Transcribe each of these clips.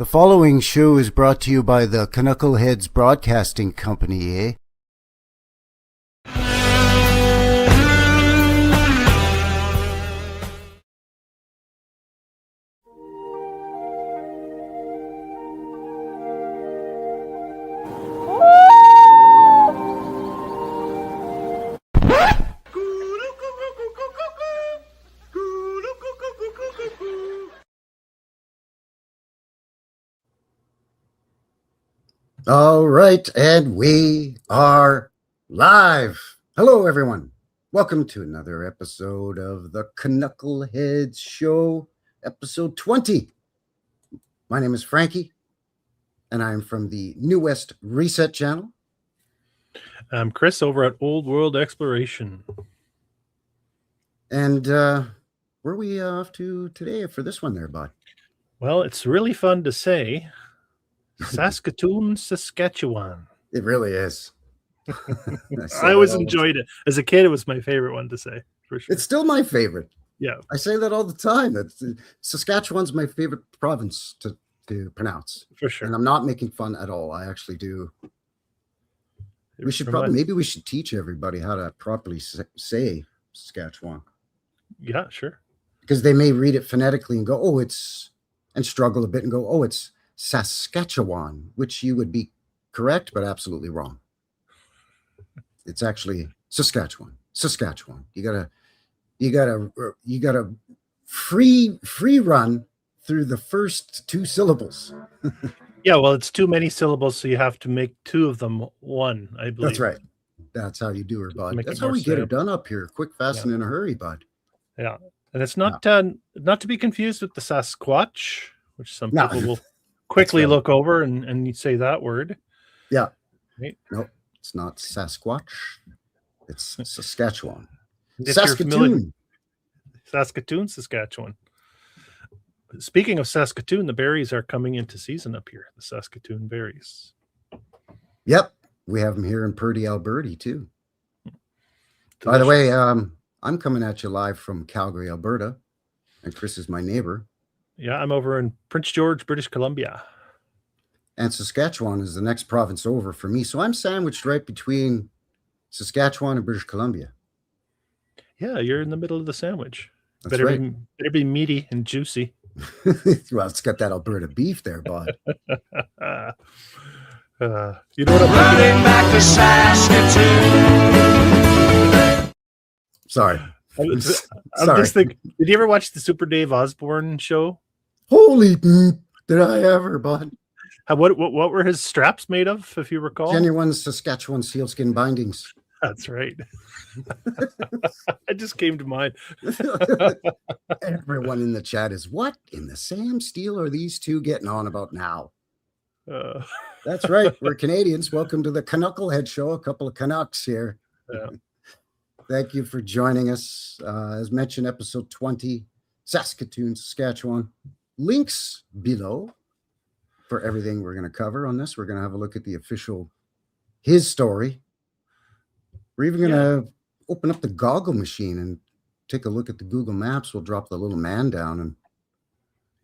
The following show is brought to you by the CANUCKLEHEADS Broadcasting Company, eh? All right, and we are live. Hello, everyone. Welcome to another episode of the CANUCKLEHEADS Show, episode 20. My name is Frankie, and I'm from the New West Reset channel. I'm Chris over at Old World Exploration. And where are we off to today for this one there, bud? Well, it's really fun to say. Saskatoon, Saskatchewan. It really is. I always enjoyed it. As a kid, it was my favorite one to say, for sure. It's still my favorite. Yeah. I say that all the time. Saskatchewan's my favorite province to pronounce. For sure. And I'm not making fun at all. I actually do. We should maybe we should teach everybody how to properly say Saskatchewan. Yeah, sure. Because they may read it phonetically and go, and struggle a bit and go, oh, it's Saskatchewan, which you would be correct, but absolutely wrong. It's actually Saskatchewan. You gotta free run through the first two syllables. Yeah, well, it's too many syllables, so you have to make two of them one, I believe. That's right. That's how you do her, bud. That's how we get it done up here. Quick, fast, and in a hurry, bud. Yeah. And it's not to be confused with the Sasquatch, which some people will quickly look over and say that word. Yeah. Right? Nope. It's not Sasquatch. It's Saskatchewan. Saskatoon, Saskatchewan. Speaking of Saskatoon, the berries are coming into season up here. The Saskatoon berries. Yep. We have them here in Purdy, Alberta, too. Delicious. By the way, I'm coming at you live from Calgary, Alberta, and Chris is my neighbor. Yeah, I'm over in Prince George, British Columbia. And Saskatchewan is the next province over for me. So I'm sandwiched right between Saskatchewan and British Columbia. Yeah, you're in the middle of the sandwich. That's right. Better be meaty and juicy. Well, it's got that Alberta beef there, bud. You know what I'm running back to Saskatoon. Sorry. I'm just thinking, did you ever watch the Super Dave Osborne show? Holy did I ever, bud. What were his straps made of, if you recall? Genuine Saskatchewan sealskin bindings. That's right. It just came to mind. Everyone in the chat is, what in the Sam Steele are these two getting on about now? That's right. We're Canadians. Welcome to the CANUCKLEHEAD Show. A couple of Canucks here. Yeah. Thank you for joining us. As mentioned, episode 20, Saskatoon, Saskatchewan. Links below for everything we're going to cover on this. We're going to have a look at the official, his story. We're even going to open up the goggle machine and take a look at the Google Maps. We'll drop the little man down and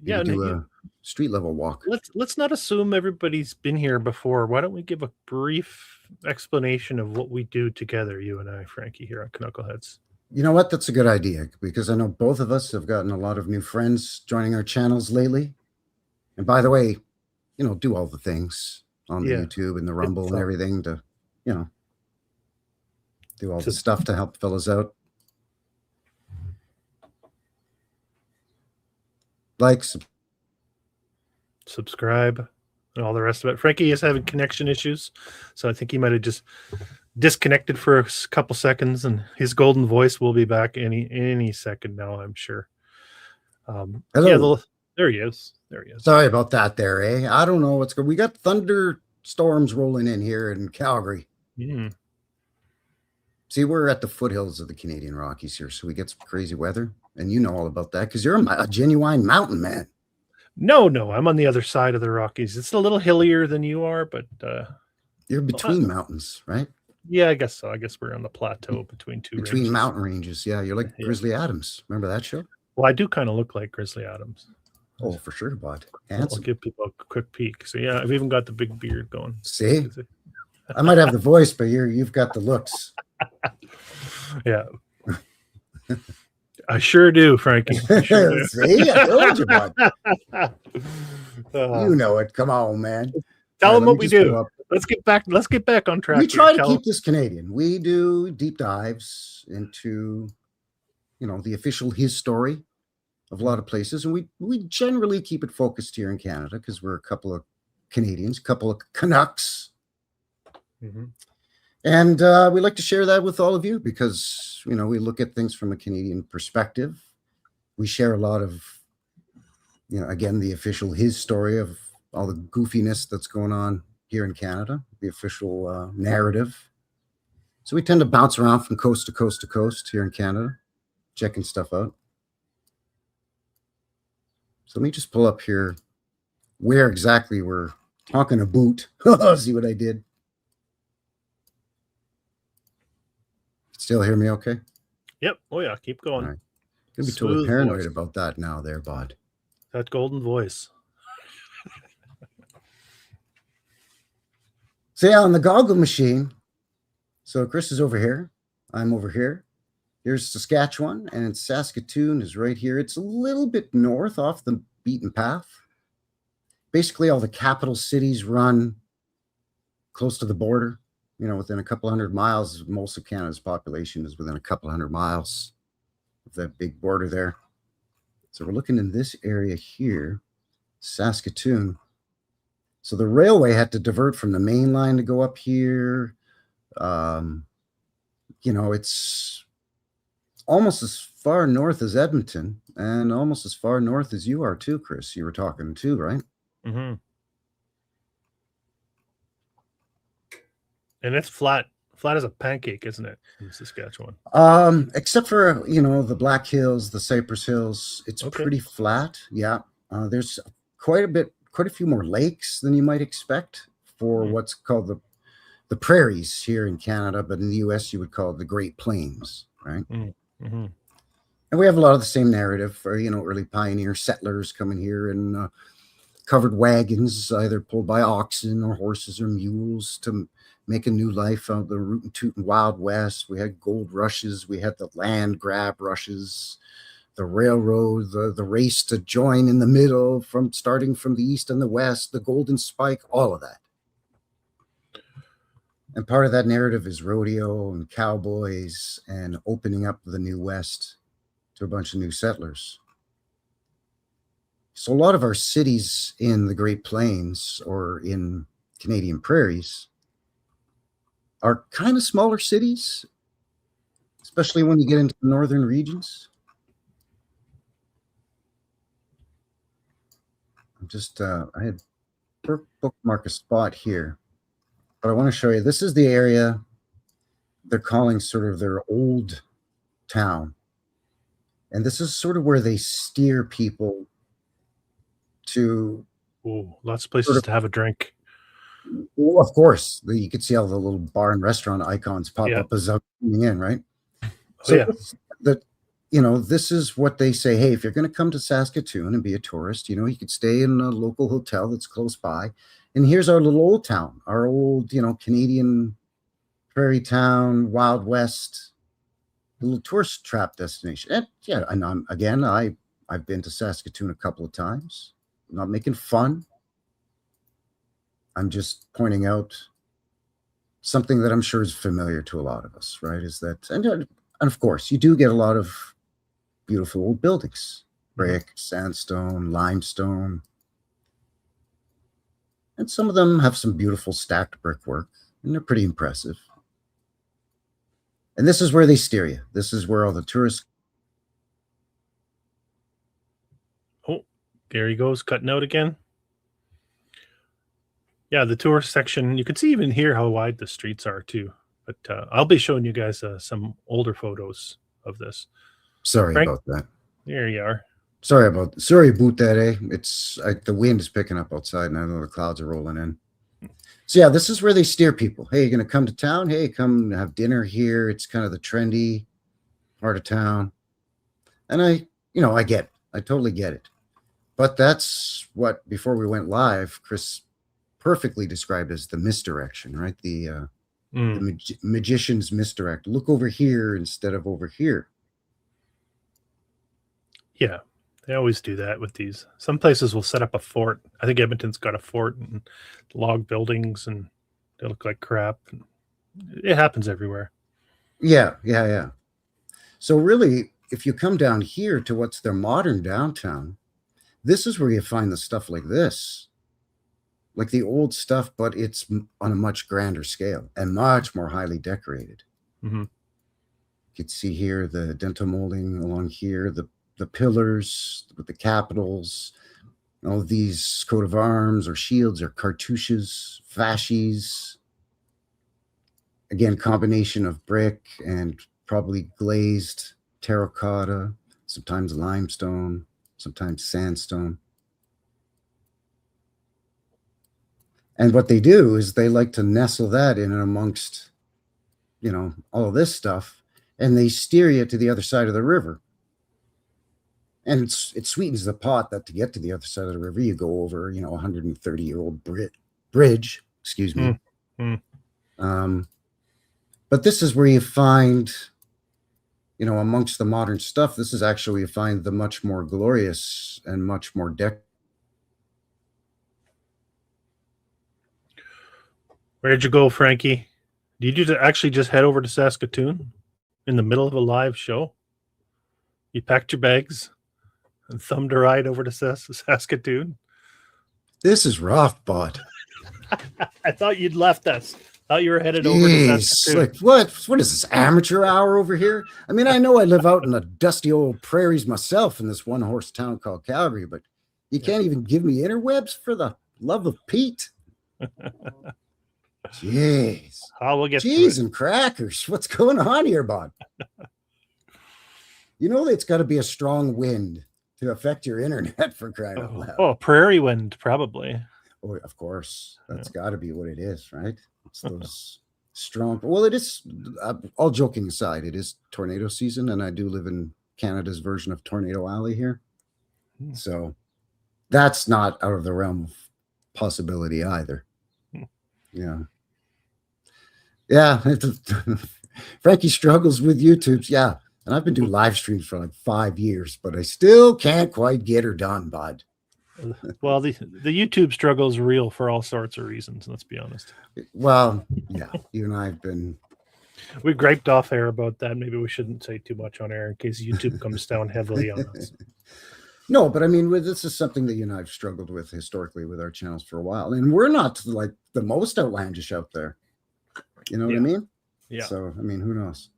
do a street level walk. Let's not assume everybody's been here before. Why don't we give a brief explanation of what we do together, you and I, Frankie, here on CANUCKLEHEADS? You know what? That's a good idea, because I know both of us have gotten a lot of new friends joining our channels lately. And by the way, do all the things on the YouTube and the Rumble and everything to, do all the stuff to help fellas out. Like, subscribe, and all the rest of it. Frankie is having connection issues, so I think he might have just disconnected for a couple seconds, and his golden voice will be back any second now, I'm sure. Hello. Yeah, there he is. Sorry about that there, eh? I don't know what's going on. We got thunderstorms rolling in here in Calgary. See, we're at the foothills of the Canadian Rockies here, so we get some crazy weather, and you know all about that because you're a genuine mountain man. No, I'm on the other side of the Rockies. It's a little hillier than you are, but you're between mountains, right? Yeah, I guess so. I guess we're on the plateau between ranges. Mountain ranges. Yeah, you're like Grizzly Adams. Remember that show? Well, I do kind of look like Grizzly Adams. Oh, for sure, bud. I'll Handsome. give people a quick peek. So yeah, I've even got the big beard going. See, I might have the voice, but you've got the looks. Yeah. I sure do, Frankie. I sure do. See, I told you, bud. Uh, You know it. Come on, man. tell All them let what me we just pull do. up. Let's get back on track. We try to Tell keep this Canadian. We do deep dives into, the official his story of a lot of places, and we generally keep it focused here in Canada because we're a couple of Canadians, a couple of Canucks, Mhm. and we like to share that with all of you because we look at things from a Canadian perspective. We share a lot of, again, the official his story of all the goofiness that's going on here in Canada, the official narrative. So we tend to bounce around from coast to coast to coast here in Canada, checking stuff out. So let me just pull up here where exactly we're talking about. See what I did? Still hear me okay? Yep. Oh yeah. Keep going. All right. Gonna be totally Smooth paranoid voice. about that now there, bud. That golden voice. So yeah, on the goggle machine. So Chris is over here. I'm over here. Here's Saskatchewan, and Saskatoon is right here. It's a little bit north off the beaten path. Basically, all the capital cities run close to the border. Within a couple 100 miles. Most of Canada's population is within a couple 100 miles of that big border there. So we're looking in this area here, Saskatoon. So the railway had to divert from the main line to go up here. It's almost as far north as Edmonton and almost as far north as you are too, Chris. You were talking too, right? Mm-hmm. And it's flat as a pancake, isn't it, in Saskatchewan? Except for the Black Hills, the Cypress Hills, it's Okay. pretty flat. Yeah, there's quite a few more lakes than you might expect for what's called the prairies here in Canada, but in the U.S. you would call it the Great Plains, right? Mm-hmm. And we have a lot of the same narrative for early pioneer settlers coming here in covered wagons, either pulled by oxen or horses or mules to make a new life out of the rootin' tootin' Wild West. We had gold rushes, we had the land grab rushes, the railroad, the race to join in the middle starting from the east and the west, the golden spike, all of that. And part of that narrative is rodeo and cowboys and opening up the new West to a bunch of new settlers. So a lot of our cities in the Great Plains or in Canadian Prairies are kind of smaller cities, especially when you get into the northern regions. I'm just, I had bookmark a spot here, but I want to show you. This is the area they're calling sort of their old town. And this is sort of where they steer people to. Oh, lots of places to have a drink. Well, of course, you could see all the little bar and restaurant icons pop Yeah. up as I'm coming in, right? Oh, yeah. This is what they say. Hey, if you're going to come to Saskatoon and be a tourist, you could stay in a local hotel that's close by. And here's our little old town, our old, Canadian prairie town, Wild West, little tourist trap destination. And yeah, and I've been to Saskatoon a couple of times. I'm not making fun. I'm just pointing out something that I'm sure is familiar to a lot of us, right? Is that, and of course, you do get a lot of beautiful old buildings, brick, sandstone, limestone. And some of them have some beautiful stacked brickwork, and they're pretty impressive. And this is where they steer you. This is where all the tourists. Oh, there he goes, cutting out again. Yeah, the tourist section, you can see even here how wide the streets are too. But I'll be showing you guys some older photos of this. Sorry Frank? about that. There you are. Sorry about that, eh? It's the wind is picking up outside, and I know the clouds are rolling in. So yeah, this is where they steer people. Hey, you're gonna come to town. Hey, come have dinner here. It's kind of the trendy part of town, and I get it. I totally get it. But that's what, before we went live, Chris perfectly described as the misdirection, right? The magician's misdirect. Look over here instead of over here. Yeah, they always do that with these. Some places will set up a fort. I think Edmonton's got a fort and log buildings, and they look like crap. It happens everywhere. Yeah. So really, if you come down here to what's their modern downtown, this is where you find the stuff like this. Like the old stuff, but it's on a much grander scale and much more highly decorated. Mm-hmm. You can see here the dental molding along here, the pillars with the capitals, all of these coat of arms or shields or cartouches, fasces. Again, combination of brick and probably glazed terracotta, sometimes limestone, sometimes sandstone. And what they do is they like to nestle that in and amongst, all of this stuff, and they steer you to the other side of the river. And it sweetens the pot that to get to the other side of the river, you go over, 130-year-old bridge, excuse me. But this is where you find, amongst the modern stuff, this is actually where you find the much more glorious and much more Where'd you go, Frankie? Did you actually just head over to Saskatoon in the middle of a live show? You packed your bags and thumbed a ride over to Saskatoon? This is rough, bud. I thought you'd left us. Thought you were headed over to Saskatoon. Like what is this, amateur hour over here? I mean, I know I live out in the dusty old prairies myself in this one-horse town called Calgary, but you can't even give me interwebs for the love of Pete. Jeez. We'll get Cheese and crackers. What's going on here, bud? It's got to be a strong wind to affect your internet, for crying out loud. Oh, prairie wind, probably. Oh, of course. That's got to be what it is, right? It's those strong. Well, it is, all joking aside, it is tornado season, and I do live in Canada's version of Tornado Alley here. So that's not out of the realm of possibility either. Yeah. Frankie struggles with YouTube's. Yeah. And I've been doing live streams for like 5 years, but I still can't quite get her done, bud. Well, the YouTube struggle is real for all sorts of reasons. Let's be honest. Well, yeah, you and I have been. We griped off air about that. Maybe we shouldn't say too much on air in case YouTube comes down heavily on us. No, but I mean, this is something that you and I have struggled with historically with our channels for a while, and we're not like the most outlandish out there. You know what I mean? Yeah. So I mean, who knows?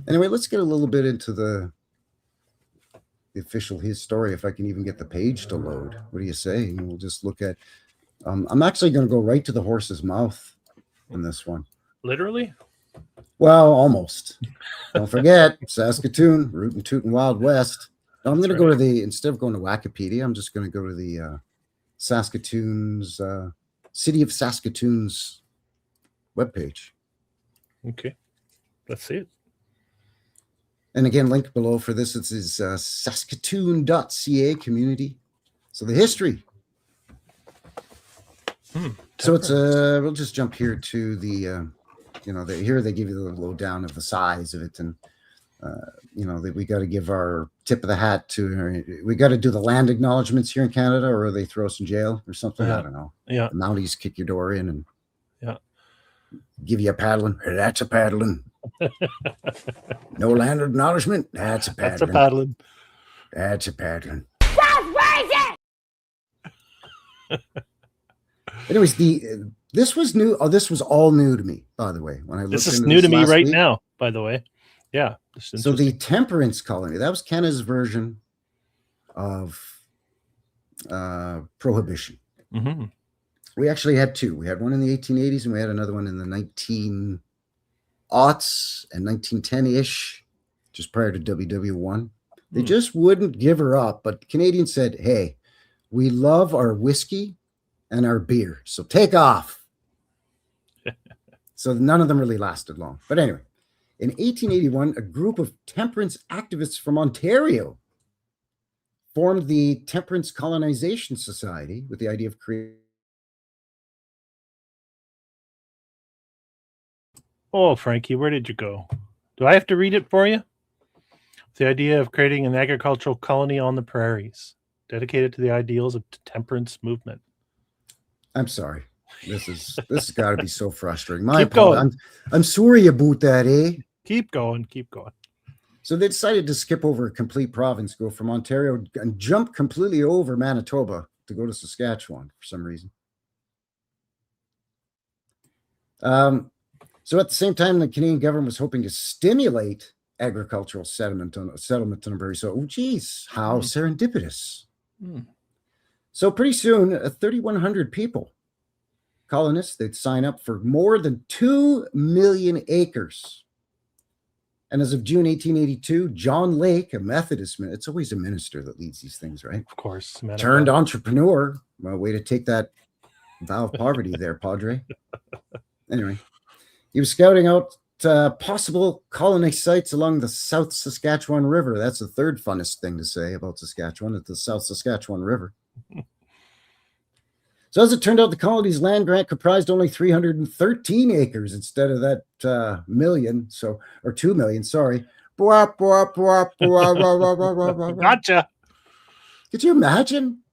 Anyway, let's get a little bit into the official his story, if I can even get the page to load. What do you say? And we'll just look at. I'm actually going to go right to the horse's mouth in this one. Literally? Well, almost. Don't forget Saskatoon, rootin' tootin' Wild West. I'm going to go to instead of going to Wikipedia, I'm just going to go to the Saskatoon's City of Saskatoon's webpage. Okay, let's see it. And again, link below for this. It's saskatoon.ca community. So the history. So it's we'll just jump here to the here they give you the lowdown of the size of it, and that we got to give our tip of the hat to. We got to do the land acknowledgements here in Canada, or they throw us in jail or something. I don't know. Yeah, the Mounties kick your door in and give you a paddling. That's a paddling. No land acknowledgement. That's a paddling. That's a paddling. That's a paddling. Anyways, this was new. Oh, this was all new to me, by the way. When I looked this is into new to me right week. now, by the way. Yeah. So the Temperance Colony, that was Canada's version of prohibition. Mm-hmm. We actually had two. We had one in the 1880s, and we had another one in the 19aughts and 1910-ish, just prior to WW1. They just wouldn't give her up. But Canadians said, hey, we love our whiskey and our beer, so take off. So none of them really lasted long. But anyway, in 1881, a group of temperance activists from Ontario formed the Temperance Colonization Society with the idea of creating. Oh, Frankie, where did you go? Do I have to read it for you? The idea of creating an agricultural colony on the prairies, dedicated to the ideals of the temperance movement. I'm sorry. This has got to be so frustrating. My Keep going. I'm sorry about that, eh? Keep going. Keep going. So they decided to skip over a complete province, go from Ontario and jump completely over Manitoba to go to Saskatchewan for some reason. So at the same time, the Canadian government was hoping to stimulate agricultural settlement on the prairie. So, oh, geez, how serendipitous. So pretty soon, 3,100 people, colonists, they'd sign up for more than 2 million acres. And as of June 1882, John Lake, a Methodist, it's always a minister that leads these things, right? Of course. Turned entrepreneur. Well, way to take that vow of poverty there, Padre. Anyway, he was scouting out possible colony sites along the South Saskatchewan River. That's the third funnest thing to say about Saskatchewan, at the South Saskatchewan River. So as it turned out, the colony's land grant comprised only 313 acres instead of that million, or 2 million, sorry. Gotcha. Could you imagine?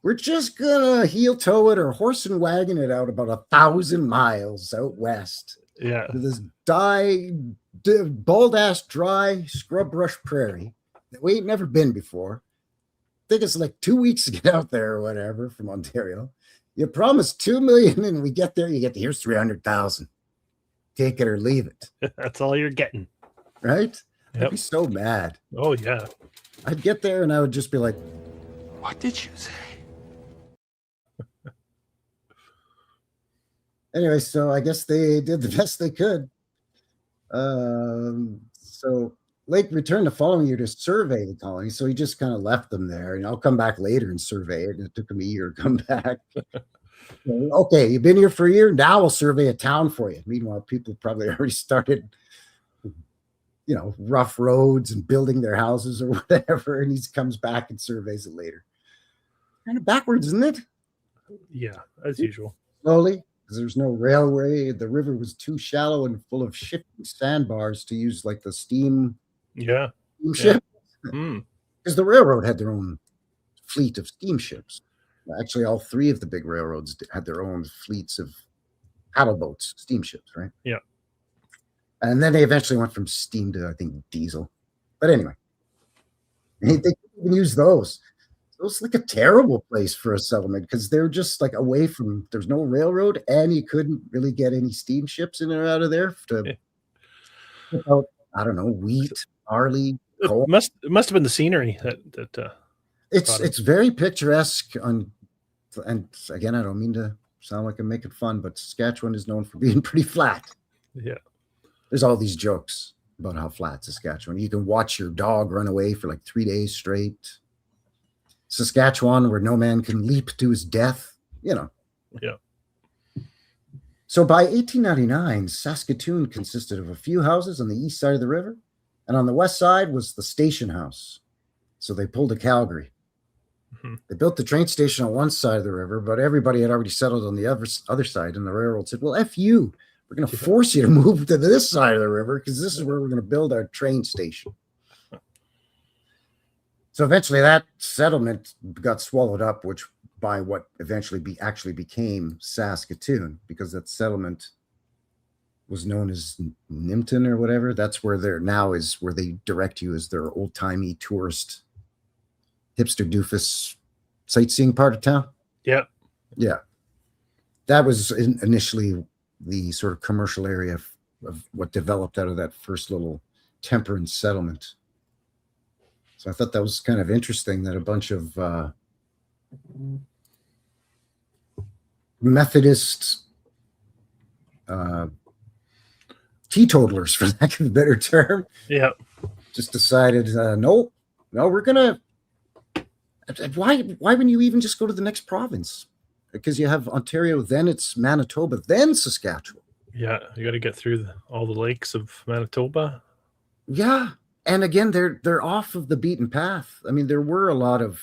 We're just gonna heel toe it or horse and wagon it out about 1,000 miles out west. Yeah. To this bald ass dry scrub brush prairie that we ain't never been before. I think it's like 2 weeks to get out there or whatever from Ontario. You promised 2 million and we get there, you get here's 300,000. Take it or leave it. That's all you're getting. Right? Yep. I'd be so mad. Oh, yeah. I'd get there and I would just be like, What did you say? anyway, so I guess they did the best they could. So Lake returned the following year to survey the colony. So he just kind of left them there. And I'll come back later and survey it. And it took him a year to come back. Okay, you've been here for a year. Now we'll survey a town for you. Meanwhile, people probably already started, rough roads and building their houses or whatever. And he comes back and surveys it later. Kind of backwards, isn't it? Yeah, as usual. Slowly. There's no railway. The river was too shallow and full of shifting sandbars to use like the steam ship. Because the railroad had their own fleet of steamships. Actually, all three of the big railroads had their own fleets of paddle boats, steamships, right? Yeah. And then they eventually went from steam to, I think, diesel. But anyway, they couldn't even use those. It was like a terrible place for a settlement because they're just like away from, there's no railroad and you couldn't really get any steamships in or out of there to put out, I don't know, wheat, barley, coal. It must have been the scenery that it's very picturesque and again, I don't mean to sound like I'm making fun, but Saskatchewan is known for being pretty flat. Yeah. There's all these jokes about how flat Saskatchewan. You can watch your dog run away for like 3 days straight. Saskatchewan, where no man can leap to his death, Yeah. So by 1899, Saskatoon consisted of a few houses on the east side of the river, and on the west side was the station house. So they pulled to Calgary. They built the train station on one side of the river, but everybody had already settled on the other side, and the railroad said, well, F you. We're going to force you to move to this side of the river because this is where we're going to build our train station. So eventually that settlement got swallowed up, which by what eventually actually became Saskatoon, because that settlement was known as Nimpton or whatever. That's where they're now is where they direct you as their old timey tourist hipster doofus sightseeing part of town. Yeah. Yeah. That was initially the sort of commercial area of what developed out of that first little temperance settlement. So I thought that was kind of interesting that a bunch of Methodist teetotalers, for lack of a better term, just decided, no, we're gonna. Why wouldn't you even just go to the next province? Because you have Ontario, then it's Manitoba, then Saskatchewan. Yeah, you got to get through all the lakes of Manitoba. Yeah. And again, they're off of the beaten path. I mean, there were a lot of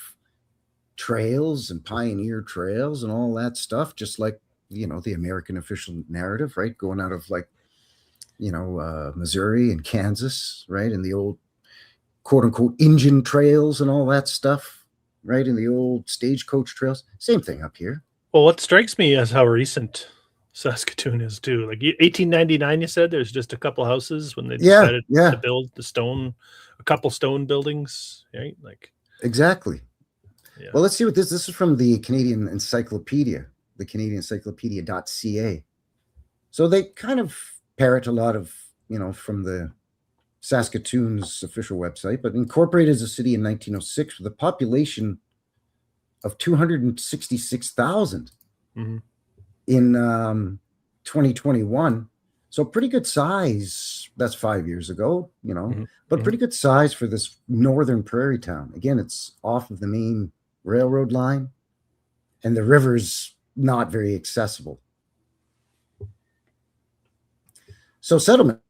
trails and pioneer trails and all that stuff, just like, you know, the American official narrative, right? Going out of like, you know, Missouri and Kansas, right? And the old quote unquote Indian trails and all that stuff, right? In the old stagecoach trails. Same thing up here. Well, what strikes me is how recent Saskatoon is too. Like 1899, you said there's just a couple houses when they decided to build a couple stone buildings, right? Like exactly. Yeah. Well, let's see what this is from the Canadian Encyclopedia, the Canadian Encyclopedia.ca. So they kind of parrot a lot of, you know, from the Saskatoon's official website, but incorporated as a city in 1906 with a population of 266,000 in 2021. So pretty good size. That's 5 years ago, you know, but pretty good size for this northern prairie town. Again, it's off of the main railroad line, and the river's not very accessible. So settlement.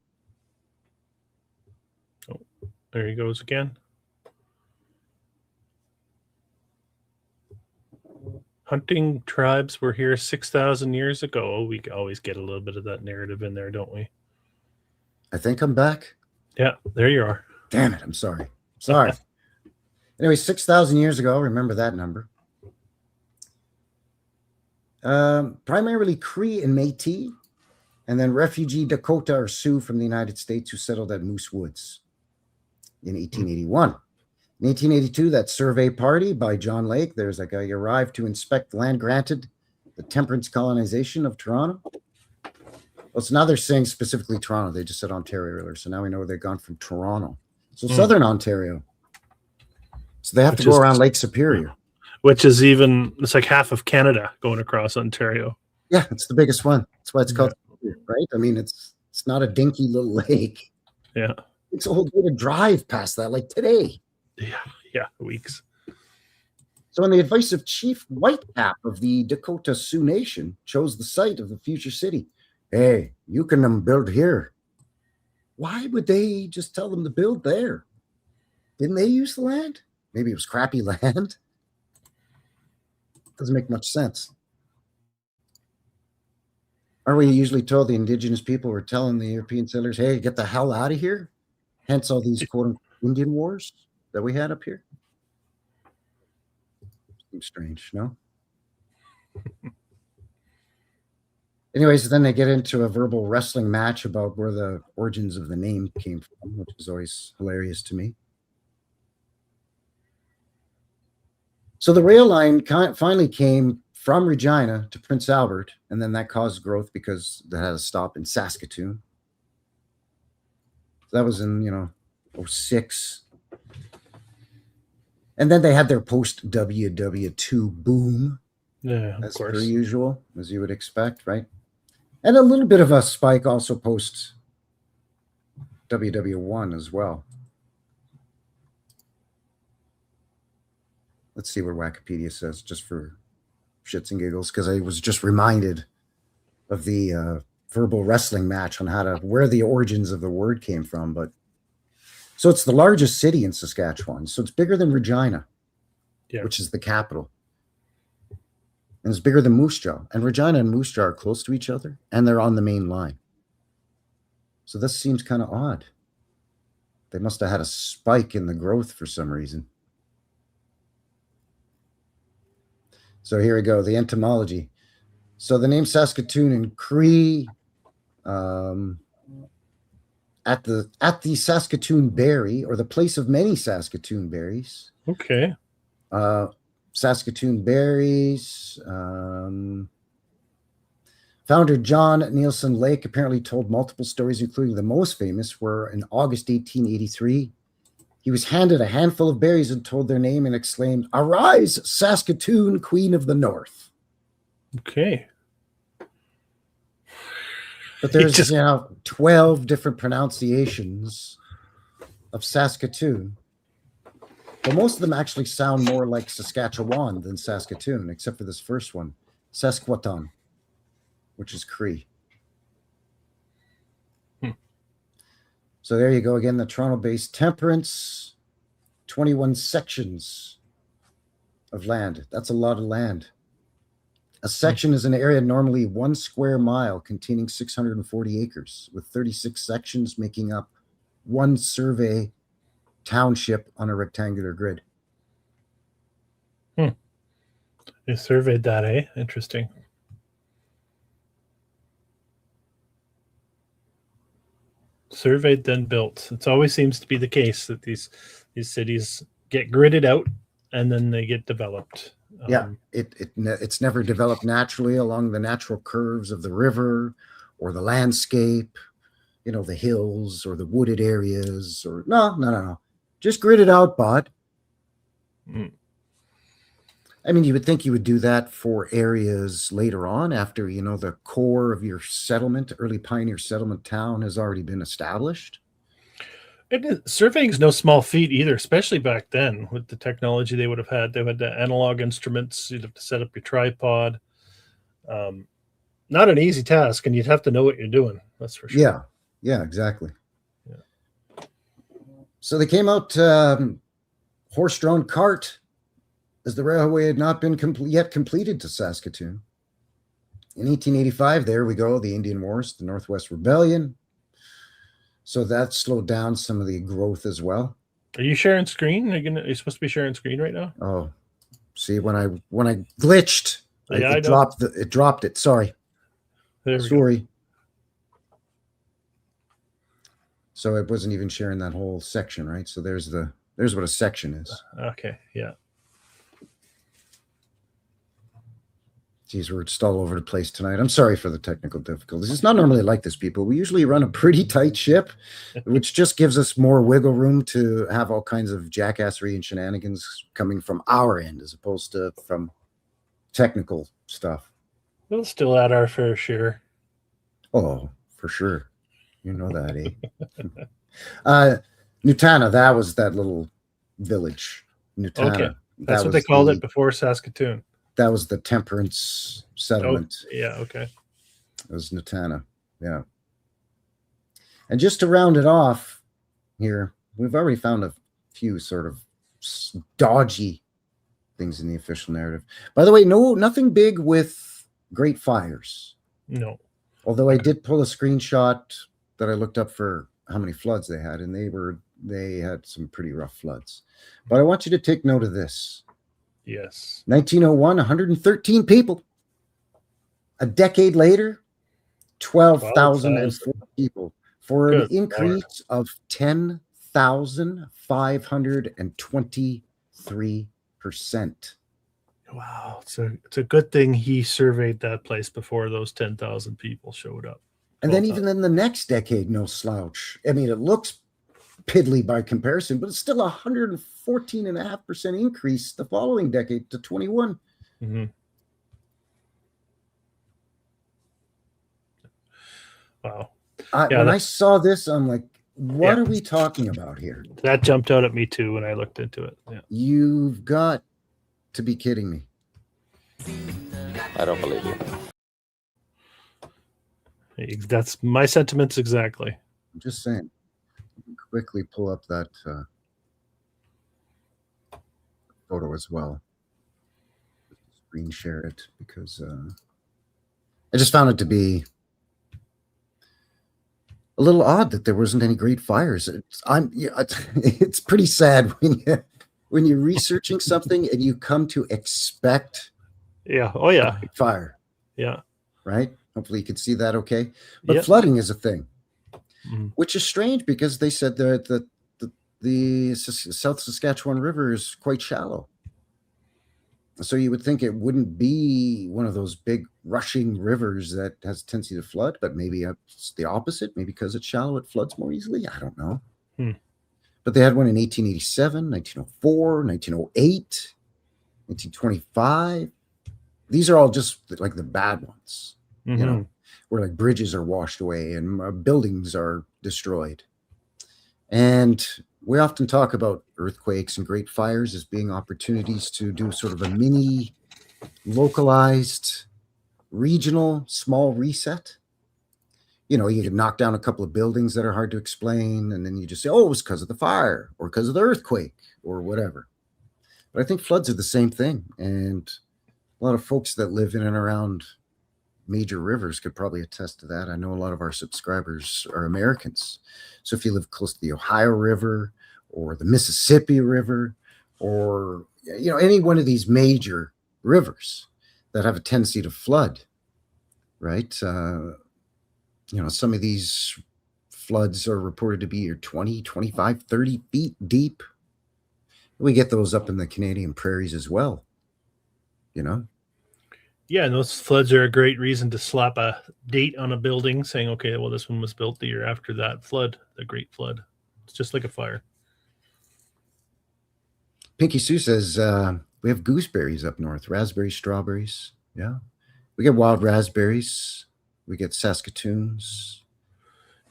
Oh, there he goes again. Hunting tribes were here 6,000 years ago. We always get a little bit of that narrative in there, don't we? I think I'm back. Yeah, there you are. Damn it. I'm sorry. Sorry. Anyway, 6,000 years ago, remember that number. Primarily Cree and Métis, and then refugee Dakota or Sioux from the United States who settled at Moose Woods in 1881. In 1882, that survey party by John Lake, there's like he arrived to inspect land granted the temperance colonization of Toronto. Well, so now they're saying specifically Toronto. They just said Ontario earlier. So now we know they've gone from Toronto. So Southern Ontario. So they have to go around Lake Superior. Which is it's like half of Canada going across Ontario. Yeah, it's the biggest one. That's why it's called, right? I mean, it's not a dinky little lake. Yeah. It's a whole day to drive past that, like today. Yeah, weeks. So on the advice of Chief Whitecap of the Dakota Sioux Nation, chose the site of the future city. Hey, you can build here. Why would they just tell them to build there? Didn't they use the land? Maybe it was crappy land. Doesn't make much sense. Aren't we usually told the indigenous people were telling the European settlers, hey, get the hell out of here? Hence all these quote-unquote Indian wars that we had up here. Seems strange, no? Anyways, then they get into a verbal wrestling match about where the origins of the name came from, which is always hilarious to me. So the rail line finally came from Regina to Prince Albert, and then that caused growth because they had a stop in Saskatoon. So that was in, 06. And then they had their post-WW2 boom. Yeah, of as course. per usual, as you would expect, right? And a little bit of a spike also post-WW1 as well. Let's see what Wikipedia says, just for shits and giggles, because I was just reminded of the verbal wrestling match on where the origins of the word came from. But so it's the largest city in Saskatchewan. So it's bigger than Regina, which is the capital. And it's bigger than Moose Jaw. And Regina and Moose Jaw are close to each other, and they're on the main line. So this seems kind of odd. They must have had a spike in the growth for some reason. So here we go, the etymology. So the name Saskatoon in Cree, at the Saskatoon berry, or the place of many Saskatoon berries. Okay. Saskatoon berries. Founder John Nielsen Lake apparently told multiple stories, including the most famous were in August 1883. He was handed a handful of berries and told their name and exclaimed, "Arise, Saskatoon, Queen of the North." Okay. But there's 12 different pronunciations of Saskatoon. But most of them actually sound more like Saskatchewan than Saskatoon, except for this first one, Saskatchewan, which is Cree. So there you go again, the Toronto-based Temperance, 21 sections of land. That's a lot of land. A section is an area normally 1 square mile containing 640 acres, with 36 sections making up one survey township on a rectangular grid. They surveyed that, eh? Interesting. Surveyed, then built. It always seems to be the case that these cities get gridded out and then they get developed. Yeah, it's never developed naturally along the natural curves of the river or the landscape, the hills or the wooded areas, or no. Just gridded out, bud. I mean, you would think you would do that for areas later on after, the core of your settlement, early pioneer settlement town has already been established. Surveying is no small feat either, especially back then with the technology they would have had. They had the analog instruments. You'd have to set up your tripod. Not an easy task, and you'd have to know what you're doing. That's for sure. Yeah, exactly. Yeah. So they came out horse-drawn cart, as the railway had not been yet completed to Saskatoon. In 1885, there we go, the Indian Wars, the Northwest Rebellion. So that slowed down some of the growth as well. Are you sharing screen? Are you supposed to be sharing screen right now? Oh, see, when I glitched, it dropped it. Sorry. Sorry. So it wasn't even sharing that whole section, right? So there's what a section is. Okay, yeah. Geez, we're just all over the place tonight. I'm sorry for the technical difficulties. It's not normally like this, people. We usually run a pretty tight ship, which just gives us more wiggle room to have all kinds of jackassery and shenanigans coming from our end as opposed to from technical stuff. We'll still add our fair share. Oh, for sure. You know that, eh? Nutana, that was that little village. Nutana. Okay. That's what they called it before Saskatoon. That was the Temperance settlement. Oh, yeah, okay. It was Nutana, yeah. And just to round it off here, we've already found a few sort of dodgy things in the official narrative. By the way, nothing big with great fires. No. Although I did pull a screenshot that I looked up for how many floods they had, and they had some pretty rough floods. But I want you to take note of this. Yes. 1901, 113 people. A decade later, 12,004 people, for an increase of 10,523%. Wow. It's a good thing he surveyed that place before those 10,000 people showed up. And then even in the next decade, no slouch. I mean, it looks piddly by comparison, but it's still 114.5% increase the following decade to 21. Mm-hmm. Wow. When I saw this, I'm like, what are we talking about here? That jumped out at me too when I looked into it. Yeah. You've got to be kidding me. I don't believe you. That's my sentiments exactly. I'm just saying. Quickly pull up that photo as well. Screen share it because I just found it to be a little odd that there wasn't any great fires. It's pretty sad when you're researching something and you come to expect fire. Yeah. Right? Hopefully you can see that okay. But flooding is a thing. Mm-hmm. Which is strange because they said that the South Saskatchewan River is quite shallow. So you would think it wouldn't be one of those big rushing rivers that has a tendency to flood, but maybe it's the opposite. Maybe because it's shallow, it floods more easily. I don't know. But they had one in 1887, 1904, 1908, 1925. These are all just like the bad ones, where like bridges are washed away and buildings are destroyed. And we often talk about earthquakes and great fires as being opportunities to do sort of a mini, localized, regional, small reset. you can knock down a couple of buildings that are hard to explain, and then you just say, oh, it was because of the fire or because of the earthquake or whatever. But I think floods are the same thing. And a lot of folks that live in and around major rivers could probably attest to that. I know a lot of our subscribers are Americans. So if you live close to the Ohio River or the Mississippi River or, any one of these major rivers that have a tendency to flood, right? Some of these floods are reported to be 20, 25, 30 feet deep. We get those up in the Canadian Prairies as well, Yeah, and those floods are a great reason to slap a date on a building saying, okay, well, this one was built the year after that flood, the Great Flood. It's just like a fire. Pinky Sue says, we have gooseberries up north, raspberries, strawberries. Yeah. We get wild raspberries. We get Saskatoons.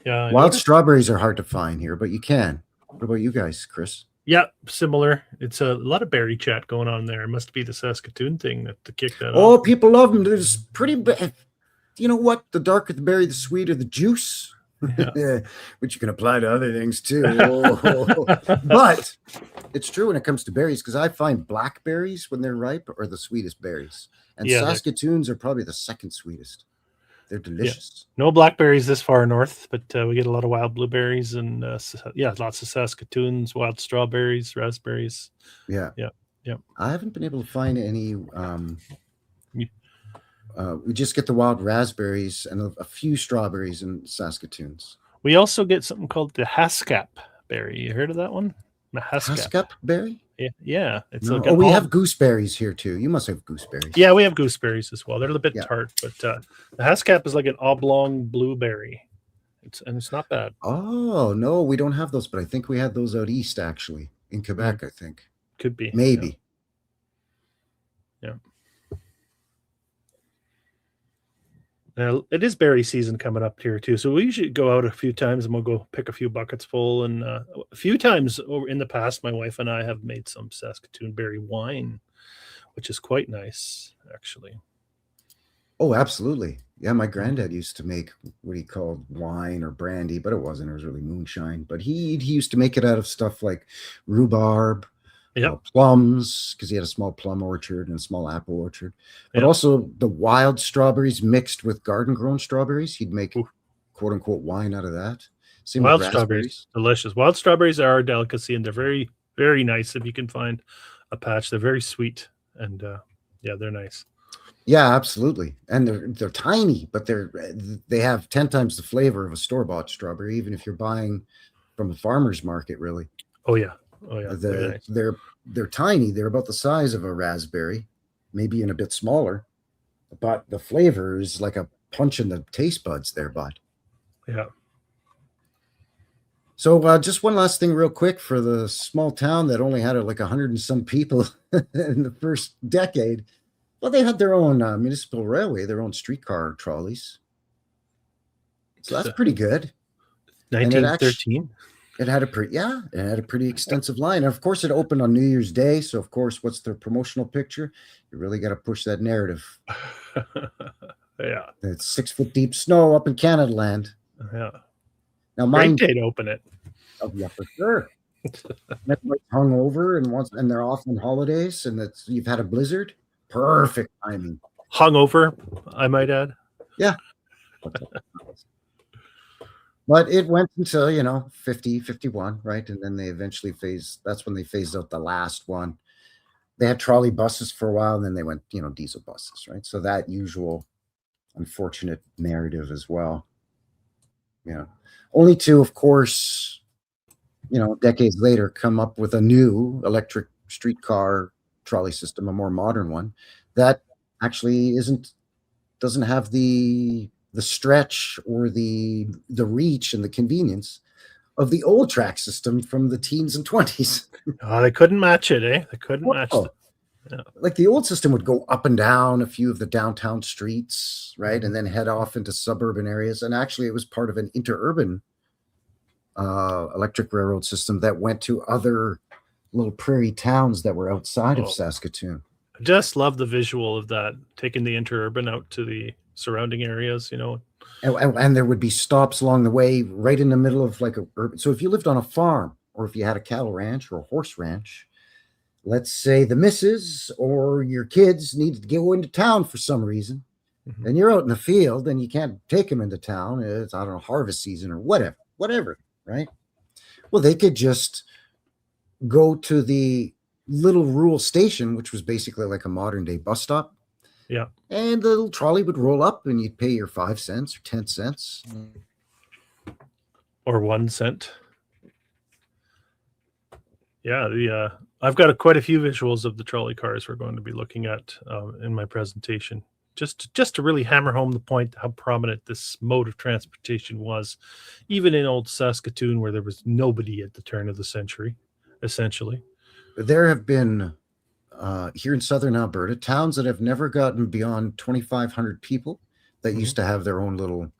Yeah. Wild strawberries are hard to find here, but you can. What about you guys, Chris? Yeah, similar. It's a lot of berry chat going on there. It must be the Saskatoon thing that to kick that Oh, off. people love them. There's pretty bad. You know what? The darker the berry, the sweeter the juice. Yeah. Which you can apply to other things too. But it's true when it comes to berries, because I find blackberries when they're ripe are the sweetest berries. And Yeah, Saskatoons are probably the second sweetest. They're delicious. No blackberries this far north, but we get a lot of wild blueberries and lots of Saskatoons, wild strawberries, raspberries. Yeah. I haven't been able to find any. We just get the wild raspberries and a few strawberries and Saskatoons. We also get something called the Haskap berry. You heard of that one? Haskap berry? Yeah. It's No. like We have gooseberries here too. You must have gooseberries. Yeah, we have gooseberries as well. They're a little bit Yeah. tart, but the Haskap is like an oblong blueberry. It's not bad. Oh, no, we don't have those, but I think we had those out east actually in Quebec, I think. Could be. Maybe. Yeah. Now, it is berry season coming up here too, so we usually go out a few times and we'll go pick a few buckets full. And a few times over in the past, my wife and I have made some Saskatoon berry wine, which is quite nice, actually. Oh, absolutely. Yeah, my granddad used to make what he called wine or brandy, but it wasn't. It was really moonshine. But he used to make it out of stuff like rhubarb, plums, because he had a small plum orchard and a small apple orchard. But also the wild strawberries mixed with garden-grown strawberries. He'd make quote-unquote wine out of that. Same Wild with strawberries, delicious. Wild strawberries are a delicacy, and they're very, very nice if you can find a patch. They're very sweet, and they're nice. Yeah, absolutely. And they're tiny, but they have 10 times the flavor of a store-bought strawberry, even if you're buying from a farmer's market, really. Oh yeah. Nice. They're tiny. They're about the size of a raspberry, maybe even a bit smaller. But the flavor is like a punch in the taste buds there, bud. Yeah. So just one last thing real quick for the small town that only had like 100 and some people in the first decade. Well, they had their own municipal railway, their own streetcar trolleys. So that's pretty good. 1913. It had a pretty extensive line. And of course, it opened on New Year's Day. So of course, what's their promotional picture? You really got to push that narrative. Yeah. It's 6 foot deep snow up in Canada land. Yeah. Now Great day to open it. Oh, yeah, for sure. Everybody's hung over and they're off on holidays, and you've had a blizzard. Perfect timing. Hungover, I might add. Yeah. But it went until, 50, 51, right? And then they eventually that's when they phased out the last one. They had trolley buses for a while, and then they went, diesel buses, right? So that usual unfortunate narrative as well. Yeah. Only to, of course, decades later, come up with a new electric streetcar trolley system, a more modern one that actually doesn't have the stretch or the reach and the convenience of the old track system from the teens and 20s. Oh, they couldn't match it, eh? They couldn't match it. Yeah. Like the old system would go up and down a few of the downtown streets, right? And then head off into suburban areas. And actually it was part of an interurban electric railroad system that went to other little prairie towns that were outside of Saskatoon. I just love the visual of that, taking the interurban out to the surrounding areas, And there would be stops along the way, right in the middle of like a urban. So if you lived on a farm, or if you had a cattle ranch or a horse ranch, let's say the missus or your kids needed to go into town for some reason, Mhm. and you're out in the field and you can't take them into town. It's, I don't know, harvest season or whatever, right? Well, they could just go to the little rural station, which was basically like a modern day bus stop. Yeah. And the little trolley would roll up and you'd pay your 5 cents or 10 cents. Or 1 cent. Yeah, I've got quite a few visuals of the trolley cars we're going to be looking at in my presentation, just to really hammer home the point how prominent this mode of transportation was, even in old Saskatoon, where there was nobody at the turn of the century, essentially. There have been here in southern Alberta towns that have never gotten beyond 2,500 people that used to have their own little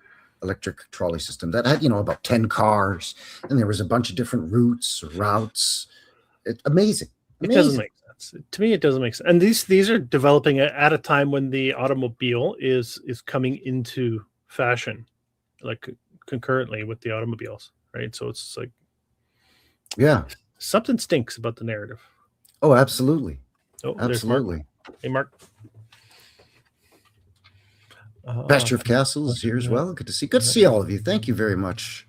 electric trolley system that had, about 10 cars, and there was a bunch of different routes. Amazing. It doesn't make sense to me. It doesn't make sense. And these are developing at a time when the automobile is coming into fashion, like concurrently with the automobiles, right? So it's like, yeah, something stinks about the narrative. Oh, absolutely. Oh, there's Mark. Absolutely. Hey, Mark. Pasture of Castles is here as well. Good to see all of you. Thank you very much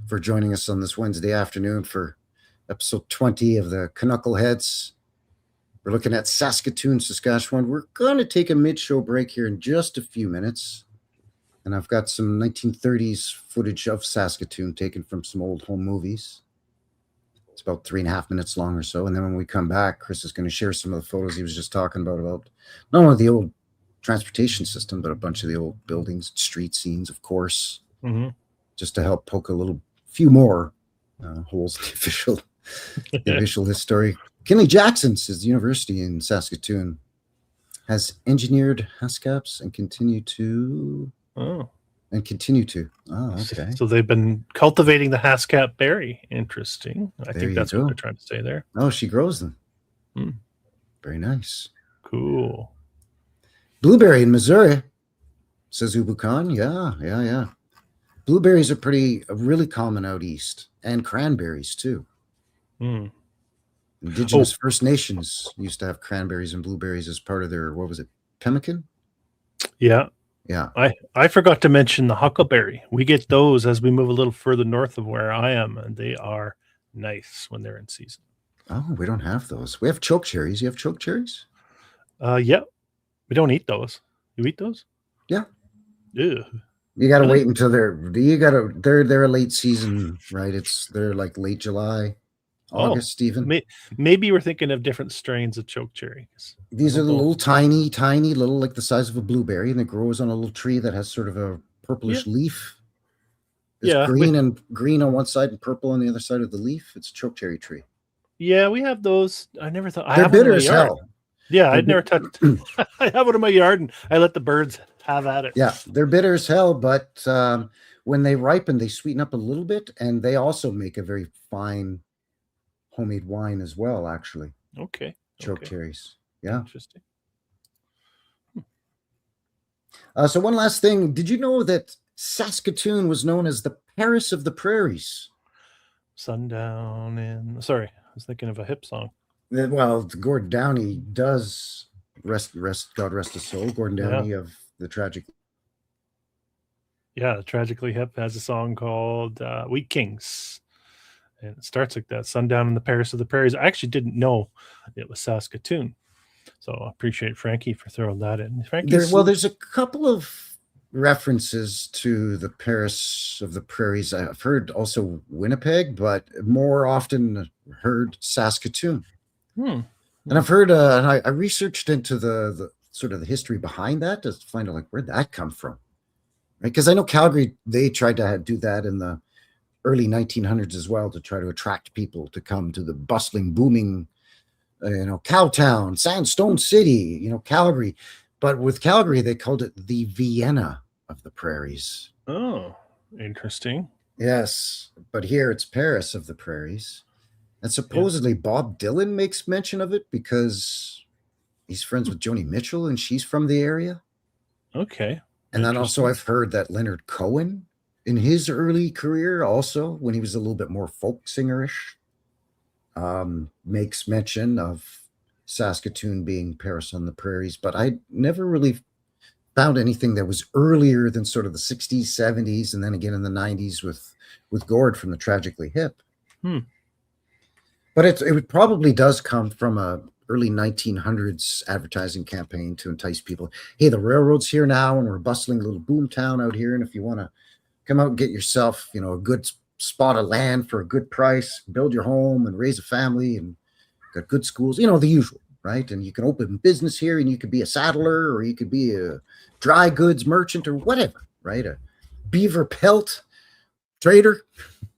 for joining us on this Wednesday afternoon for episode 20 of the CANUCKLEHEADS. We're looking at Saskatoon, Saskatchewan. We're going to take a mid-show break here in just a few minutes. And I've got some 1930s footage of Saskatoon taken from some old home movies. It's about 3.5 minutes long or so. And then when we come back, Chris is going to share some of the photos he was just talking about not only the old transportation system, but a bunch of the old buildings, street scenes, of course, just to help poke a few more holes in the official history. Kinley Jackson says the university in Saskatoon has engineered HASCAPs and continue to. Oh, okay. So they've been cultivating the HASCAP berry. Interesting. I think that's what they're trying to say there. Oh, she grows them. Very nice. Cool. Blueberry in Missouri, says Ubukan. Yeah. Blueberries are really common out east, and cranberries too. Indigenous First Nations used to have cranberries and blueberries as part of their, what was it, pemmican? Yeah. Yeah. I forgot to mention the huckleberry. We get those as we move a little further north of where I am, and they are nice when they're in season. Oh, we don't have those. We have choke cherries. You have choke cherries? Yeah. We don't eat those. You eat those? Yeah. Ew. You got to wait until they're a late season, right? They're like late July, August, even. Maybe we're thinking of different strains of choke cherry. These are the little tiny little, like the size of a blueberry, and it grows on a little tree that has sort of a purplish leaf. It's green on one side and purple on the other side of the leaf. It's a choke cherry tree. Yeah, we have those. I never thought. They're bitter as hell. Yeah, I'd never touched. I have one in my yard, and I let the birds have at it. Yeah, they're bitter as hell, but when they ripen, they sweeten up a little bit, and they also make a very fine homemade wine as well, actually. Okay. Choke cherries. Yeah. Interesting. So one last thing. Did you know that Saskatoon was known as the Paris of the Prairies? Sundown in... Sorry, I was thinking of a hip song. Well, Gordon Downey does God rest his soul. Gordon Downey of the Tragic. Yeah, Tragically Hip has a song called Wheat Kings. And it starts like that, Sundown in the Paris of the Prairies. I actually didn't know it was Saskatoon. So I appreciate Frankie for throwing that in. There's a couple of references to the Paris of the Prairies. I've heard also Winnipeg, but more often heard Saskatoon. And I've heard, and I researched into the sort of the history behind that to find out like where'd that come from, right? Because I know Calgary, they tried to do that in the early 1900s as well to try to attract people to come to the bustling, booming, Cowtown, Sandstone City, Calgary. But with Calgary, they called it the Vienna of the Prairies. Oh, interesting. Yes, but here it's Paris of the Prairies. And supposedly Bob Dylan makes mention of it because he's friends with Joni Mitchell and she's from the area. Okay. And then also Interesting. I've heard that Leonard Cohen in his early career, also when he was a little bit more folk singerish, makes mention of Saskatoon being Paris on the Prairies, but I never really found anything that was earlier than sort of the 60s, 70s, and then again in the 90s with Gord from the Tragically Hip. But it probably does come from a early 1900s advertising campaign to entice people. Hey, the railroad's here now, and we're a bustling little boom town out here, and if you want to come out and get yourself, you know, a good spot of land for a good price, build your home and raise a family, and got good schools, you know, the usual, right? And you can open business here, and you could be a saddler, or you could be a dry goods merchant, or whatever, right? A beaver pelt trader.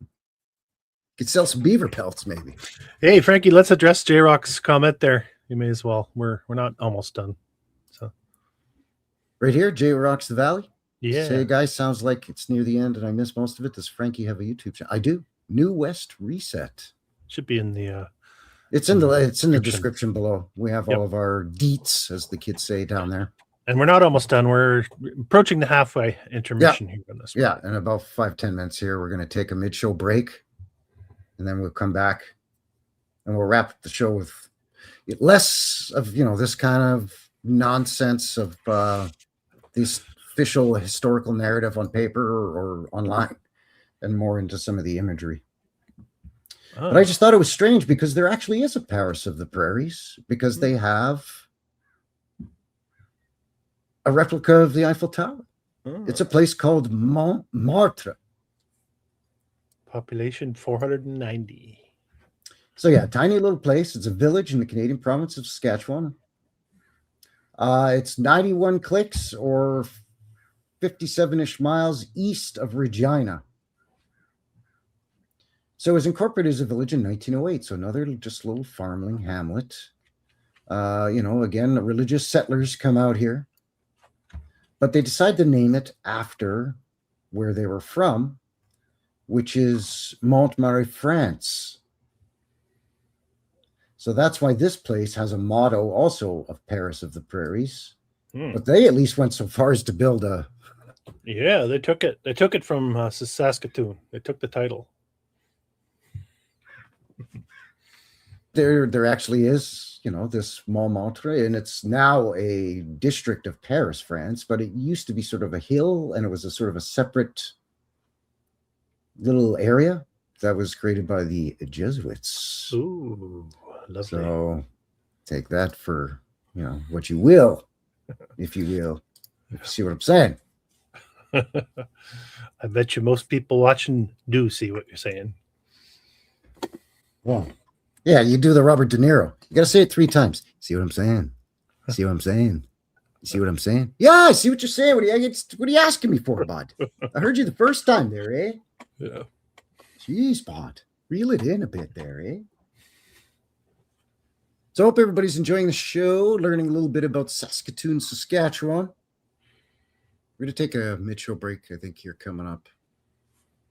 You could sell some beaver pelts, maybe. Hey, Frankie, let's address J-Rock's comment there. You may as well. We're not almost done. So Right here, J Rocks the Valley. yeah. Say, guys, sounds like it's near the end, and I missed most of it. Does Frankie have a YouTube channel? I do. New West Reset. Should be in the It's in the description below. We have Yep. all of our deets, as the kids say down there. and we're not almost done. We're approaching the halfway intermission here on this one. Yeah, in about 5-10 minutes here, we're going to take a mid-show break, and then we'll come back, and we'll wrap up the show with less of, you know, this kind of nonsense of this official historical narrative on paper or online, and more into some of the imagery. Oh, But I just thought it was strange because there actually is a Paris of the Prairies, because they have a replica of the Eiffel Tower. It's a place called Montmartre. population 490. So yeah, tiny little place. It's a village in the Canadian province of Saskatchewan. It's 91 clicks or 57-ish miles east of Regina. So it was incorporated as a village in 1908. So another just little farming hamlet. You know, again, the religious settlers come out here. But they decide to name it after where they were from, which is Montmartre, France. So that's why this place has a motto also of Paris of the Prairies. But they at least went so far as to build a... Yeah, they took it. They took it from Saskatoon. They took the title. There actually is, you know, this Montmartre, and it's now a district of Paris, France, but it used to be sort of a hill, and it was a sort of a separate little area that was created by the Jesuits. Ooh, lovely. So take that for, you know, what you will, if you will. If you see what I'm saying. I bet you most people watching do see what you're saying. Well, yeah, you do the Robert De Niro. You got to say it 3 times. See what I'm saying? See what I'm saying? You see what I'm saying? Yeah, I see what you're saying. What are you asking me for, bud? I heard you the first time there, eh? Yeah. Jeez, bud. Reel it in a bit there, eh? So I hope everybody's enjoying the show, learning a little bit about Saskatoon, Saskatchewan. We're going to take a mid-show break, I think, here coming up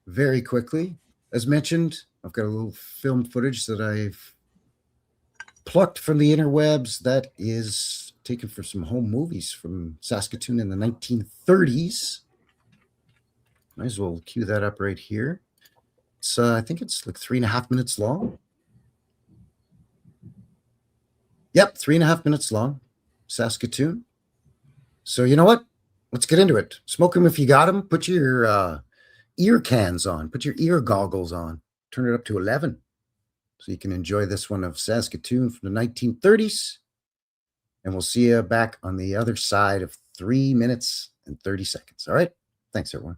very quickly. As mentioned, I've got a little film footage that I've plucked from the interwebs that is taken from some home movies from Saskatoon in the 1930s. Might as well cue that up right here. It's I think it's like 3.5 minutes long. Yep, 3.5 minutes long. Saskatoon. So you know what? Let's get into it. Smoke them if you got them. Put your ear cans on. Put your ear goggles on. Turn it up to 11 so you can enjoy this one of Saskatoon from the 1930s. And we'll see you back on the other side of 3 minutes and 30 seconds. All right? Thanks, everyone.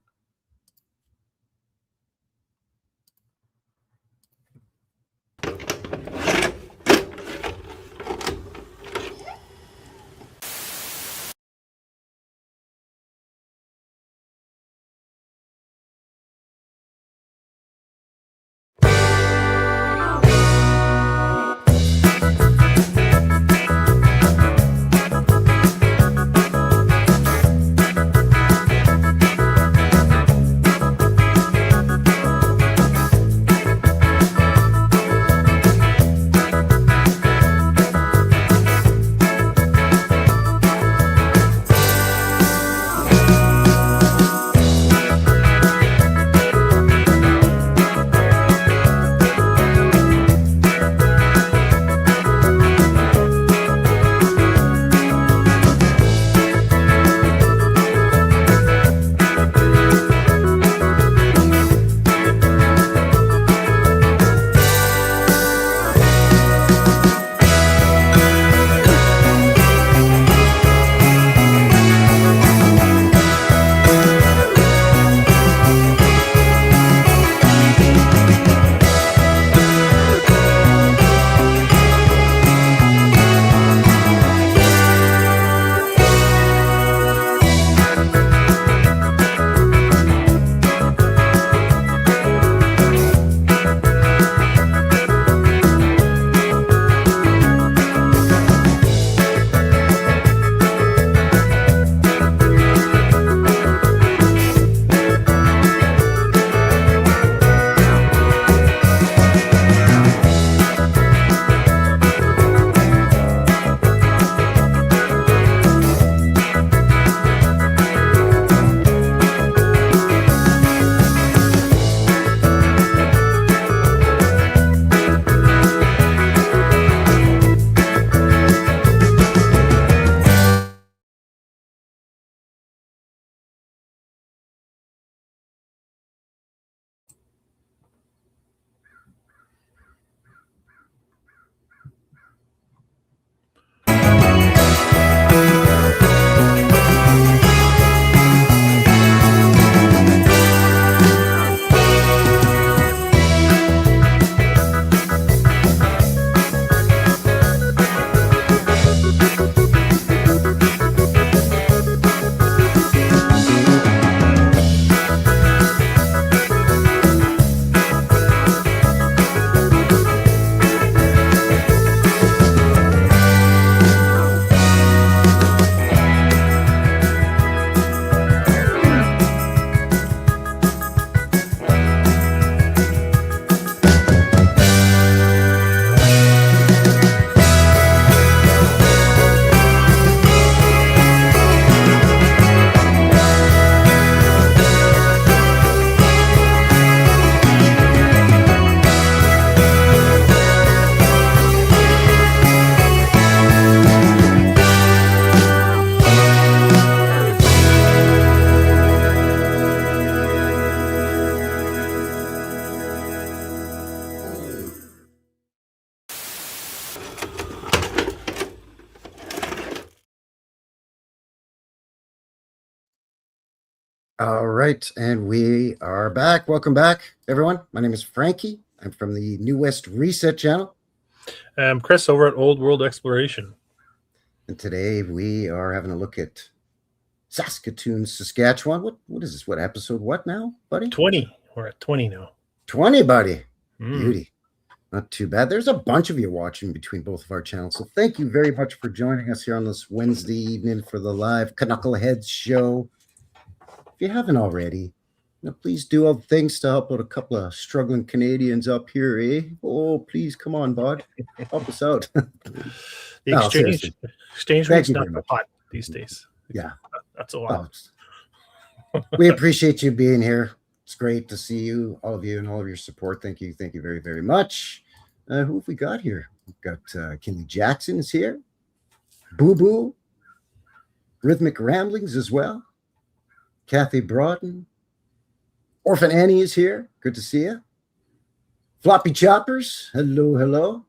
All right, and we are back. Welcome back, everyone. My name is Frankie. I'm from the New West Reset channel. I'm Chris over at Old World Exploration. And today we are having a look at Saskatoon, Saskatchewan. What is this? What episode? What now, buddy? 20. We're at 20 now. 20, buddy. Mm. Beauty. Not too bad. There's a bunch of you watching between both of our channels. So thank you very much for joining us here on this Wednesday evening for the live CANUCKLEHEADS show. If you haven't already, please do all the things to help out a couple of struggling Canadians up here, eh? Oh, please, come on, bud. Help us out. The exchange Thank rate's you not very much. hot these days. Yeah. That's a lot. We appreciate you being here. It's great to see you, all of you, and all of your support. Thank you. Thank you very, very much. Who have we got here? We've got Kinley Jackson is here. Boo Boo. Rhythmic Ramblings as well. Kathy Broughton. Orphan Annie is here. Good to see you. Floppy Choppers. Hello, hello.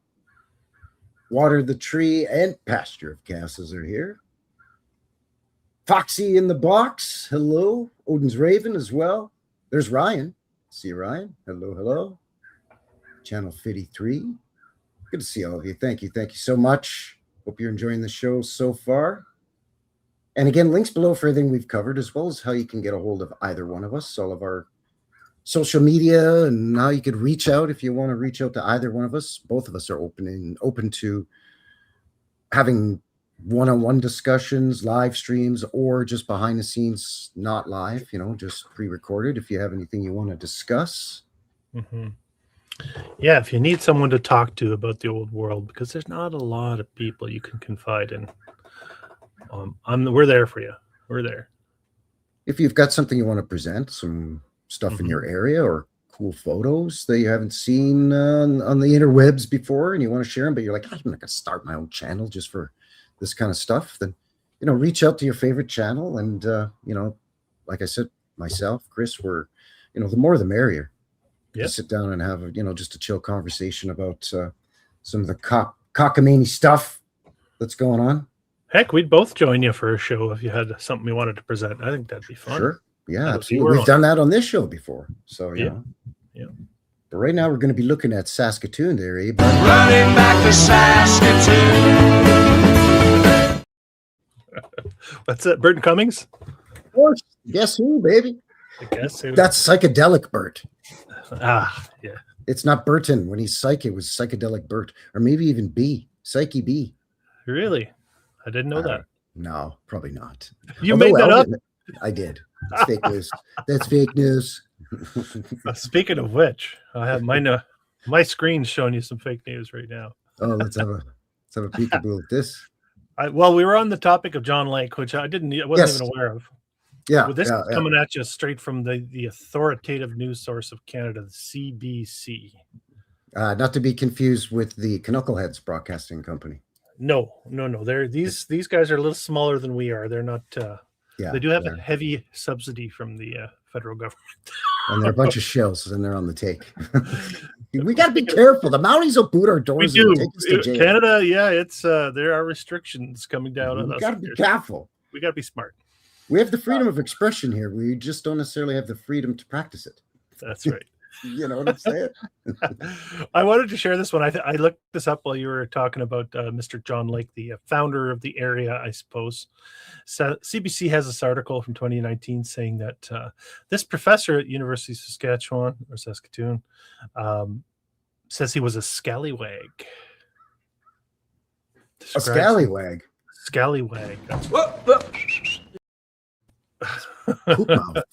Water the Tree and Pasture of Casses are here. Foxy in the Box. Hello. Odin's Raven as well. There's Ryan. See you, Ryan. Hello, hello. Channel 53. Good to see all of you. Thank you. Thank you so much. Hope you're enjoying the show so far. And again, links below for everything we've covered, as well as how you can get a hold of either one of us, all of our social media, and how you could reach out if you want to reach out to either one of us. Both of us are open to having one-on-one discussions, live streams, or just behind the scenes, not live, just pre-recorded if you have anything you want to discuss. Mm-hmm. Yeah, if you need someone to talk to about the old world, because there's not a lot of people you can confide in. We're there for you. We're there. If you've got something you want to present, some stuff in your area or cool photos that you haven't seen on the interwebs before, and you want to share them, but you're like, I'm not going to start my own channel just for this kind of stuff, then, reach out to your favorite channel. And, like I said, myself, Chris, we're, the more the merrier. Yeah. Sit down and have, just a chill conversation about some of the cockamamie stuff that's going on. Heck, we'd both join you for a show if you had something you wanted to present. I think that'd be fun. Sure. Yeah, That'll absolutely. We've done that on this show before. So, Yeah. But right now we're going to be looking at Saskatoon there, eh? Running back to Saskatoon. What's that? Burton Cummings? Of course. Guess who, baby? I guess. That's psychedelic Bert. Yeah. It's not Burton. When he's psych, it was psychedelic Bert. Or maybe even B. Psyche B. Really? I didn't know that. No, probably not. You made that up? I did. It's fake news. That's fake news. Speaking of which, I have my screen's showing you some fake news right now. Oh, let's have a peekaboo at this. Well, we were on the topic of John Lake, which I wasn't even aware of. Yeah. Well, this is coming at you straight from the authoritative news source of Canada, the CBC. Not to be confused with the CANUCKLEHEADS Broadcasting Company. No. These guys are a little smaller than we are. They're not. They do have a heavy subsidy from the federal government. And they're a bunch of shells, and they're on the take. We got to be careful. The Mounties will boot our doors. We do. And take us to jail. Canada, it's there are restrictions coming down on us. We got to be careful. We got to be smart. We have the freedom of expression here. We just don't necessarily have the freedom to practice it. That's right. You know what I'm saying? I wanted to share this one. I looked this up while you were talking about Mr. John Lake, the founder of the area, I suppose. So CBC has this article from 2019 saying that this professor at University of Saskatchewan or Saskatoon says he was a scallywag. A scallywag? Scallywag. Poop mouth.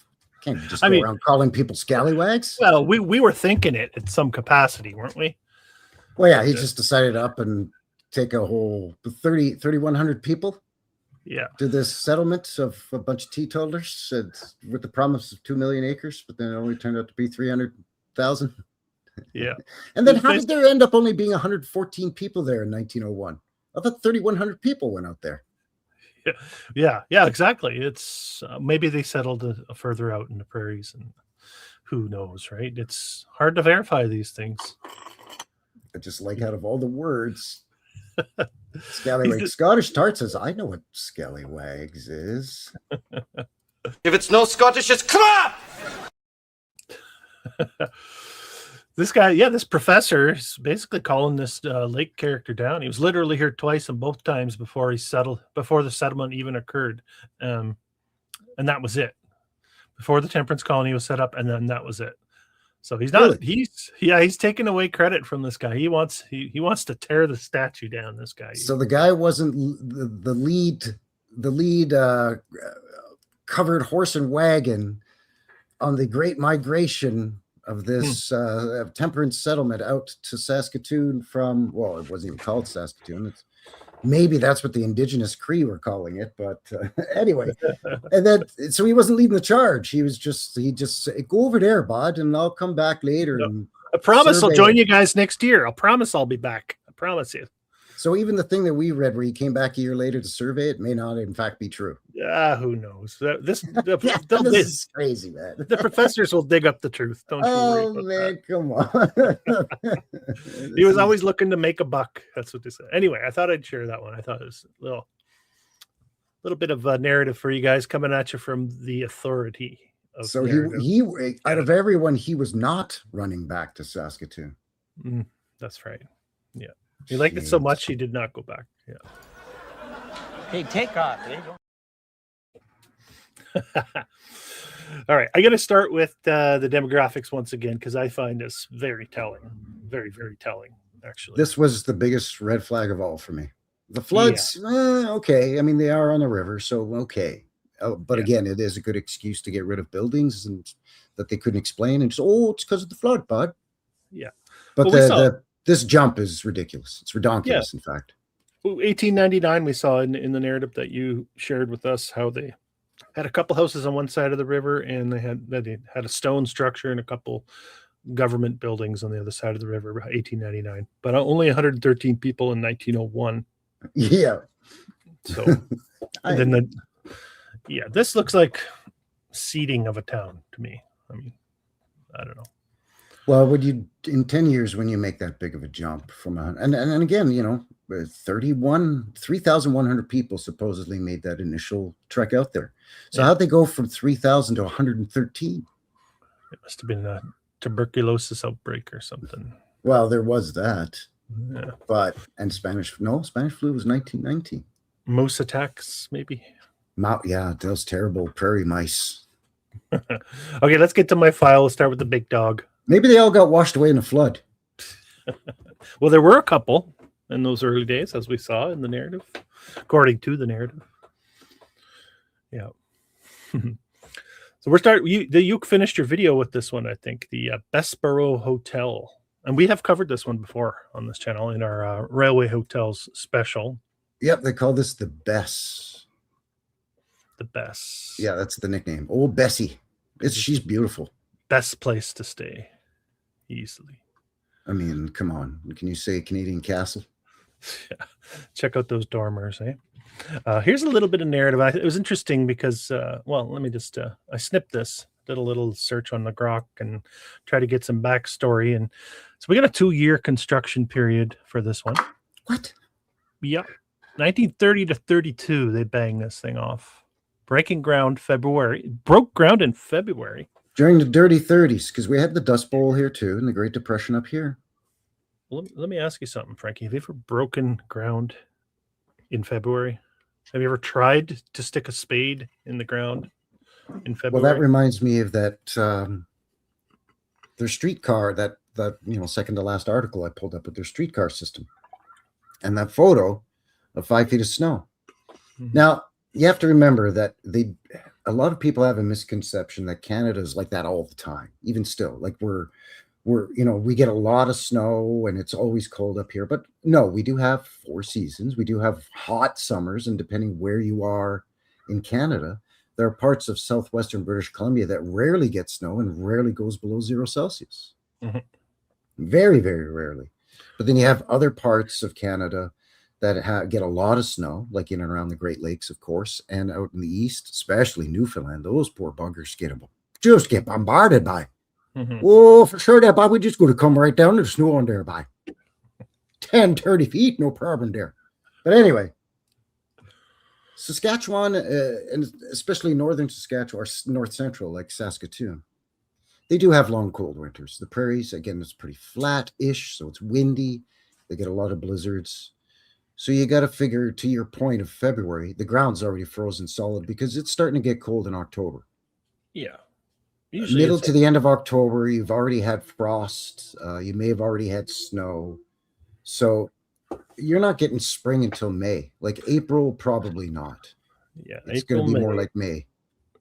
Can't you just go around calling people scallywags? Well, we were thinking it in some capacity, weren't we? Well, yeah, he just decided up and take a whole 3,100 people. Yeah. To this settlement of a bunch of teetotalers with the promise of 2 million acres, but then it only turned out to be 300,000. Yeah. And then how did there end up only being 114 people there in 1901? I thought 3,100 people went out there. Yeah, exactly. It's maybe they settled further out in the prairies, and who knows, right? It's hard to verify these things. I just like out of all the words Scallywags. Scottish Tart says, I know what Scallywags is. If it's no Scottish, it's crap! This guy, this professor is basically calling this lake character down. He was literally here twice, and both times before the settlement even occurred. And that was it. Before the temperance colony was set up, and then that was it. So he's not. Really? He's taking away credit from this guy. He wants to tear the statue down. This guy. So the guy wasn't the lead covered horse and wagon on the great migration of this temperance settlement out to Saskatoon from, well, it wasn't even called Saskatoon. Maybe that's what the indigenous Cree were calling it, but anyway. And then, so he wasn't leading the charge. He just said, go over there, bud, and I'll come back later. No. And I promise I'll join you guys next year. I promise I'll be back. I promise you. So even the thing that we read where he came back a year later to survey it may not in fact be true. Who knows? This is crazy, man. The professors will dig up the truth. Don't you worry about man, that. Come on. He was always looking to make a buck. That's what they said. Anyway, I thought I'd share that one. I thought it was a little bit of a narrative for you guys coming at you from the authority. So he out of everyone, he was not running back to Saskatoon. That's right. Yeah. He liked it so much he did not go back. Yeah. Hey, take off. There you go. All right. I got to start with the demographics once again, because I find this very telling. Very, very telling, actually. This was the biggest red flag of all for me. The floods, okay. I mean, they are on the river, so okay. But again, it is a good excuse to get rid of buildings and that they couldn't explain. And just, it's because of the flood, bud. Yeah. But this jump is ridiculous. It's redonkulous, in fact. 1899, we saw in the narrative that you shared with us how they had a couple houses on one side of the river, and they had a stone structure and a couple government buildings on the other side of the river. 1899, but only 113 people in 1901. Yeah. So this looks like seeding of a town to me. I mean, I don't know. Well, in 10 years, when you make that big of a jump from and again, 3,100 people supposedly made that initial trek out there. So how'd they go from 3,000 to 113? It must have been a tuberculosis outbreak or something. Well, there was that. Yeah. Spanish flu was 1919. Moose attacks, maybe. Those terrible prairie mice. Okay, let's get to my file. Let's start with the big dog. Maybe they all got washed away in a flood. Well, there were a couple in those early days, as we saw in the narrative, according to the narrative. Yeah. So we're starting. You finished your video with this one, I think, the Bessborough Hotel, and we have covered this one before on this channel in our Railway Hotels special. Yep, they call this the Bess. The Bess. Yeah, that's the nickname. Old Bessie. She's beautiful. Best place to stay. Easily. I mean, come on. Can you say Canadian Castle? Yeah. Check out those dormers, eh? Here's a little bit of narrative. It was interesting because, let me just, I snipped this, did a little search on the Grok and try to get some backstory. And so we got a 2-year construction period for this one. What? Yeah. 1930 to 32, they banged this thing off. Broke ground in February. During the dirty 30s, because we had the Dust Bowl here too, and the Great Depression up here. Let me ask you something, Frankie. Have you ever broken ground in February? Have you ever tried to stick a spade in the ground in February? Well, that reminds me of that their streetcar, that second to last article I pulled up with their streetcar system. And that photo of 5 feet of snow. Mm-hmm. Now, you have to remember that a lot of people have a misconception that Canada is like that all the time, even still. Like we get a lot of snow and it's always cold up here. But no, we do have 4 seasons. We do have hot summers, and depending where you are in Canada, there are parts of southwestern British Columbia that rarely get snow and rarely goes below 0 Celsius. Mm-hmm. Very, very rarely. But then you have other parts of Canada that get a lot of snow, like in and around the Great Lakes, of course, and out in the east, especially Newfoundland. Those poor buggers get bombarded by. Mm-hmm. Oh, for sure, that Bob, we just going to come right down to the snow on there, by. 10, 30 feet, no problem there. But anyway, Saskatchewan, and especially northern Saskatchewan or north central, like Saskatoon, they do have long, cold winters. The prairies, again, it's pretty flat-ish, so it's windy. They get a lot of blizzards. So you got to figure, to your point of February, the ground's already frozen solid because it's starting to get cold in October. Yeah. Usually Middle it's to the end of October, you've already had frost. You may have already had snow. So you're not getting spring until May. Like April, probably not. yeah, It's going April, to be May. more like May.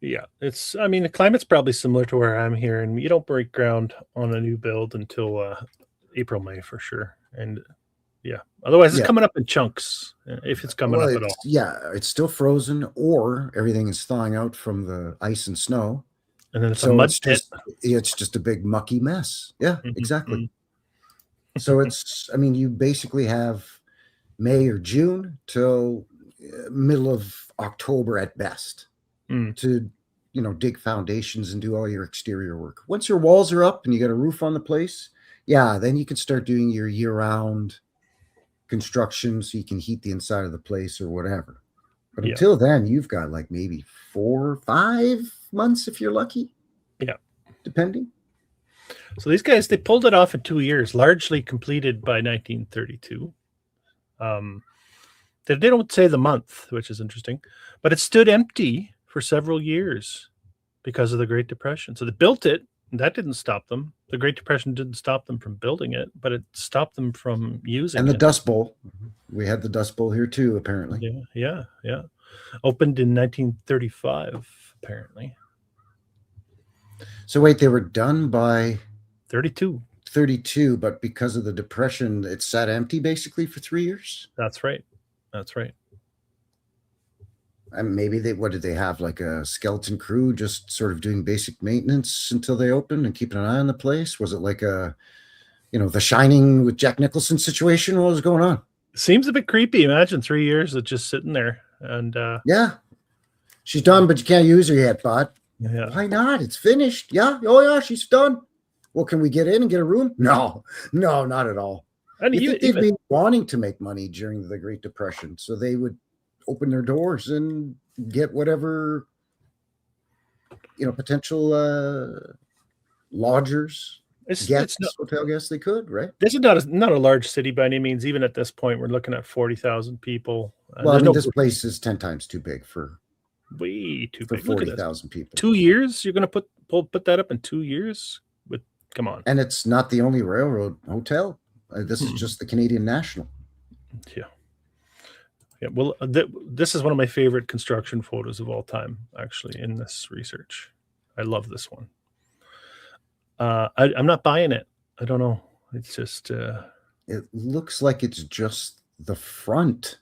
Yeah, the climate's probably similar to where I'm here, and you don't break ground on a new build until April, May for sure. And yeah, otherwise it's coming up in chunks if it's coming up at all. Yeah, it's still frozen, or everything is thawing out from the ice and snow. And then it's a mud pit. It's just a big mucky mess. Yeah, exactly. So you basically have May or June till middle of October at best to, dig foundations and do all your exterior work. Once your walls are up and you got a roof on the place, then you can start doing your year-round construction so you can heat the inside of the place or whatever. But until then, you've got like maybe 4 or 5 months if you're lucky. Yeah. Depending. So these guys, they pulled it off in 2 years, largely completed by 1932. They don't say the month, which is interesting, but it stood empty for several years because of the Great Depression. So they built it, and that didn't stop them. The Great Depression didn't stop them from building it, but it stopped them from using it. And the Dust Bowl. We had the Dust Bowl here too, apparently. Yeah. Opened in 1935, apparently. So wait, they were done by 32, but because of the Depression, it sat empty basically for 3 years? That's right. And maybe what did they have, like a skeleton crew just sort of doing basic maintenance until they opened and keeping an eye on the place? Was it like a, The Shining with Jack Nicholson situation? What was going on? Seems a bit creepy. Imagine 3 years of just sitting there. And yeah, she's done, but you can't use her yet, bud. Yeah. Why not? It's finished. Yeah. Oh yeah, she's done. Well, can we get in and get a room? No, not at all. And they'd be wanting to make money during the Great Depression, so they would open their doors and get whatever potential lodgers, hotel guests they could. Right. This is not a large city by any means. Even at this point, we're looking at 40,000 people. Well, this place is 10 times too big for way too big. 40,000 people. 2 years? You're going to put that up in 2 years? Come on. And it's not the only railroad hotel. This is just the Canadian National. Yeah. Well, this is one of my favorite construction photos of all time, actually, in this research. I love this one. I'm not buying it. I don't know. It's just. It looks like it's just the front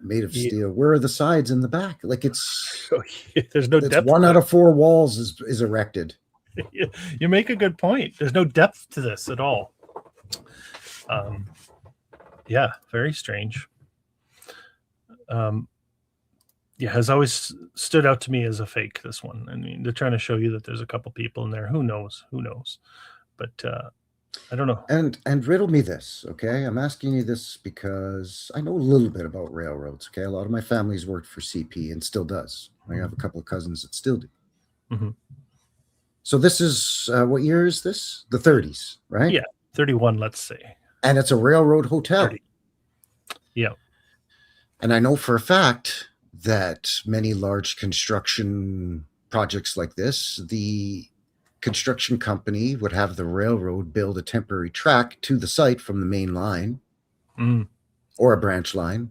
made of steel. Where are the sides and the back? Like there's no depth. 1 out of 4 walls is erected. You make a good point. There's no depth to this at all. Very strange. Has always stood out to me as a fake, this one. I mean, they're trying to show you that there's a couple people in there. Who knows? But I don't know. And riddle me this, okay? I'm asking you this because I know a little bit about railroads, okay? A lot of my family's worked for CP and still does. I have a couple of cousins that still do. Mm-hmm. So this is, what year is this? The 30s, right? Yeah, 31, let's say. And it's a railroad hotel. 30. Yeah. And I know for a fact that many large construction projects like this, the construction company would have the railroad build a temporary track to the site from the main line or a branch line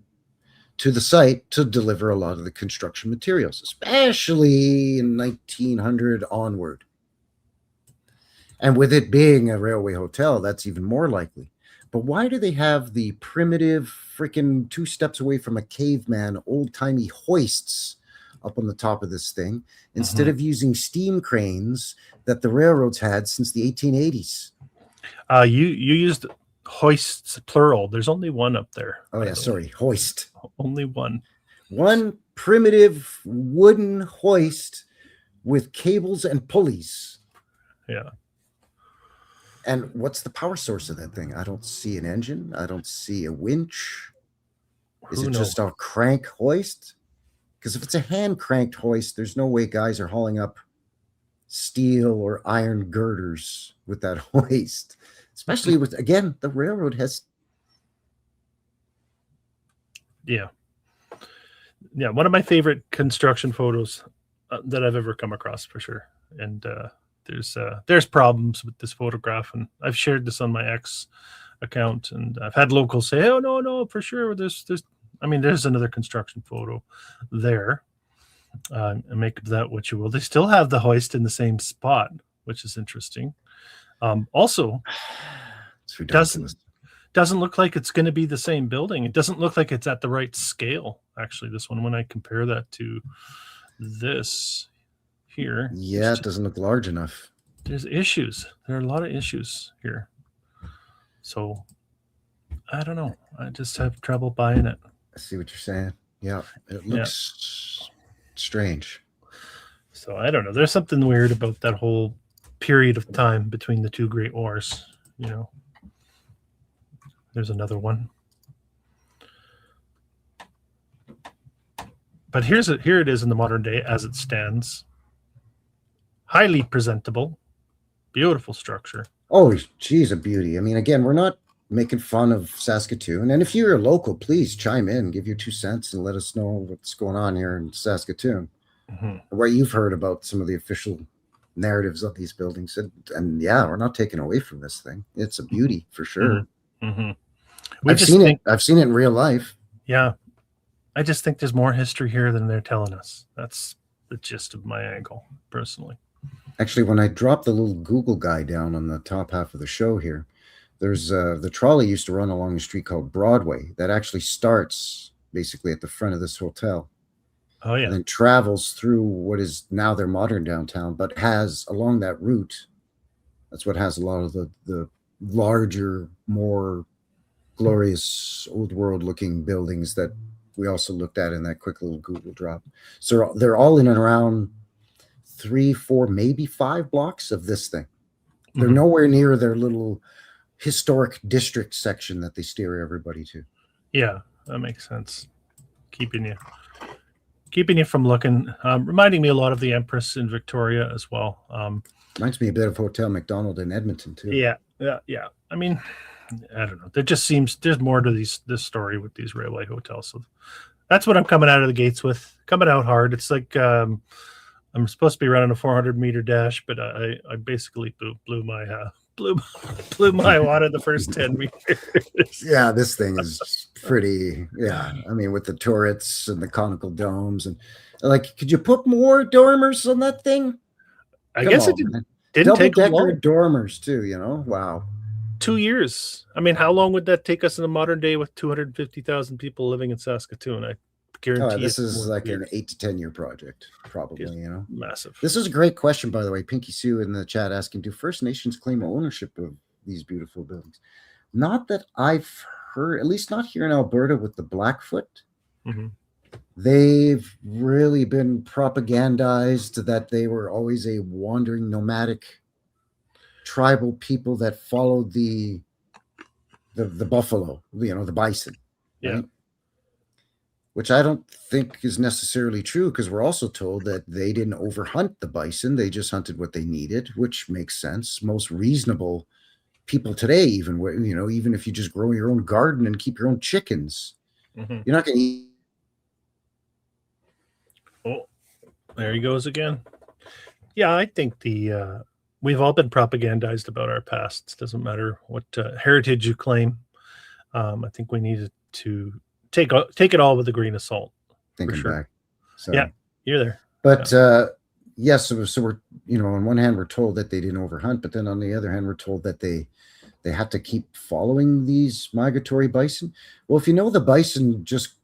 to the site to deliver a lot of the construction materials, especially in 1900 onward. And with it being a railway hotel, that's even more likely. But why do they have the primitive freaking 2 steps away from a caveman, old-timey hoists up on the top of this thing instead of using steam cranes that the railroads had since the 1880s? You used hoists, plural. There's only one up there. Oh, yeah, sorry. Hoist. Only one. One primitive wooden hoist with cables and pulleys. Yeah. And what's the power source of that thing? I don't see an engine. I don't see a winch. Is Who it knows? just a crank hoist? Because if it's a hand cranked hoist, there's no way guys are hauling up steel or iron girders with that hoist. Especially with, again, the railroad has. Yeah. One of my favorite construction photos that I've ever come across, for sure. And there's problems with this photograph, and I've shared this on my X account, and I've had locals say, "Oh no, for sure." There's another construction photo there. And make of that what you will. They still have the hoist in the same spot, which is interesting. Also, It's ridiculous. doesn't look like it's going to be the same building. It doesn't look like it's at the right scale. Actually, this one, when I compare that to this here, Yeah, it doesn't look large enough. There's issues. There are a lot of issues here. So I don't know. I just have trouble buying it. I see what you're saying. Yeah, it looks strange. So I don't know. There's something weird about that whole period of time between the two Great Wars. There's another one. But here it is in the modern day as it stands. Highly presentable, beautiful structure. Oh, geez, a beauty. I mean, again, we're not making fun of Saskatoon. And if you're a local, please chime in, give your 2 cents, and let us know what's going on here in Saskatoon. What you've heard about some of the official narratives of these buildings. And yeah, we're not taking away from this thing. It's a beauty for sure. I've seen it in real life. Yeah. I just think there's more history here than they're telling us. That's the gist of my angle, personally. Actually, when I dropped the little Google guy down on the top half of the show here, there's the trolley used to run along a street called Broadway that actually starts basically at the front of this hotel. Oh, yeah. And then travels through what is now their modern downtown, but has along that route, that's what has a lot of the larger, more glorious old world looking buildings that we also looked at in that quick little Google drop. So they're all in and around 3, 4, maybe 5 blocks of this thing. They're nowhere near their little historic district section that they steer everybody to. Yeah, that makes sense. Keeping you from looking, reminding me a lot of the Empress in Victoria as well. Reminds me a bit of Hotel McDonald in Edmonton too. Yeah. I mean, I don't know. There just seems there's more to this story with these railway hotels. So that's what I'm coming out of the gates with. Coming out hard. It's like I'm supposed to be running a 400-meter dash, but I basically blew my water the first 10 meters. Yeah, this thing is pretty. Yeah, I mean, with the turrets and the conical domes, and like, could you put more dormers on that thing? I guess it didn't take long. Dormers too. Wow. 2 years. I mean, how long would that take us in the modern day with 250,000 people living in Saskatoon? I guarantee this is like an 8 to 10 year project, probably. Massive. This is a great question, by the way. Pinky Sue in the chat asking, do First Nations claim ownership of these beautiful buildings? Not that I've heard, at least not here in Alberta with the Blackfoot. They've really been propagandized that they were always a wandering nomadic tribal people that followed the buffalo, the bison. Yeah. Right? Which I don't think is necessarily true, because we're also told that they didn't overhunt the bison. They just hunted what they needed, which makes sense. Most reasonable people today, even if you just grow your own garden and keep your own chickens, you're not going to eat. Oh, there he goes again. Yeah, I think we've all been propagandized about our past. It doesn't matter what heritage you claim. I think we needed to take it all with a grain of salt. Thinking back. So, yeah, you're there. But yes, so we're, on one hand, we're told that they didn't overhunt, but then on the other hand, we're told that they had to keep following these migratory bison. Well, if the bison just,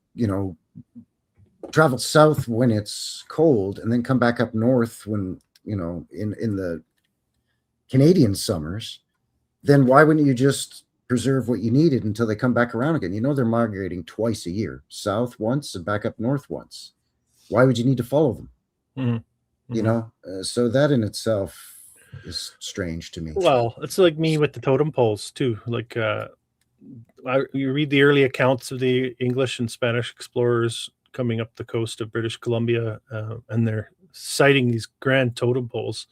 travel south when it's cold and then come back up north when, in the Canadian summers, then why wouldn't you just preserve what you needed until they come back around again? They're migrating twice a year, south once and back up north once. Why would you need to follow them? So that in itself, is strange to me. Well, it's like me with the totem poles too. Like you read the early accounts of the English and Spanish explorers coming up the coast of British Columbia, and they're citing these grand totem poles.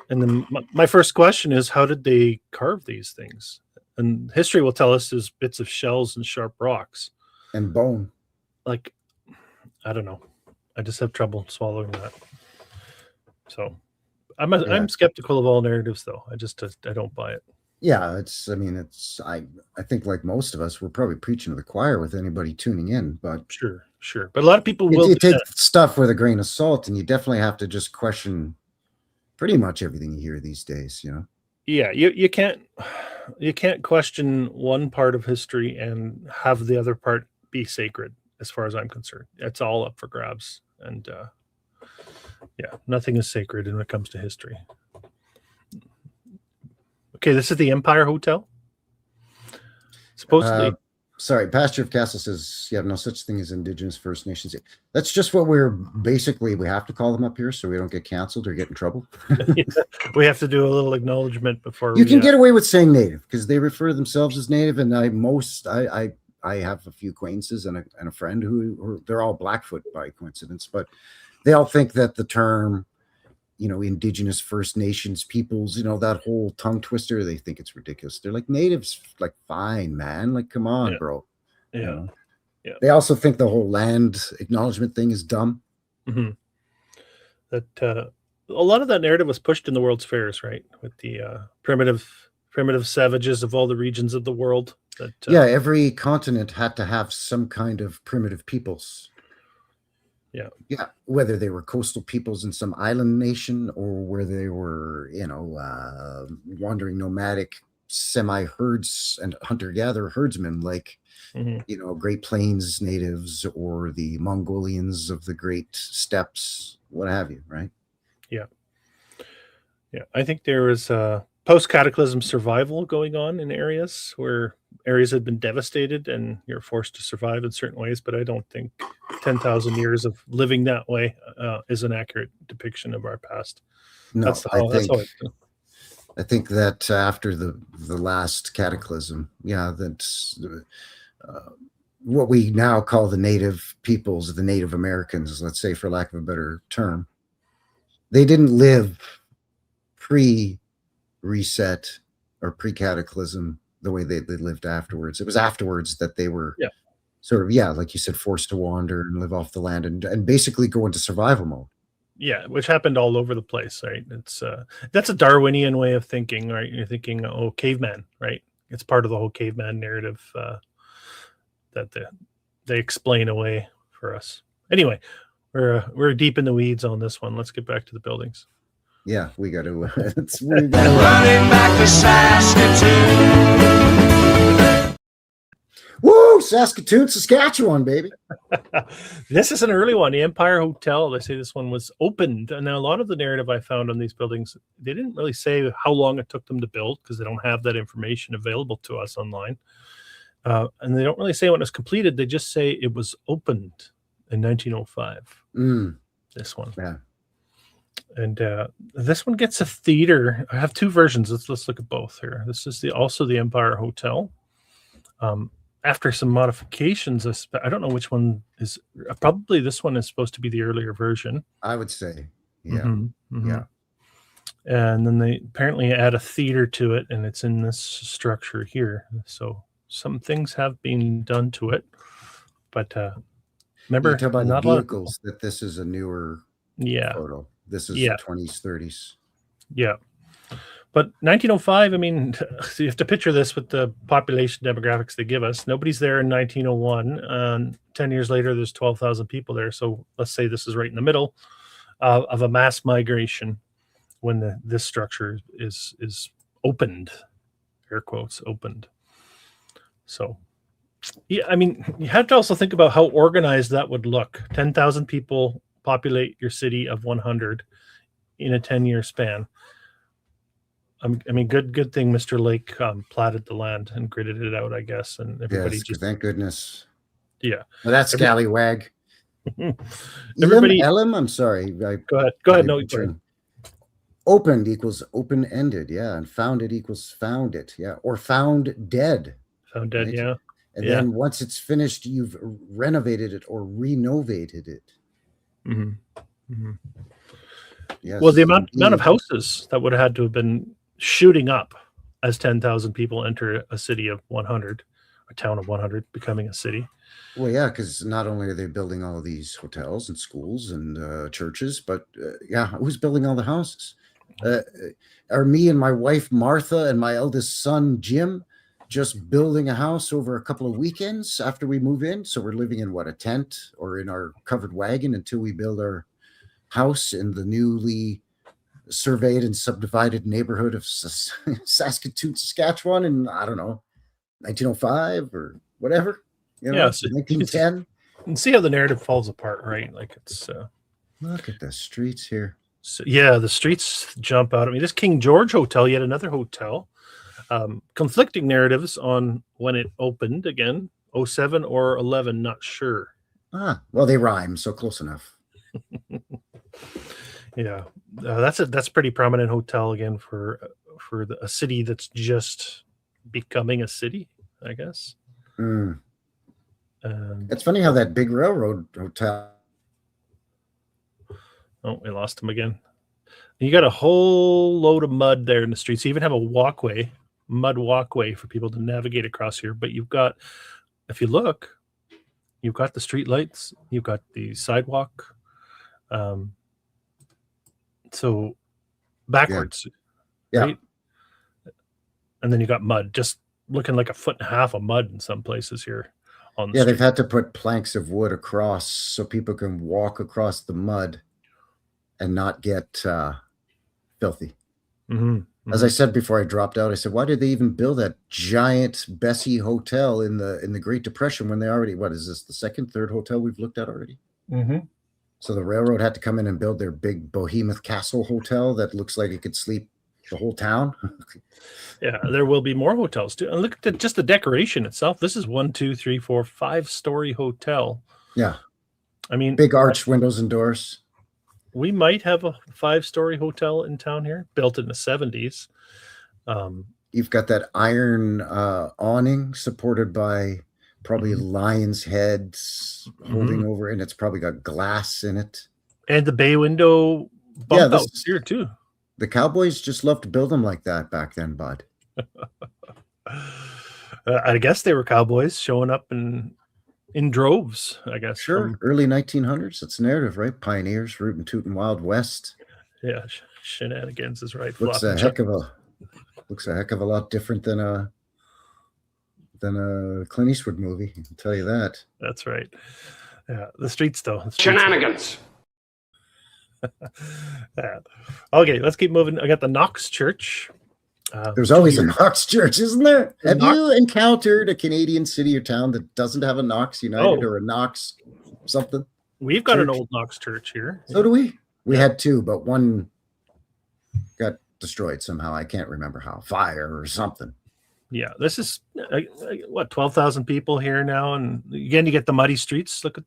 And then my first question is, how did they carve these things? And history will tell us there's bits of shells and sharp rocks. And bone. Like, I don't know. I just have trouble swallowing that. So I'm skeptical of all narratives, though. I don't buy it. Yeah, I think like most of us, we're probably preaching to the choir with anybody tuning in, but Sure. But a lot of people will you take stuff with a grain of salt, and you definitely have to just question pretty much everything you hear these days, you know? Yeah, you can't question one part of history and have the other part be sacred, as far as I'm concerned. It's all up for grabs. And nothing is sacred when it comes to history. Okay, this is the Empire Hotel. Supposedly. Sorry, Pastor of Castle says, yeah, no such thing as Indigenous First Nations. That's just what we have to call them up here so we don't get canceled or get in trouble. We have to do a little acknowledgement before you can get away with saying Native because they refer to themselves as Native. And I have a few acquaintances and a friend who they're all Blackfoot by coincidence, but they all think that the term, Indigenous First Nations peoples, that whole tongue twister, they think it's ridiculous. They're like, Natives, like, fine, man. Like, come on, bro. Yeah. They also think the whole land acknowledgement thing is dumb. Mm-hmm. That a lot of that narrative was pushed in the World's Fairs, right? With the primitive savages of all the regions of the world. Every continent had to have some kind of primitive peoples. Yeah, whether they were coastal peoples in some island nation or where they were, wandering nomadic semi-herds and hunter-gatherer herdsmen like, Great Plains natives or the Mongolians of the Great Steppes, what have you, right? Yeah. I think there is post-cataclysm survival going on in areas where areas have been devastated and you're forced to survive in certain ways, but I don't think 10,000 years of living that way is an accurate depiction of our past. No, I think that after the last cataclysm, what we now call the native peoples, the Native Americans, let's say, for lack of a better term, they didn't live pre-reset or pre-cataclysm the way they lived afterwards. It was afterwards that they were sort of, like you said, forced to wander and live off the land and basically go into survival mode. Yeah, which happened all over the place, right? It's that's a Darwinian way of thinking, right? You're thinking, caveman, right? It's part of the whole caveman narrative that they explain away for us. Anyway, we're deep in the weeds on this one. Let's get back to the buildings. Yeah, we got to. Running back to Saskatoon. Woo! Saskatoon, Saskatchewan, baby. This is an early one. The Empire Hotel. They say this one was opened. And now a lot of the narrative I found on these buildings, they didn't really say how long it took them to build because they don't have that information available to us online. And they don't really say when it was completed. They just say it was opened in 1905. This one. Yeah. And this one gets a theater. I have two versions. Let's look at both here. This is also the Empire Hotel. After some modifications, I don't know which one is. Probably this one is supposed to be the earlier version. I would say, yeah. Mm-hmm. Yeah. And then they apparently add a theater to it, and it's in this structure here. So some things have been done to it, but remember, you talk about not the vehicles. That this is a newer photo. This is the 20s, 30s. Yeah. But 1905, I mean, so you have to picture this with the population demographics they give us. Nobody's there in 1901. 10 years later, there's 12,000 people there. So let's say this is right in the middle of a mass migration when this structure is opened, air quotes, opened. So, yeah, I mean, you have to also think about how organized that would look. 10,000 people populate your city of 100 in a 10-year span. I mean, good thing Mr. Lake platted the land and gridded it out, I guess, and everybody thank goodness. Yeah, well, that's scallywag. Everybody, Elam, I'm sorry. Go ahead. No, Opened equals open-ended, yeah, and founded equals found it, yeah, or found dead. Found dead, Right? yeah. And Yeah. then once it's finished, you've renovated it or renovated it. Yes. Well, the amount of indeed. houses that would have had to have been shooting up as 10,000 people enter a city of 100, a town of 100, becoming a city. Well, yeah, because not only are they building all these hotels and schools and churches, but yeah, who's building all the houses? Are me and my wife Martha and my eldest son Jim just building a house over a couple of weekends after we move in? So we're living in what, a tent or in our covered wagon until we build our house in the newly surveyed and subdivided neighborhood of Saskatoon, Saskatchewan in, I don't know, 1905 or whatever. You know, Yeah, so 1910. and see how the narrative falls apart, right? Like it's Look at the streets here. so, yeah, the streets jump out at me. This King George Hotel, yet another hotel. Conflicting narratives on when it opened again, 07 or 11, not sure. Well, they rhyme, so close enough. Yeah, that's pretty prominent hotel again for a city that's just becoming a city, I guess. It's funny how that big railroad hotel. Oh, we lost him again. You got a whole load of mud there in the streets. You even have a walkway, mud walkway for people to navigate across here. But you've got, if you look, you've got the street lights, you've got the sidewalk. So backwards, Yeah. right? And then you got mud, just looking like a foot and a half of mud in some places here. On the Yeah, they've street. had to put planks of wood across so people can walk across the mud and not get filthy. As I said before I dropped out, I said, why did they even build that giant Bessie hotel in the Great Depression when they already, what is this, the second, third hotel we've looked at already? So the railroad had to come in and build their big behemoth castle hotel that looks like it could sleep the whole town. Yeah, there will be more hotels too. And look at just the decoration itself. This is 1, 2, 3, 4, 5-story hotel. Yeah. I mean, big arch windows and doors. We might have a 5-story hotel in town here, built in the 70s. You've got that iron awning supported by probably lion's heads holding over, and it's probably got glass in it. And the bay window bump out here too. The Cowboys just loved to build them like that back then, bud. I guess they were cowboys showing up in droves, I guess. Sure. Early 1900s. That's narrative, right? Pioneers, rootin' tootin' Wild West. Yeah, shenanigans is right. Looks a heck of a lot different than a Clint Eastwood movie. I can tell you that. That's right. Yeah, the streets though. Shenanigans. Yeah. Okay, let's keep moving. I got the Knox Church. There's always a Knox Church, isn't there? Have you encountered a Canadian city or town that doesn't have a Knox United or a Knox something? We've got an old Knox Church here. So do we. We had two, but one got destroyed somehow. I can't remember how. Fire or something. Yeah, this is what, 12,000 people here now, and again you get the muddy streets. Look at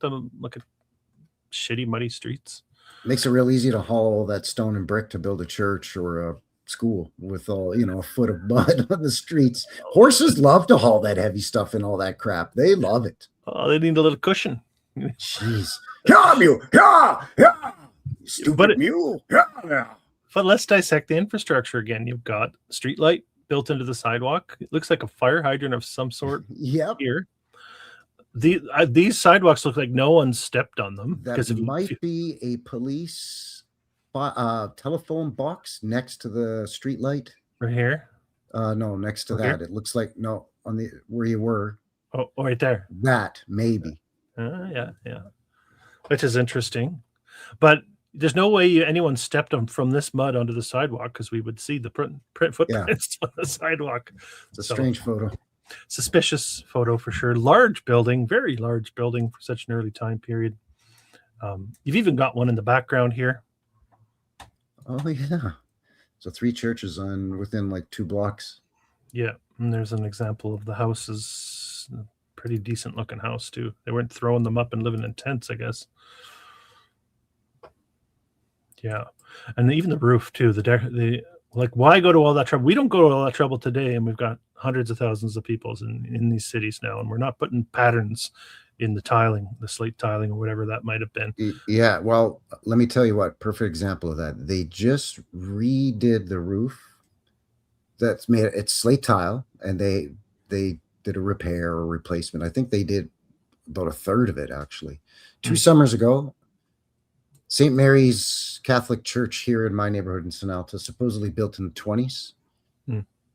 shitty muddy streets. Makes it real easy to haul that stone and brick to build a church or a school with all, a foot of mud on the streets. Horses love to haul that heavy stuff and all that crap. They love it. Oh, they need a little cushion. Jeez. Yeah, mule. Yeah, yeah. Stupid mule. Yeah. But let's dissect the infrastructure again. You've got street light built into the sidewalk. It looks like a fire hydrant of some sort. Yep. Here. These sidewalks look like no one stepped on them. That might be a police telephone box next to the street light. Right here? No, next to that. It looks like, no, on the where you were. Oh, right there. That, maybe. Yeah. Which is interesting. But there's no way anyone stepped from this mud onto the sidewalk because we would see the print footprints on the sidewalk. It's a strange photo. Suspicious photo for sure. Large building, very large building for such an early time period. You've even got one in the background here. Oh yeah. So 3 churches within like 2 blocks. Yeah, and there's an example of the houses. A pretty decent looking house too. They weren't throwing them up and living in tents, I guess. Yeah, and even the roof too. The like, why go to all that trouble? We don't go to all that trouble today, and we've got hundreds of thousands of people in these cities now, and we're not putting patterns in the tiling, the slate tiling, or whatever that might have been. Yeah, well, let me tell you what. Perfect example of that. They just redid the roof. That's made it's slate tile, and they did a repair or replacement. I think they did about a third of it actually. 2 summers ago. St. Mary's Catholic Church here in my neighborhood in St. Alta, supposedly built in the 20s.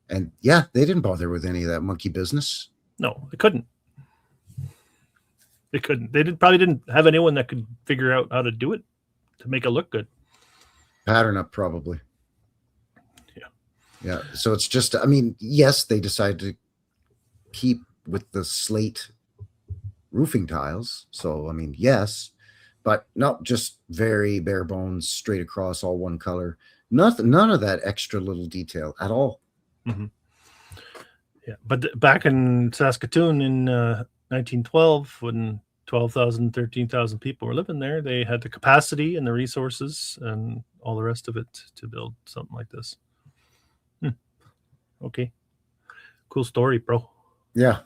And yeah, they didn't bother with any of that monkey business. No, they couldn't. They couldn't. They probably didn't have anyone that could figure out how to do it to make it look good. Pattern up, probably. Yeah. Yeah. So it's just, I mean, yes, they decided to keep with the slate roofing tiles. So, I mean, yes, but not just very bare bones, straight across, all one color. Nothing, none of that extra little detail at all. Mm-hmm. Yeah, but back in Saskatoon in 1912, when 12,000, 13,000 people were living there, they had the capacity and the resources and all the rest of it to build something like this. Okay, cool story, bro. Yeah.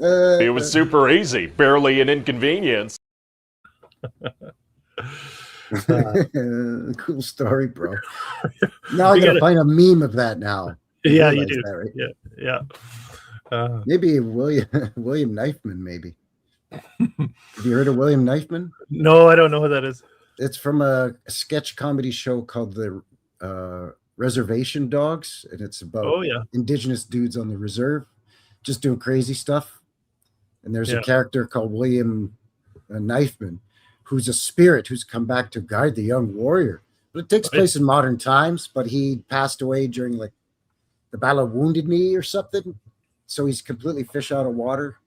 It was super easy, barely an inconvenience. Cool story, bro. Now I gotta find a meme of that now. Yeah, you do. That, right? Yeah. Maybe William Knifeman. Maybe. Have you heard of William Knifeman? No, I don't know who that is. It's from a sketch comedy show called the Reservation Dogs, and it's about Indigenous dudes on the reserve just doing crazy stuff. And there's a character called William Knifeman, who's a spirit who's come back to guide the young warrior. But it takes place in modern times, but he passed away during like the Battle of Wounded Knee or something. So he's completely fish out of water.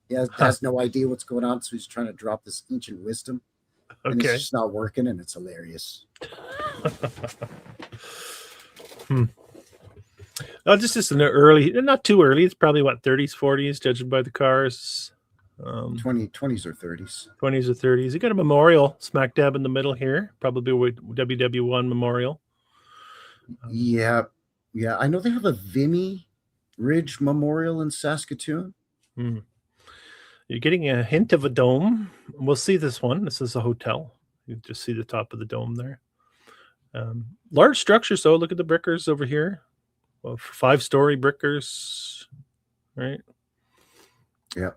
He has no idea what's going on. So he's trying to drop this ancient wisdom. And it's just not working, and it's hilarious. Oh, this is an early, not too early. It's probably what, 30s, 40s, judging by the cars. 20s or 30s. 20s or 30s. You got a memorial smack dab in the middle here, probably with WW1 memorial. Yeah. I know they have a Vimy Ridge Memorial in Saskatoon. You're getting a hint of a dome. We'll see this one. This is a hotel. You just see the top of the dome there. Large structure. So look at the brickers over here. Well, 5-story brickers, right? Yeah.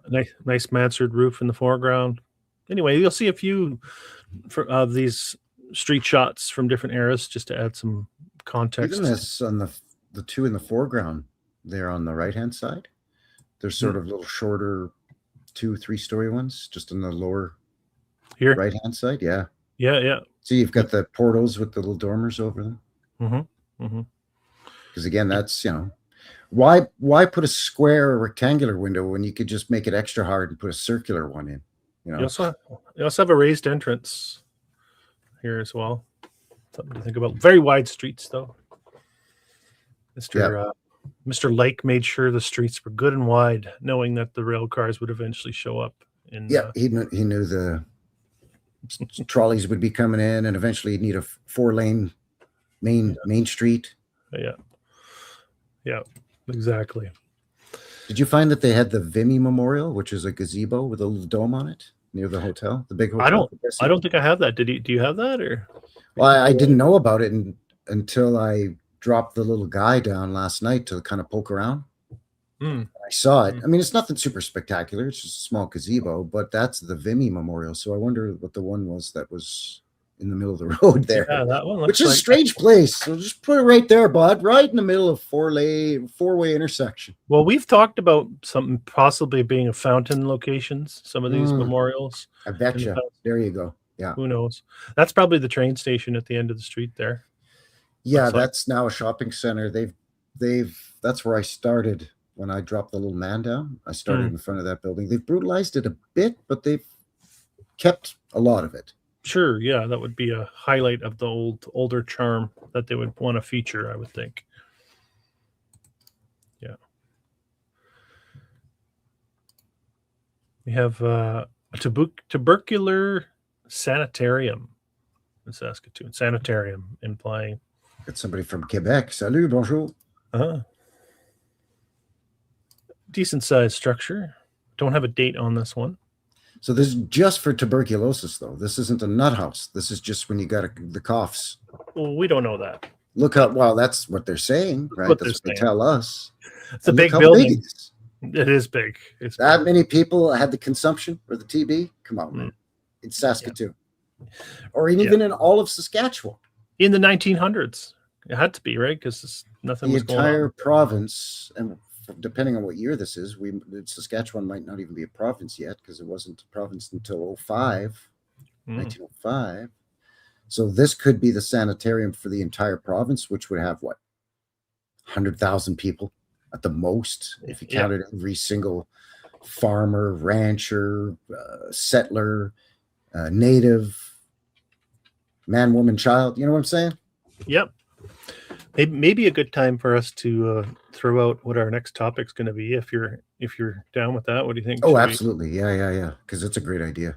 Nice mansard roof in the foreground. Anyway, you'll see a few of these street shots from different eras just to add some context. Even this on the two in the foreground there on the right-hand side. They're sort of little shorter 2-3-story ones just on the lower here right-hand side. Yeah. So you've got the portals with the little dormers over them. Because again, that's, why put a square or rectangular window when you could just make it extra hard and put a circular one in? You also have a raised entrance here as well. Something to think about. Very wide streets, though. Mr. Lake made sure the streets were good and wide, knowing that the rail cars would eventually show up. He knew the trolleys would be coming in, and eventually he'd need a 4-lane main street. Yeah, exactly. Did you find that they had the Vimy Memorial, which is a gazebo with a little dome on it near the hotel, the big hotel? I don't think I have that. Do you have that, or? Well, I didn't know about it until I dropped the little guy down last night to kind of poke around. I saw it. I mean, it's nothing super spectacular. It's just a small gazebo, but that's the Vimy Memorial. So I wonder what the one was that was in the middle of the road there. Yeah, that one which is a strange place. So just put it right there, bud, right in the middle of four-way intersection. Well, we've talked about something possibly being a fountain locations, some of these memorials. I betcha. There you go. Yeah. Who knows? That's probably the train station at the end of the street there. Yeah, that's now a shopping center. That's where I started when I dropped the little man down. I started in front of that building. They've brutalized it a bit, but they've kept a lot of it. Sure, yeah, that would be a highlight of the older charm that they would want to feature, I would think. Yeah. We have a tubercular sanitarium in Saskatoon. Sanitarium implying. Got somebody from Quebec. Salut, bonjour. Decent sized structure. Don't have a date on this one. So this is just for tuberculosis, though. This isn't a nut house. This is just when you got the coughs. Well, we don't know that. Look up. Well, that's what they're saying, right? That's what they tell us. It's a And big look how big building. it is. It is big. It's That big. many people had the consumption or the TB? Come on, man. In Saskatoon. Or even in all of Saskatchewan. In the 1900s. It had to be, right? Because nothing The was going on. entire province, and depending on what year this is, Saskatchewan might not even be a province yet because it wasn't a province until 1905. So this could be the sanitarium for the entire province, which would have what, 100,000 people at the most, if you counted every single farmer, rancher, settler, native, man, woman, child. You know what I'm saying? Yep. Maybe a good time for us to throw out what our next topic's going to be. If you're down with that, what do you think? Oh, absolutely. Yeah. Because it's a great idea.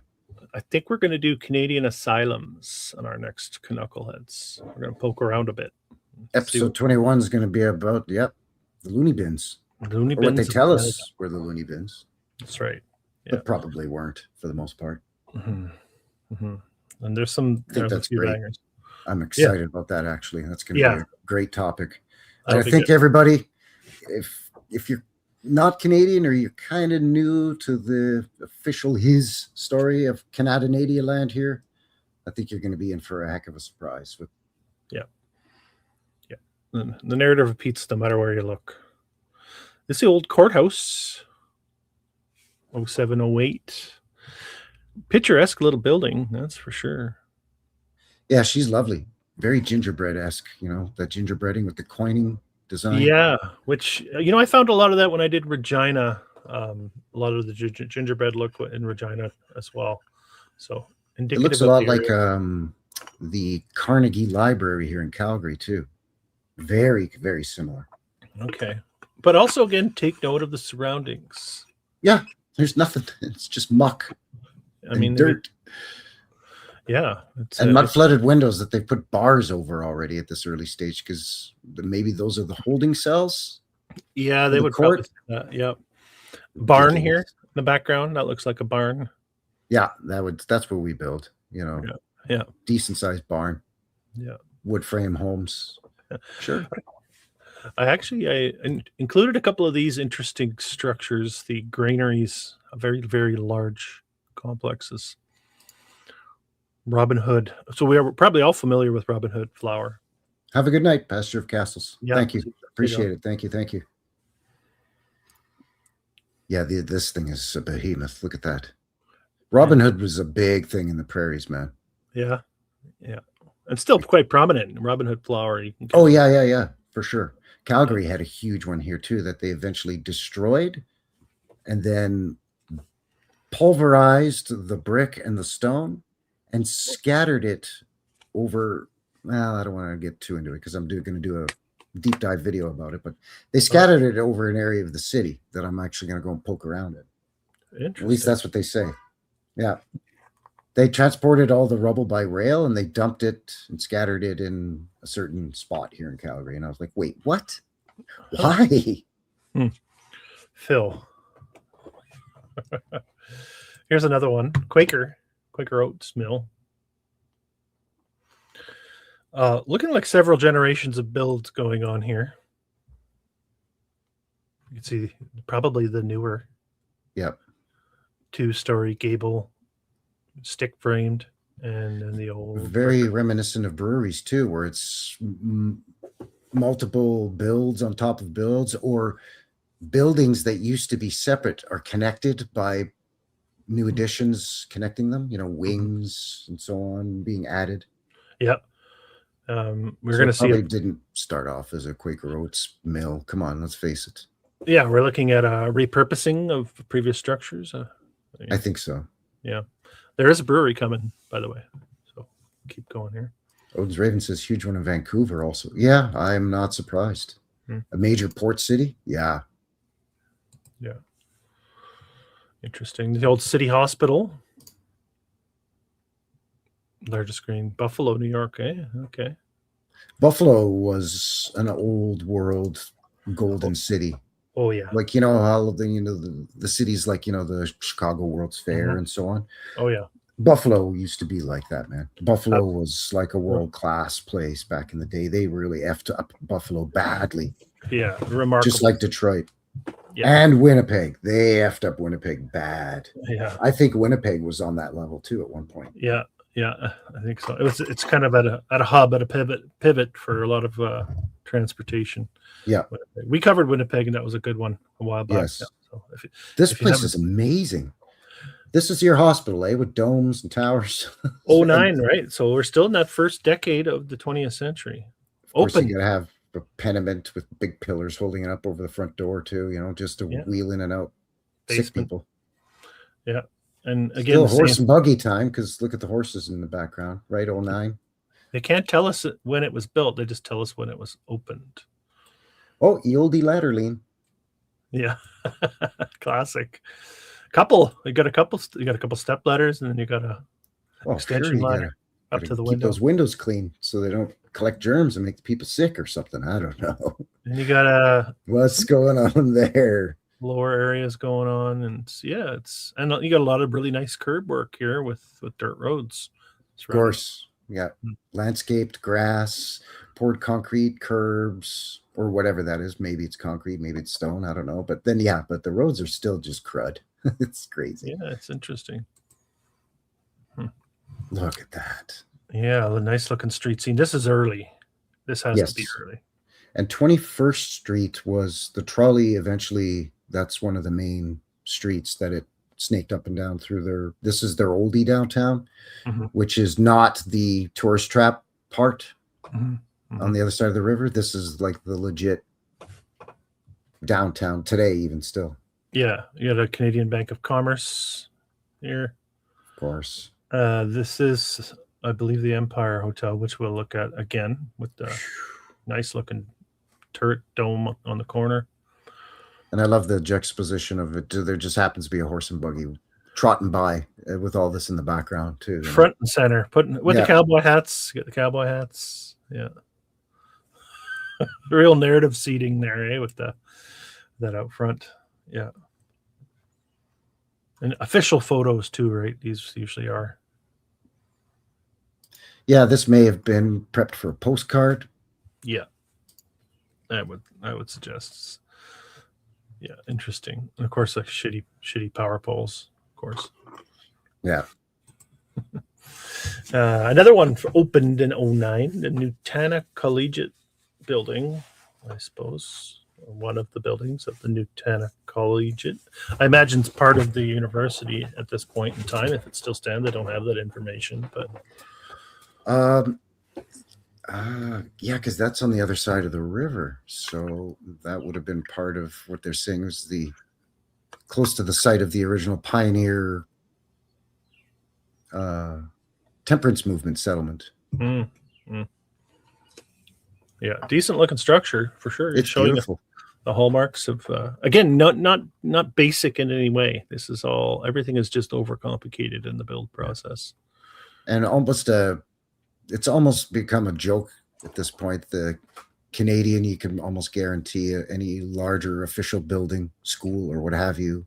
I think we're going to do Canadian asylums on our next Knuckleheads. We're going to poke around a bit. Episode 21 is going to be about, the loony bins. Loony bins. What they tell us were the loony bins. That's right. But probably weren't for the most part. And there's some. I think that's great. Bangers. I'm excited about that, actually. That's going to be a great topic. And I think everybody, if you're not Canadian or you're kind of new to the official his story of Canadanedia land here, I think you're going to be in for a heck of a surprise. The narrative repeats no matter where you look. This is the old courthouse, 0708. Picturesque little building, that's for sure. Yeah, she's lovely. Very gingerbread-esque, that gingerbreading with the coining design. Yeah, which, I found a lot of that when I did Regina. A lot of the gingerbread look in Regina as well. So it looks a lot like the Carnegie Library here in Calgary, too. Very, very similar. Okay. But also, again, take note of the surroundings. Yeah, there's nothing. It's just muck. I mean, dirt. And mud-flooded windows that they've put bars over already at this early stage because maybe those are the holding cells. Yeah, they would probably say that. Yep. Barn here in the background. That looks like a barn. Yeah, that's what we build. Yeah. Decent sized barn. Yeah. Wood frame homes. Sure. I included a couple of these interesting structures. The granaries, very, very large complexes. Robin Hood. So we are probably all familiar with Robin Hood flower. Have a good night, Pastor of Castles. Yeah, thank you. Appreciate it. Thank you. Yeah, this thing is a behemoth. Look at that. Robin Hood was a big thing in the prairies, man. Yeah. And still quite prominent. Robin Hood flower. Yeah, for sure. Calgary had a huge one here too that they eventually destroyed and then pulverized the brick and the stone and scattered it over. Well, I don't want to get too into it because I'm going to do a deep dive video about it, but they scattered it over an area of the city that I'm actually going to go and poke around it. At least that's what they say. Yeah. They transported all the rubble by rail and they dumped it and scattered it in a certain spot here in Calgary. And I was like, wait, what? Why? Phil. Here's another one. Quaker Oats Mill. Looking like several generations of builds going on here. You can see probably the newer. Yep. 2-story gable, stick framed, and then the old. Very reminiscent of breweries too, where it's multiple builds on top of builds, or buildings that used to be separate are connected by new additions connecting them. Wings and so on being added. Yep. We're going to see. It didn't start off as a Quaker Oats mill. Come on, let's face it. Yeah, we're looking at a repurposing of previous structures. I think so. Yeah. There is a brewery coming, by the way. So keep going here. Odin's Raven says huge one in Vancouver also. Yeah, I'm not surprised. A major port city? Yeah. Yeah. Interesting. The old city hospital. Largest screen, Buffalo, New York. Okay. Buffalo was an old world golden city. Oh yeah. Like, how the cities like, the Chicago World's Fair and so on. Oh yeah. Buffalo used to be like that, man. Buffalo was like a world-class place back in the day. They really effed up Buffalo badly. Yeah, remarkable. Just like Detroit. Yeah. And Winnipeg. They effed up Winnipeg bad. Yeah. I think Winnipeg was on that level too at one point. Yeah, I think so. It's kind of at a hub, at a pivot for a lot of transportation. Yeah. We covered Winnipeg, and that was a good one a while back. Yes. Yeah, so this place is amazing. This is your hospital, with domes and towers. 09, right? So we're still in that first decade of the 20th century. Of course, Open. you gotta have a pediment with big pillars holding it up over the front door too, just to wheel in and out. Basement. Sick people. Yeah. And again, still horse and buggy time, because look at the horses in the background, right? 09. They can't tell us when it was built. They just tell us when it was opened. Oh, Eolde Ladderline. Yeah. Classic. You got a couple step ladders, and then you got a extension ladder up to the keep window. those windows clean so they don't collect germs and make the people sick or something. I don't know. And you got what's going on there. Lower areas going on, and you got a lot of really nice curb work here with dirt roads. Of course, yeah, landscaped grass, poured concrete curbs, or whatever that is. Maybe it's concrete, maybe it's stone. I don't know. But then, but the roads are still just crud. It's crazy. Yeah, it's interesting. Look at that. Yeah, the nice looking street scene. This is early. This has to be early. And 21st Street was the trolley eventually. That's one of the main streets that it snaked up and down through this is their oldie downtown, which is not the tourist trap part on the other side of the river. This is like the legit downtown today, even still. Yeah, you got a Canadian Bank of Commerce here. Of course. This is, I believe, the Empire Hotel, which we'll look at again with the nice looking turret dome on the corner. And I love the juxtaposition of it. There just happens to be a horse and buggy trotting by with all this in the background too. Front and center, the cowboy hats. Get the cowboy hats. Yeah. Real narrative seating there, with that out front. Yeah. And official photos too, right? These usually are. Yeah, this may have been prepped for a postcard. Yeah. I would suggest. Yeah, interesting. And of course, like shitty power poles, of course. Yeah. Another one opened in 09, the Newtana Collegiate building, I suppose. One of the buildings of the Newtana Collegiate. I imagine it's part of the university at this point in time. If it still stands, I don't have that information, but yeah, because that's on the other side of the river. So that would have been part of what they're saying was close to the site of the original pioneer temperance movement settlement. Yeah, decent looking structure for sure. It's showing beautiful. The hallmarks of again, not basic in any way. This is everything is just overcomplicated in the build process, and it's almost become a joke at this point. The Canadian, you can almost guarantee any larger official building, school or what have you,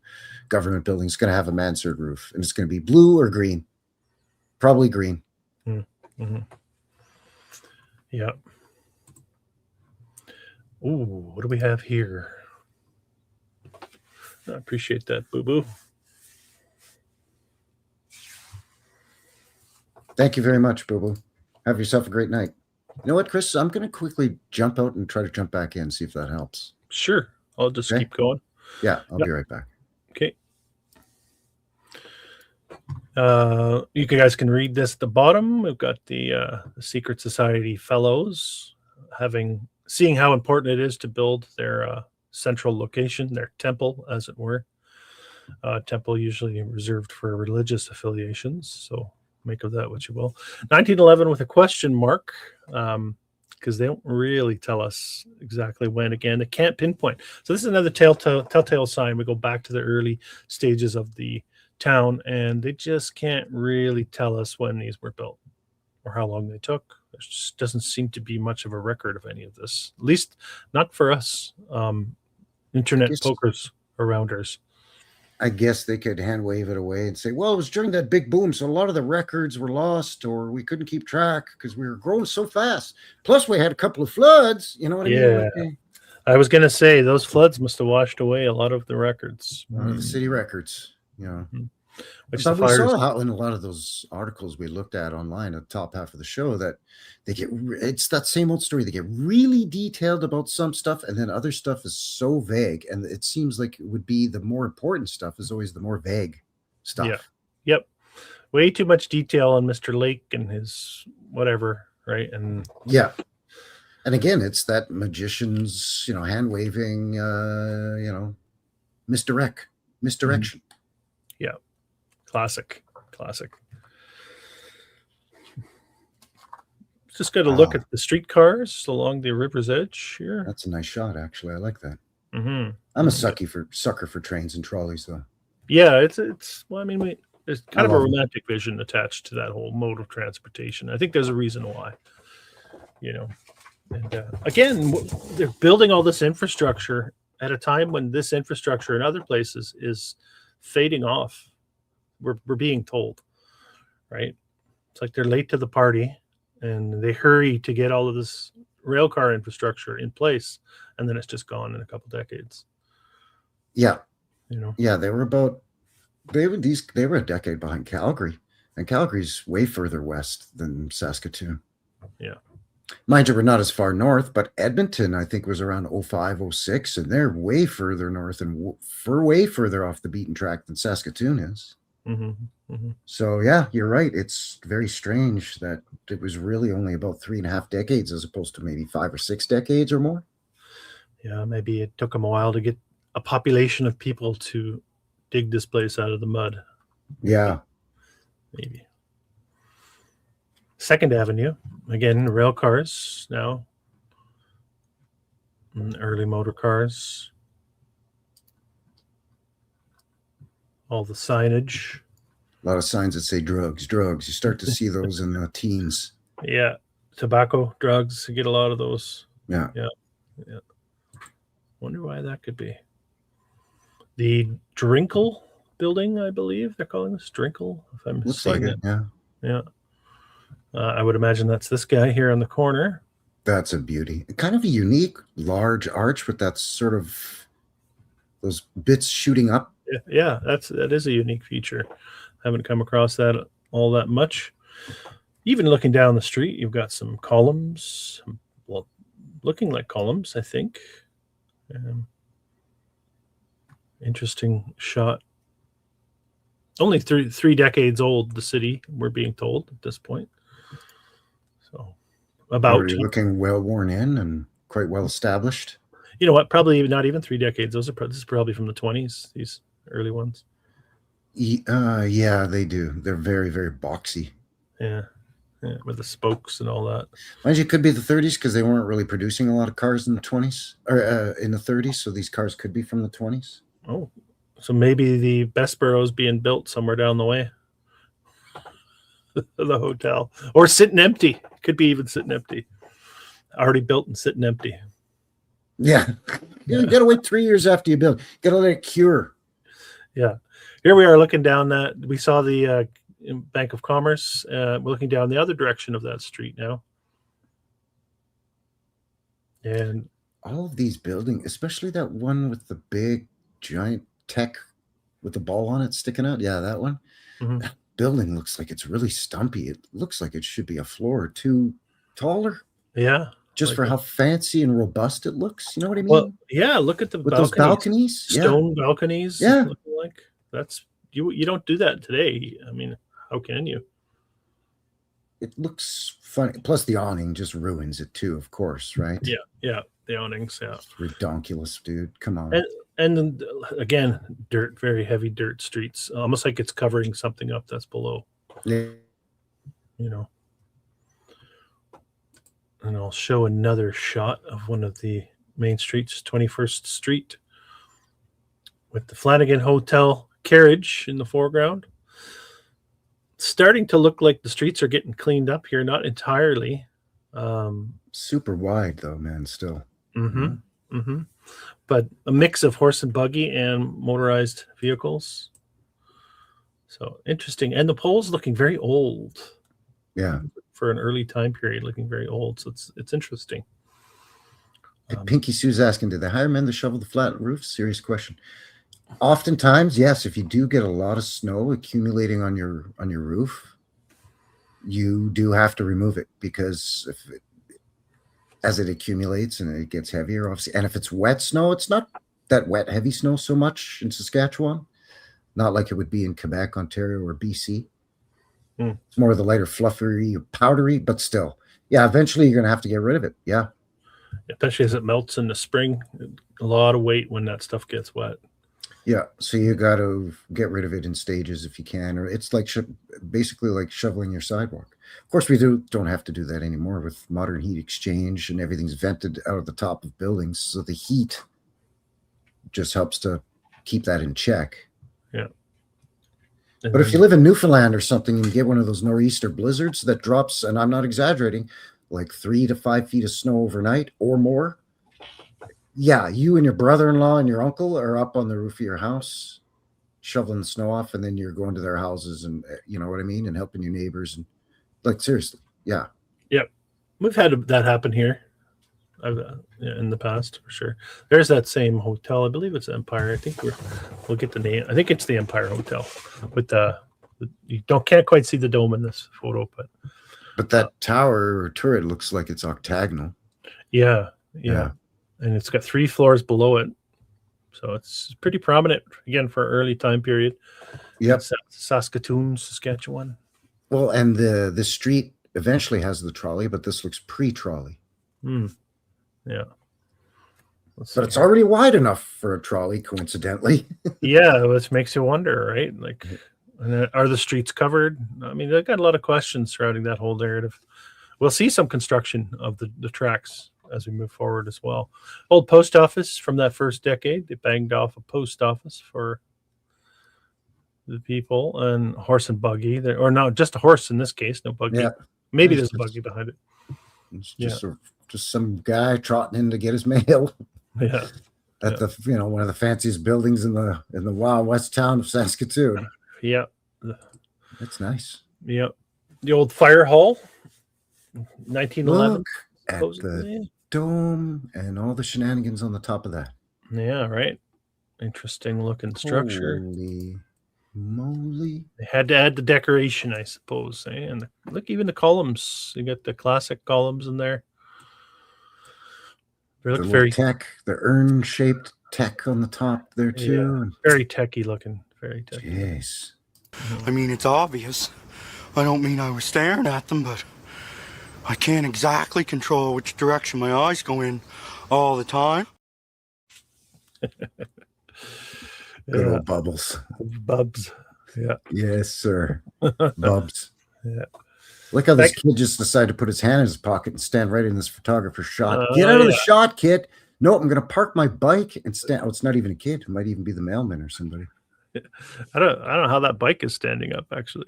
government building is going to have a mansard roof, and it's going to be blue or green, probably green. Yeah. Ooh, what do we have here? I appreciate that, boo-boo. Thank you very much, boo-boo. Have yourself a great night. You know what, Chris? I'm going to quickly jump out and try to jump back in, see if that helps. Sure. I'll just keep going. Yeah, I'll be right back. Okay. You guys can read this at the bottom. We've got the Secret Society Fellows seeing how important it is to build their central location, their temple, as it were. Temple usually reserved for religious affiliations, so make of that what you will. 1911 with a question mark, because they don't really tell us exactly when. Again, they can't pinpoint. So this is another telltale sign. We go back to the early stages of the town, and they just can't really tell us when these were built. or how long they took. There just doesn't seem to be much of a record of any of this, at least not for us internet pokers arounders. I guess they could hand wave it away and say, well, it was during that big boom, so a lot of the records were lost, or we couldn't keep track because we were growing so fast. Plus, we had a couple of floods. You know what I mean? Okay. I was going to say those floods must have washed away a lot of the records. A lot of the city records. Yeah. Mm-hmm. Which but we saw how in a lot of those articles we looked at online at the top half of the show that they get, it's that same old story. They get really detailed about some stuff, and then other stuff is so vague. And it seems like it would be the more important stuff is always the more vague stuff. Yeah. Yep. Way too much detail on Mr. Lake and his whatever, right? And yeah. And again, it's that magician's, hand waving, misdirection. Mm-hmm. Yeah. Classic. Just got to look at the streetcars along the river's edge here. That's a nice shot, actually. I like that. Mm-hmm. I'm a sucker for trains and trolleys, though. Yeah, it's well, I mean, there's kind of a romantic vision attached to that whole mode of transportation. I think there's a reason why, And again, they're building all this infrastructure at a time when this infrastructure in other places is fading off. We're being told, right? It's like they're late to the party and they hurry to get all of this rail car infrastructure in place, and then it's just gone in a couple decades. Yeah. Yeah, they were a decade behind Calgary, and Calgary's way further west than Saskatoon. Yeah. Mind you, we're not as far north, but Edmonton, I think, was around 05, 06, and they're way further north and way further off the beaten track than Saskatoon is. Mm-hmm. Mm-hmm. So, yeah, you're right. It's very strange that it was really only about 3.5 decades as opposed to maybe 5 or 6 decades or more. Yeah, maybe it took them a while to get a population of people to dig this place out of the mud. Yeah. Maybe. 2nd Avenue, again, rail cars now. Early motor cars. All the signage. A lot of signs that say drugs. You start to see those in teens. Yeah. Tobacco, drugs. You get a lot of those. Yeah. Wonder why that could be. The Drinkle building, I believe they're calling this Drinkle. If I'm Looks like it. Yeah. I would imagine that's this guy here on the corner. That's a beauty. Kind of a unique large arch with that sort of those bits shooting up. Yeah, that is a unique feature. Haven't come across that all that much. Even looking down the street, you've got some columns, well, looking like columns, I think. Interesting shot. Only three decades old, the city, we're being told at this point. So about looking well worn in and quite well established. You know what? Probably not even 3 decades. This is probably from the 20s. These early ones. Yeah, they do. They're very, very boxy. Yeah, with the spokes and all that. Mind you, it could be the 30s because they weren't really producing a lot of cars in the 20s or in the 30s. So these cars could be from the 20s. Oh, so maybe the Bessboro is being built somewhere down the way. The hotel, or sitting empty. Could be even sitting empty. Already built and sitting empty. Yeah. You got to wait 3 years after you build. Got to let it cure. Yeah. Here we are looking down that. We saw the Bank of Commerce. We're looking down the other direction of that street now. And all of these buildings, especially that one with the big giant tech with the ball on it sticking out. Yeah, that one. Mm-hmm. That building looks like it's really stumpy. It looks like it should be a floor or two taller. Yeah. Just like for how fancy and robust it looks. You know what I mean? Well, yeah, look at those balconies. Stone balconies. Yeah. Looking like that's you don't do that today. I mean, how can you? It looks funny. Plus the awning just ruins it too, of course, right? Yeah. The awnings, yeah. It's redonkulous, dude. Come on. And then, again, dirt, very heavy dirt streets. Almost like it's covering something up that's below. Yeah. You know. And I'll show another shot of one of the main streets, 21st Street, with the Flanagan Hotel carriage in the foreground. starting to look like the streets are getting cleaned up here, not entirely. Super wide though, man. Still. But a mix of horse and buggy and motorized vehicles. So interesting. And the pole's looking very old. Yeah. For an early time period, looking very old. So it's interesting. Pinky Sue's asking, did they hire men to shovel the flat roofs? Serious question. Oftentimes, yes, if you do get a lot of snow accumulating on your roof, you do have to remove it, because as it accumulates and it gets heavier, obviously, and if it's wet snow, it's not that wet, heavy snow so much in Saskatchewan, not like it would be in Quebec, Ontario, or BC. It's more of the lighter, fluffery, powdery, but still, yeah, eventually you're going to have to get rid of it. Yeah. Especially as it melts in the spring, a lot of weight when that stuff gets wet. Yeah, so you got to get rid of it in stages if you can, or it's like basically like shoveling your sidewalk. Of course, we don't have to do that anymore with modern heat exchange, and everything's vented out of the top of buildings, so the heat just helps to keep that in check. Yeah. But if you live in Newfoundland or something and you get one of those nor'easter blizzards that drops, and I'm not exaggerating, like 3 to 5 feet of snow overnight or more, yeah, you and your brother-in-law and your uncle are up on the roof of your house shoveling the snow off, and then you're going to their houses, and you know what I mean, and helping your neighbors, and like, seriously, yeah. Yep. We've had that happen here in the past, for sure. There's that same hotel. I believe it's Empire. I think we'll get the name. I think it's the Empire Hotel. With you can't quite see the dome in this photo, but that tower or turret looks like it's octagonal. Yeah. And it's got 3 floors below it, so it's pretty prominent again for early time period. Yep. Saskatoon, Saskatchewan. Well, and the street eventually has the trolley, but this looks pre-trolley. Yeah. But it's already wide enough for a trolley, coincidentally. Yeah, which makes you wonder, right? Like, are the streets covered? I mean, they've got a lot of questions surrounding that whole narrative. We'll see some construction of the tracks as we move forward as well. Old post office from that first decade. They banged off a post office for the people, and horse and buggy. Or no, just a horse in this case, no buggy. Yeah. Maybe there's a buggy behind it. It's just some guy trotting in to get his mail. Yeah. At the one of the fanciest buildings in the wild west town of Saskatoon. Yeah. That's nice. Yeah. The old fire hall. 1911. Look at the dome and all the shenanigans on the top of that. Yeah, right. Interesting looking structure. Holy moly. They had to add the decoration, I suppose. And look, even the columns. You got the classic columns in there. They look very tech, the urn-shaped tech on the top there too. Yeah, very techy looking. Very techy. Jeez. I mean, it's obvious. I don't mean I was staring at them, but I can't exactly control which direction my eyes go in all the time. Good old Bubbles. Bubs. Yeah. Yes, sir. Bubs. Yeah. Look how this kid just decided to put his hand in his pocket and stand right in this photographer's shot. Get out of the shot, kid. No, I'm going to park my bike and stand. Oh, it's not even a kid. It might even be the mailman or somebody. I don't know how that bike is standing up, actually.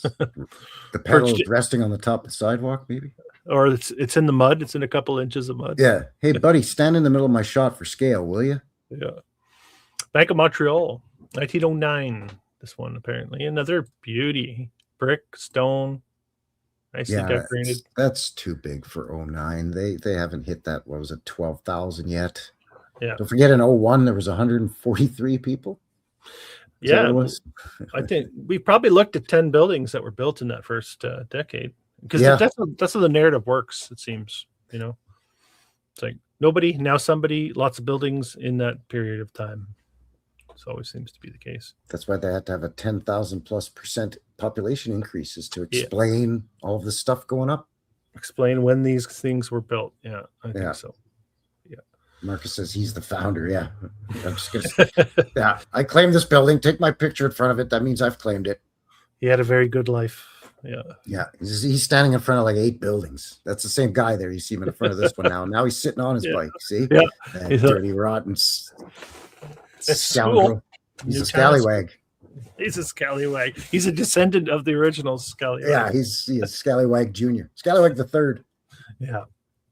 The pedal is resting on the top of the sidewalk, maybe? Or it's in the mud. It's in a couple inches of mud. Yeah. Hey, buddy, stand in the middle of my shot for scale, will you? Yeah. Bank of Montreal, 1909. This one, apparently. Another beauty. Brick, stone. Nicely decorated. That's too big for 09. They haven't hit that, what was it, 12,000 yet? Yeah. Don't forget in 01, there was 143 people. Yeah. I think we probably looked at 10 buildings that were built in that first decade. Because that's how the narrative works, it seems. It's like nobody, now somebody, lots of buildings in that period of time. This always seems to be the case. That's why they had to have a 10,000+% population increases to explain all of this stuff going up. Explain when these things were built. Yeah, I think so. Yeah. Marcus says he's the founder. Yeah. I'm just gonna I claim this building. Take my picture in front of it. That means I've claimed it. He had a very good life. Yeah. Yeah. He's standing in front of like 8 buildings. That's the same guy there. You see him in front of this one now. Now he's sitting on his bike. See? Yeah. That dirty, rotten scoundrel. He's a scallywag. He's a scallywag. He's a descendant of the original scallywag. Yeah, he's Scallywag Jr. Scallywag the Third. Yeah.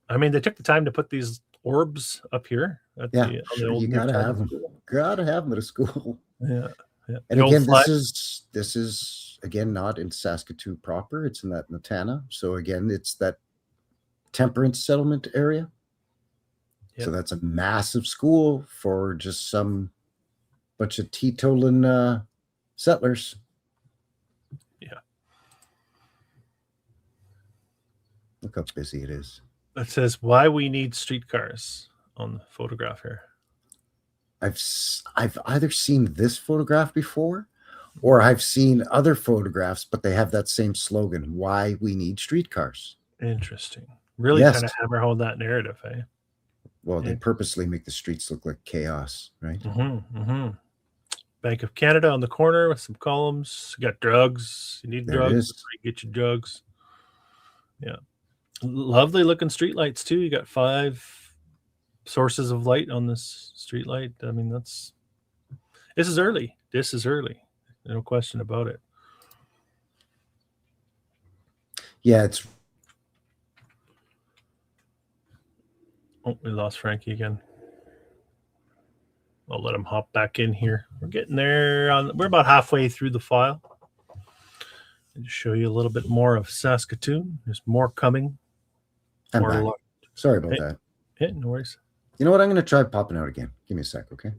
I mean, they took the time to put these orbs up here. At Yeah, the, on sure, the old you gotta Newtown have them. School. Gotta have them at a school. Yeah. Yeah. And The old again, flag- this is again not in Saskatoon proper. It's in that Natana. So again, it's that temperance settlement area. Yep. So that's a massive school for just some bunch of teetotaling settlers. Yeah. Look how busy it is. It says why we need streetcars on the photograph here. I've either seen this photograph before or I've seen other photographs, but they have that same slogan, why we need streetcars. Interesting. Really Yes. kind of hammer home that narrative, eh? Well, they Yeah. purposely make the streets look like chaos, right? Mm-hmm, mm-hmm. Bank of Canada on the corner with some columns. You got drugs. You need There it drugs. is. That's where you get your drugs. Yeah. Lovely looking streetlights too. You got 5 sources of light on this street light. I mean, this is early. This is early. No question about it. Yeah, it's Oh, we lost Frankie again. I'll let him hop back in here. We're getting there. We're about halfway through the file. And just show you a little bit more of Saskatoon. There's more coming. I'm More back. lo- Sorry about Hey. that. Yeah, no worries. You know what? I'm going to try popping out again. Give me a sec, okay?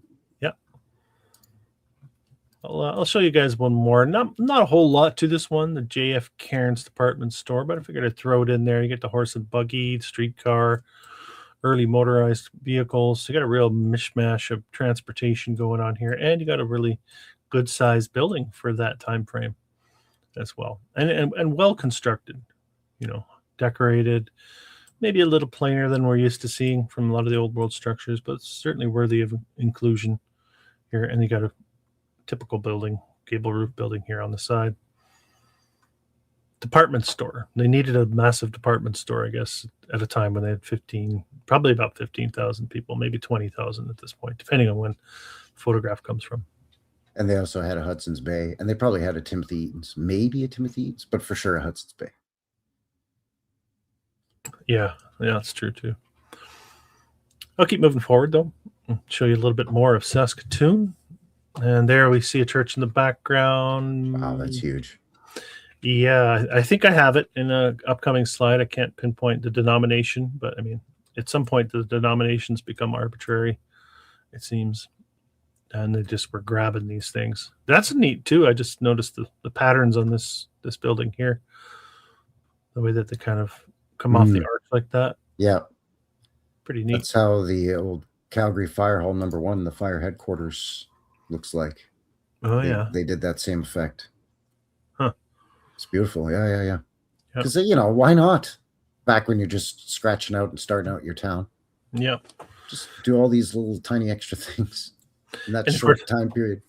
I'll show you guys one more. Not a whole lot to this one, the JF Cairns department store, but I figured I'd throw it in there. You get the horse and buggy, streetcar, early motorized vehicles. You got a real mishmash of transportation going on here, and you got a really good sized building for that time frame as well, and well constructed. You know, decorated, maybe a little plainer than we're used to seeing from a lot of the old world structures, but certainly worthy of inclusion here. And you got a typical building, gable roof building here on the side. Department store. They needed a massive department store, I guess, at a time when they had probably about 15,000 people, maybe 20,000 at this point, depending on when the photograph comes from. And they also had a Hudson's Bay, and they probably had a Timothy Eaton's, maybe a Timothy Eaton's, but for sure a Hudson's Bay. Yeah, that's true too. I'll keep moving forward though. I'll show you a little bit more of Saskatoon. And there we see a church in the background. Wow, that's huge. Yeah, I think I have it in an upcoming slide. I can't pinpoint the denomination, but I mean, at some point the denominations become arbitrary, it seems. And they just were grabbing these things. That's neat too. I just noticed the patterns on this building here. The way that they kind of come off the arch like that. Yeah. Pretty neat. That's how the old Calgary Fire Hall #1, the fire headquarters, looks like. Oh, yeah. They did that same effect. Huh. It's beautiful. Yeah. Because, you know, why not? Back when you're just scratching out and starting out your town. Yeah. Just do all these little tiny extra things in that And short time period.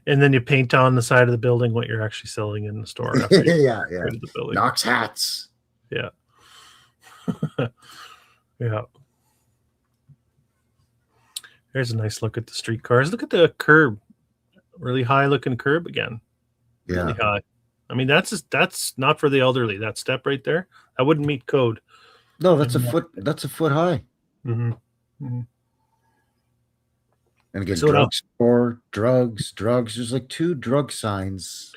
And then you paint on the side of the building what you're actually selling in the store. After you Yeah. created the building. Knox hats. Yeah. Yeah. There's a nice look at the streetcars. Look at the curb. Really high looking curb again. Yeah. Really high. I mean, that's not for the elderly. That step right there, that wouldn't meet code. No, that's a foot. That's a foot high. Mm-hmm. Mm-hmm. And again, So now- drugstore, drugs. There's like 2 drug signs.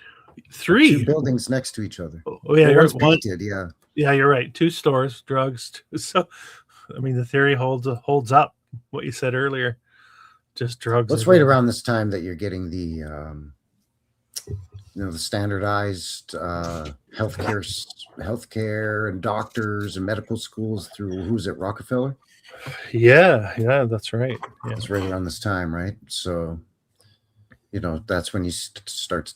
3 2 buildings next to each other. Oh yeah, Well, you're, one's painted. Yeah. yeah, you're right. 2 stores, drugs. So, I mean, the theory holds up. What you said earlier, just drugs. Let's right around this time that you're getting the, the standardized healthcare and doctors and medical schools through who's at Rockefeller. Yeah, that's right. Yeah. It's right around this time, right? So, you know, that's when you start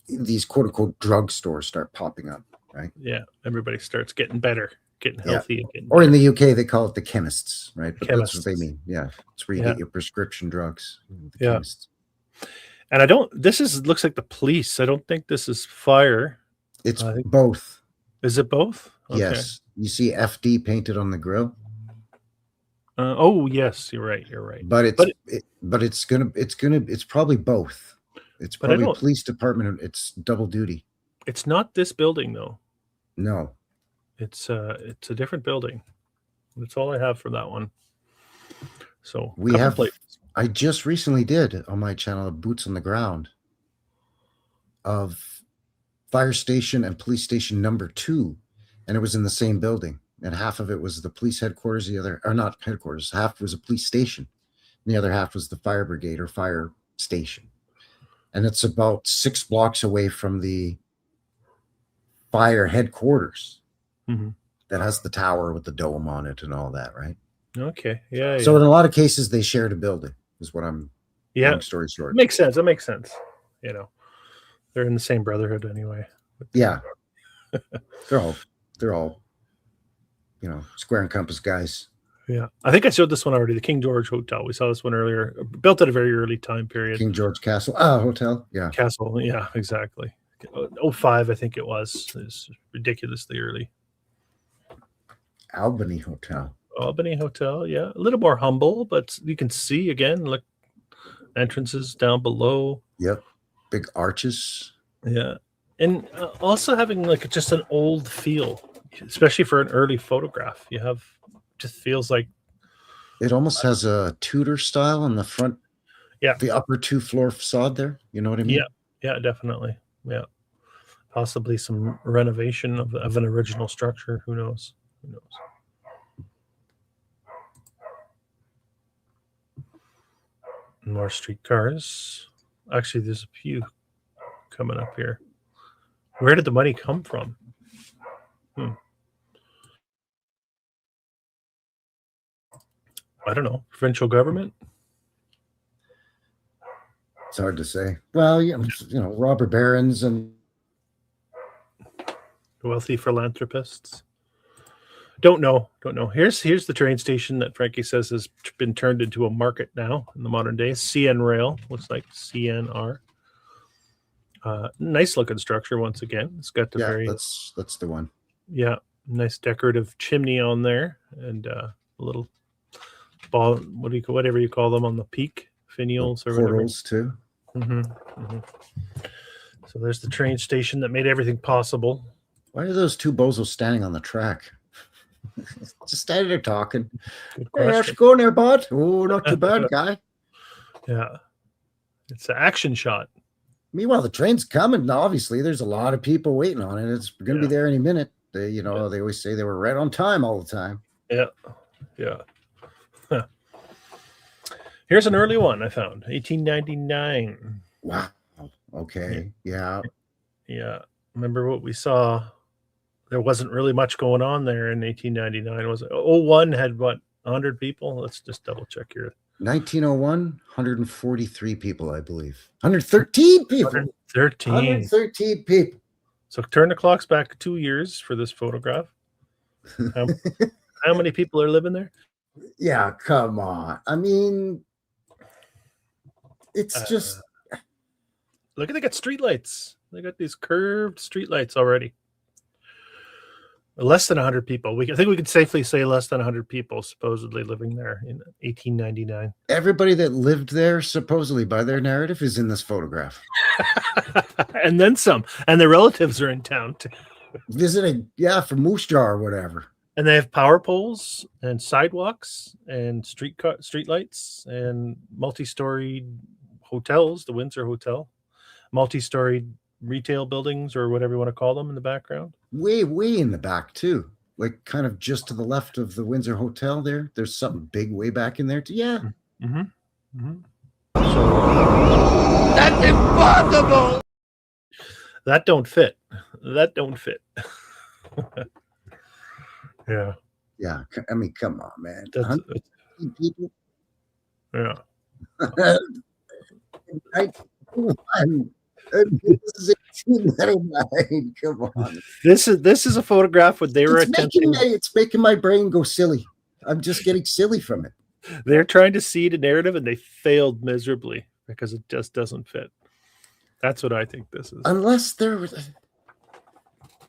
these quote unquote drugstores start popping up, right? Yeah, everybody starts getting better, getting healthy again. Or in the UK, they call it the chemists, right? But that's what they Chemists. mean. Yeah, it's where you Yeah. get your prescription drugs. The Yeah. chemists. And looks like the police. I don't think this is fire. It's I think- both. Is it both? Okay. Yes, you see FD painted on the grill, Oh yes, you're right. but it's probably both. It's But I probably don't- police department. It's double duty. It's not this building though. No. It's a different building. That's all I have for that one. So We couple have, places. I just recently did on my channel, Boots on the Ground, of fire station and police station number 2. And it was in the same building. And half of it was the police headquarters, the other, or not headquarters, half was a police station. And the other half was the fire brigade or fire station. And it's about 6 blocks away from the fire headquarters Mhm. that has the tower with the dome on it and all that, right? Okay. Yeah. So in a lot of cases, they shared a building, is what I'm, yeah. long story short. Makes sense. That makes sense. You know, they're in the same brotherhood anyway. Yeah. they're all, you know, square and compass guys. Yeah. I think I showed this one already. The King George Hotel. We saw this one earlier. Built at a very early time period. King George Castle. Hotel. Yeah. Castle. Yeah, exactly. 05, I think it was. It's ridiculously early. Albany Hotel. Albany Hotel. Yeah. A little more humble, but you can see again, look, entrances down below. Yep. Big arches. Yeah. And also having like just an old feel, especially for an early photograph. You have, just feels like It almost has a Tudor style on the front. Yeah. The upper 2-floor facade there. You know what I mean? yeah, definitely. Yeah. Possibly some renovation of an original structure. Who knows? Who knows? More streetcars. Actually, there's a few coming up here. Where did the money come from? I don't know. Provincial government? It's hard to say. Well, you know, robber barons and Wealthy philanthropists? Don't know. Here's the train station that Frankie says has been turned into a market now in the modern day. CN Rail. Looks like CNR. Nice looking structure once again. It's got the very that's the one. nice decorative chimney on there and a little ball, whatever you call them on the peak, finials or whatever. Portals too. So there's the train station that made everything possible. Why are those two bozos standing on the track? Just standing there talking. Good Hey, how's question. it going there, bud? Oh, not too bad, guy. Yeah. It's an action shot. Meanwhile, the train's coming. Now, obviously, there's a lot of people waiting on it. It's going to be there any minute. They, they always say they were right on time all the time. Yeah. Huh. Here's an early one I found, 1899. Wow. Okay. Yeah. Yeah. Remember what we saw? There wasn't really much going on there in 1899. Was it? 01 had what, 100 people? Let's just double check here. 1901, 143 people, I believe. 113 people. 113. 113 people. So turn the clocks back 2 years for this photograph. How many people are living there? Yeah, come on. I mean, it's just. Look, they got streetlights. They got these curved streetlights already. Less than 100 people. I think we could safely say less than 100 people supposedly living there in 1899. Everybody that lived there, supposedly by their narrative, is in this photograph. And then some. And their relatives are in town too. Visiting, for Moose Jaw or whatever. And they have power poles and sidewalks and streetlights and multi-storied hotels, the Windsor Hotel, multi-storied retail buildings or whatever you want to call them in the background. Way in the back, too. Like kind of just to the left of the Windsor Hotel there. There's something big way back in there, too. Yeah. That's impossible! That don't fit. Yeah. Yeah. I mean, come on, man. That's, 100 people. yeah. This is 1899. Come on. This is a photograph where they were attempting. It's making my brain go silly. I'm just getting silly from it. They're trying to seed a narrative and they failed miserably because it just doesn't fit. That's what I think this is. Unless there was.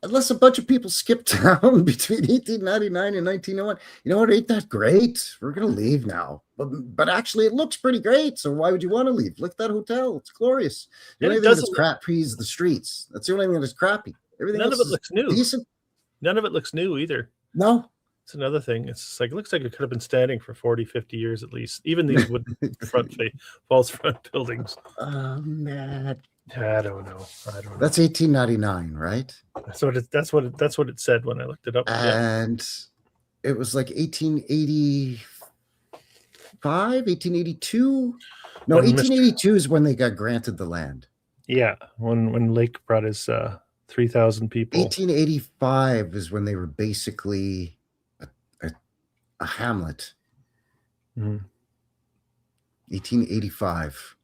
unless a bunch of people skipped town between 1899 and 1901. You know what? Ain't that great? We're going to leave now. But actually, it looks pretty great. So why would you want to leave? Look at that hotel. It's glorious. The only thing that's crappy is the streets. That's the only thing that's crappy. Everything None else of it looks new. Decent. None of it looks new either. No. It's another thing. It's like, it looks like it could have been standing for 40, 50 years at least. Even these wooden false front buildings. Oh, man. I don't know. That's 1899, right? That's what it said when I looked it up. And it was like 1885, 1882. No, 1882 is when they got granted the land. Yeah, when Lake brought his 3,000 people. 1885 is when they were basically a hamlet. 1885.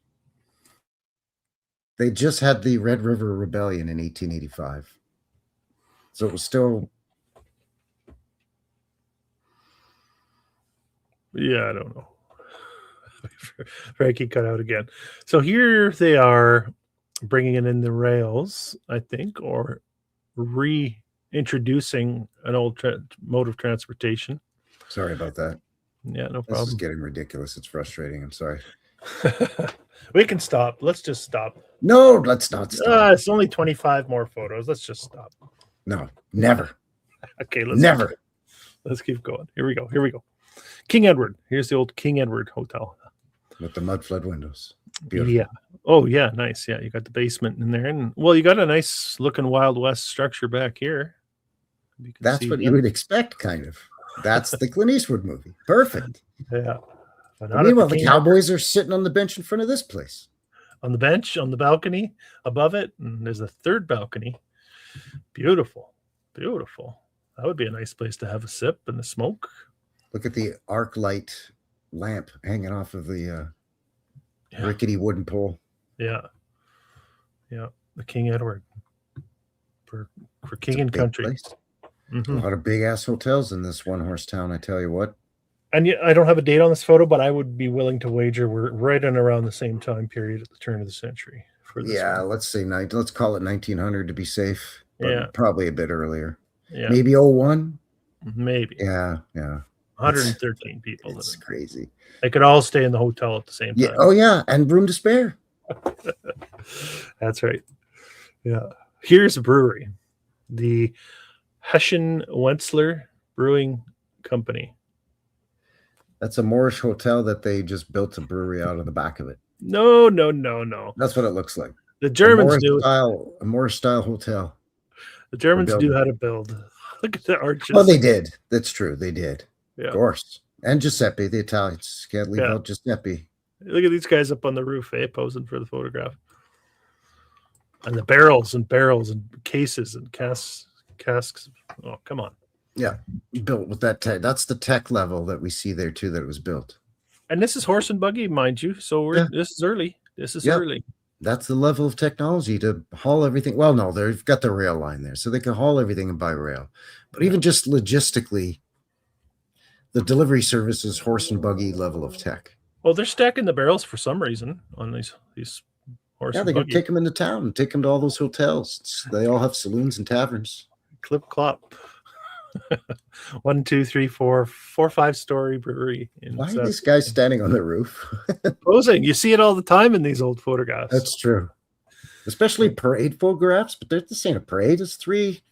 They just had the Red River Rebellion in 1885. So it was still... Yeah, I don't know. Frankie cut out again. So here they are bringing in the rails, I think, or reintroducing an old mode of transportation. Sorry about that. Yeah, no problem. This is getting ridiculous. It's frustrating. I'm sorry. We can stop. Let's just stop. No, let's not stop. It's only 25 more photos. Let's just stop. No, never. Okay, let's keep going. Here we go. King Edward. Here's the old King Edward Hotel. With the mudflood windows. Beautiful. Yeah. Oh, yeah. Nice. Yeah. You got the basement in there. And, well, you got a nice looking Wild West structure back here. That's what you would expect, kind of. That's the Clint Eastwood movie. Perfect. Yeah. Meanwhile, the Cowboys are sitting on the bench in front of this place. On the bench, on the balcony above it. And there's a third balcony. Beautiful. Beautiful. That would be a nice place to have a sip and a smoke. Look at the arc light lamp hanging off of the rickety wooden pole. Yeah. Yeah. The King Edward. For king and country. A lot of big ass hotels in this one horse town, I tell you what. And I don't have a date on this photo, but I would be willing to wager we're right in around the same time period at the turn of the century. For this one. Let's say let's call it 1900 to be safe. But probably a bit earlier. Yeah. Maybe 01? Maybe. Yeah. 113 people. It's crazy. They could all stay in the hotel at the same time. Yeah. Oh, yeah. And room to spare. That's right. Yeah. Here's a brewery. The Hessian Wenzler Brewing Company. That's a Moorish hotel that they just built a brewery out of the back of it. No. That's what it looks like. The Germans do. A Moorish style hotel. The Germans knew how to build. Look at the arches. Well, they did. That's true. They did. Yeah. Of course. And Giuseppe, the Italians. Can't leave out Giuseppe. Look at these guys up on the roof, posing for the photograph. And the barrels and cases and casks. Oh, come on. Yeah. Built with that tech. That's the tech level that we see there, too, that it was built. And this is horse and buggy, mind you. So this is early. Early. That's the level of technology to haul everything. Well, no, they've got the rail line there, so they can haul everything by rail. But even just logistically, the delivery service is horse and buggy level of tech. Well, they're stacking the barrels for some reason on these horse and buggy. Yeah, they can take them into town and take them to all those hotels. They all have saloons and taverns. Clip clop. 1, 2, 3, 4, 5-story brewery. Why are these guys standing on the roof? Posing. You see it all the time in these old photographs. That's true. Especially parade photographs, but this ain't a parade. It's three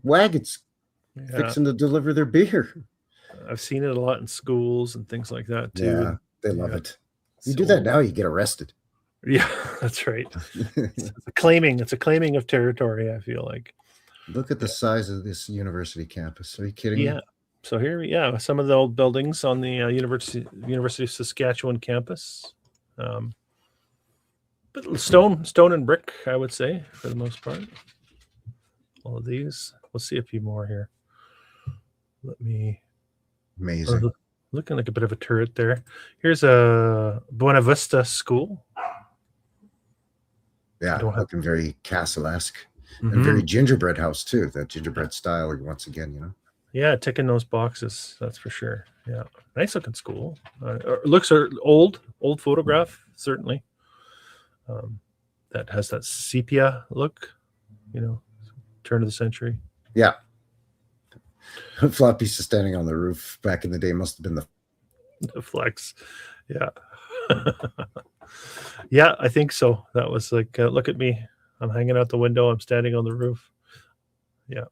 wagons fixing to deliver their beer. I've seen it a lot in schools and things like that too. Yeah, they love it. You do that now, you get arrested. Yeah, that's right. It's a claiming of territory, I feel like. Look at the size of this university campus. Are you kidding me? Yeah. So here, some of the old buildings on the University of Saskatchewan campus. But stone and brick, I would say, for the most part. All of these. We'll see a few more here. Amazing. Looking like a bit of a turret there. Here's a Buena Vista School. Yeah, looking very castle-esque. And very gingerbread house, too. That gingerbread style, once again, Yeah, ticking those boxes, that's for sure. Yeah, nice looking school. Looks are old photograph, certainly. That has that sepia look, turn of the century. Yeah. Floppy's standing on the roof back in the day must have been The flex. Yeah. Yeah, I think so. That was like, look at me. I'm hanging out the window. I'm standing on the roof. Yeah.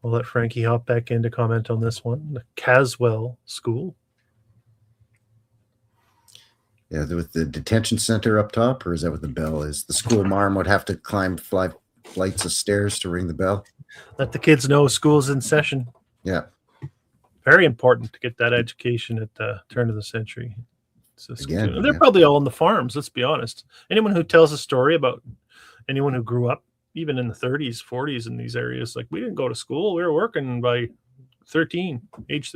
We'll let Frankie hop back in to comment on this one. The Caswell School. Yeah, with the detention center up top, or is that what the bell is? The school marm would have to climb flights of stairs to ring the bell. Let the kids know school's in session. Yeah. Very important to get that education at the turn of the century. Again, and they're yeah. probably all on the farms, let's be honest. Anyone who tells a story about anyone who grew up, even in the 30s, 40s in these areas, like, we didn't go to school. We were working by age 13.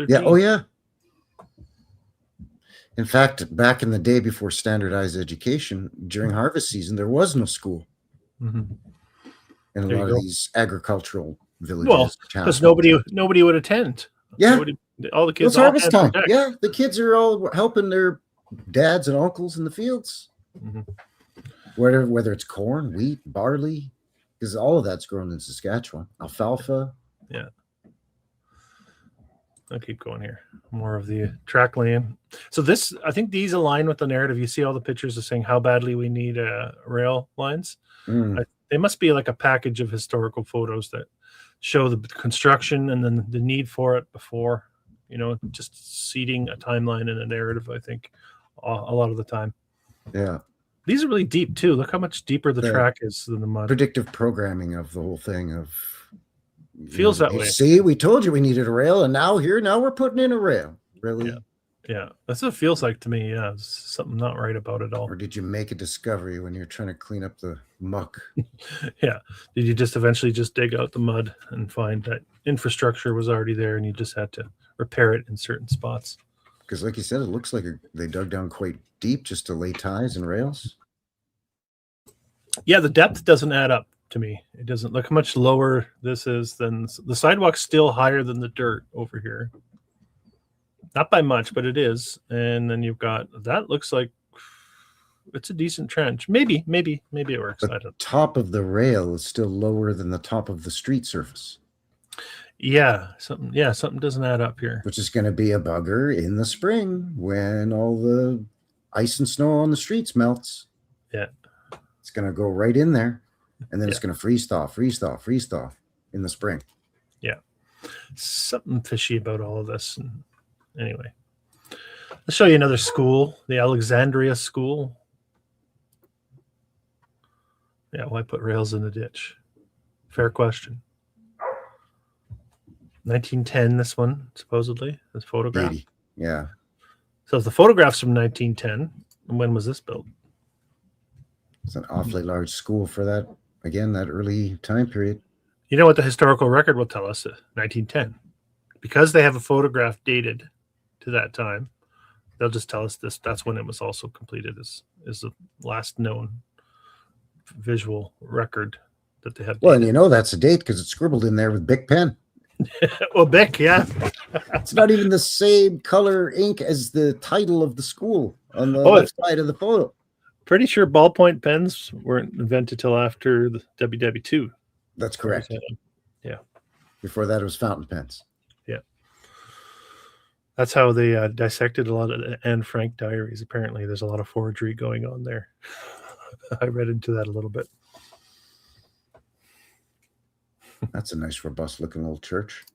Yeah. Oh, yeah. In fact, back in the day before standardized education, during harvest season, there was no school Mm-hmm. in a There lot you of go. these agricultural villages. Well, towns. because nobody would attend. Yeah. All the It kids. was all harvest hands on time. deck. Yeah, the kids are all helping their dads and uncles in the fields. Mhm. Whether it's corn, wheat, barley, because all of that's grown in Saskatchewan. Alfalfa. Yeah. I'll keep going here. More of the track laying. So this, I think these align with the narrative. You see all the pictures of saying how badly we need rail lines. Mm. They must be like a package of historical photos that show the construction and then the need for it before, just seeding a timeline and a narrative, I think, a lot of the time. Yeah. These are really deep too. Look how much deeper the The track is than the mud. Predictive programming of the whole thing of Feels that way. See, we told you we needed a rail, and now we're putting in a rail. Really? Yeah, that's what it feels like to me. Yeah, there's something not right about it all. Or did you make a discovery when you're trying to clean up the muck? Yeah. Did you just eventually just dig out the mud and find that infrastructure was already there and you just had to repair it in certain spots? Because like you said, it looks like they dug down quite deep just to lay ties and rails. Yeah, the depth doesn't add up to me. It doesn't look how much lower this is than the sidewalk's still higher than the dirt over here. Not by much, but it is. And then you've got, that looks like it's a decent trench. Maybe it works. The I don't. top of the rail is still lower than the top of the street surface. Yeah, something doesn't add up here. Which is going to be a bugger in the spring when all the ice and snow on the streets melts. Yeah. It's going to go right in there, and then it's going to freeze thaw in the spring. Yeah. Something fishy about all of this. And anyway, let's show you another school, the Alexandria School. Yeah, why put rails in the ditch? Fair question. 1910, this one, supposedly, this photograph. 80. Yeah. So the photograph's from 1910. And when was this built? It's an awfully large school for that, again, that early time period. You know what the historical record will tell us? 1910. Because they have a photograph dated to that time, they'll just tell us this. That's when it was also completed, is the last known visual record that they have. Well, and that's a date because it's scribbled in there with Bic pen. Well, Bic, yeah. It's not even the same color ink as the title of the school on the left side of the photo. Pretty sure ballpoint pens weren't invented till after the WW2. That's correct. Yeah. Before that, it was fountain pens. Yeah. That's how they dissected a lot of the Anne Frank diaries. Apparently, there's a lot of forgery going on there. I read into that a little bit. That's a nice, robust-looking old church.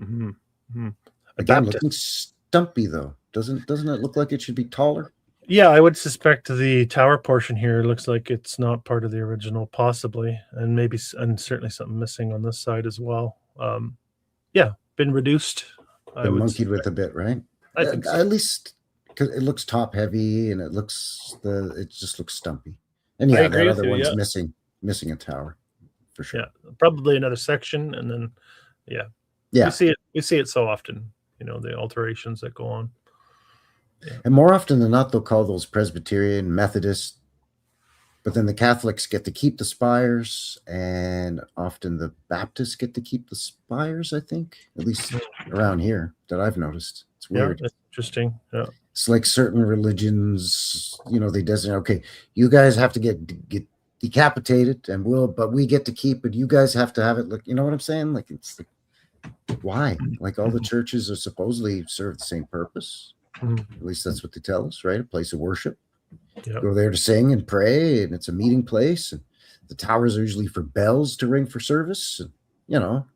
Mm-hmm. Mm-hmm. Again, looking stumpy though. Doesn't it look like it should be taller? Yeah, I would suspect the tower portion here looks like it's not part of the original, possibly, and certainly something missing on this side as well. Yeah, been reduced. Been monkeyed with a bit, right? I think so. At least because it looks top heavy and it just looks stumpy. And yeah, that other one's missing a tower for sure. Yeah, probably another section, and then yeah. We see it so often. The alterations that go on. Yeah. And more often than not, they'll call those Presbyterian, Methodist, but then the Catholics get to keep the spires, and often the Baptists get to keep the spires, I think, at least around here that I've noticed. It's weird. Yeah, that's interesting. Yeah. It's like certain religions, they designate, okay, you guys have to get decapitated, and but we get to keep it. You guys have to have it. Look, you know what I'm saying? Like, it's why? Like, all the churches are supposedly serve the same purpose. At least that's what they tell us, right? A place of worship. Yep. Go there to sing and pray, and it's a meeting place. And the towers are usually for bells to ring for service. And, you know,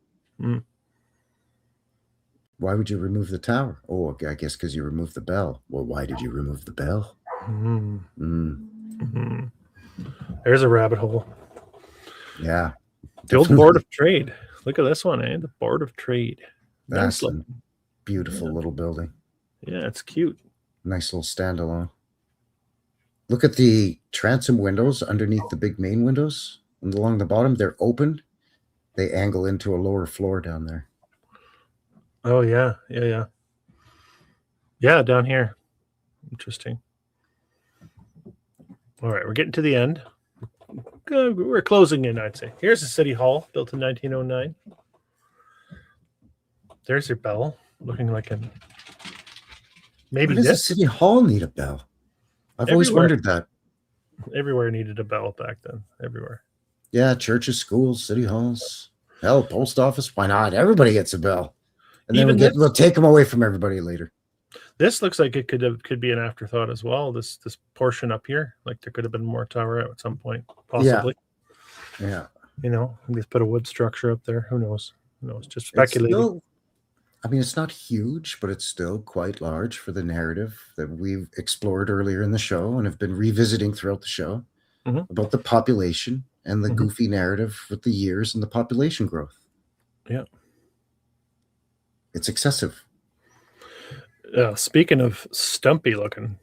why would you remove the tower? Oh, I guess because you removed the bell. Well, why did you remove the bell? There's a rabbit hole. Yeah. The old Board of Trade. Look at this one, eh? The Board of Trade. That's Nice a beautiful little building. Yeah, it's cute. Nice little standalone. Look at the transom windows underneath the big main windows. And along the bottom, they're open. They angle into a lower floor down there. Oh, yeah. Yeah, down here. Interesting. All right, we're getting to the end. We're closing in, I'd say. Here's the City Hall, built in 1909. There's your bell, looking like a... Maybe Why does this. the City Hall need a bell? I've always wondered that. Everywhere needed a bell back then. Everywhere. Yeah, churches, schools, city halls. Hell, post office. Why not? Everybody gets a bell. And then we'll take them away from everybody later. This looks like it could be an afterthought as well. This portion up here, like there could have been more tower at some point, possibly. Yeah. You know, just put a wood structure up there. Who knows? Just speculating. It's not huge, but it's still quite large for the narrative that we've explored earlier in the show and have been revisiting throughout the show about the population and the goofy narrative with the years and the population growth. Yeah. It's excessive. Speaking of stumpy looking.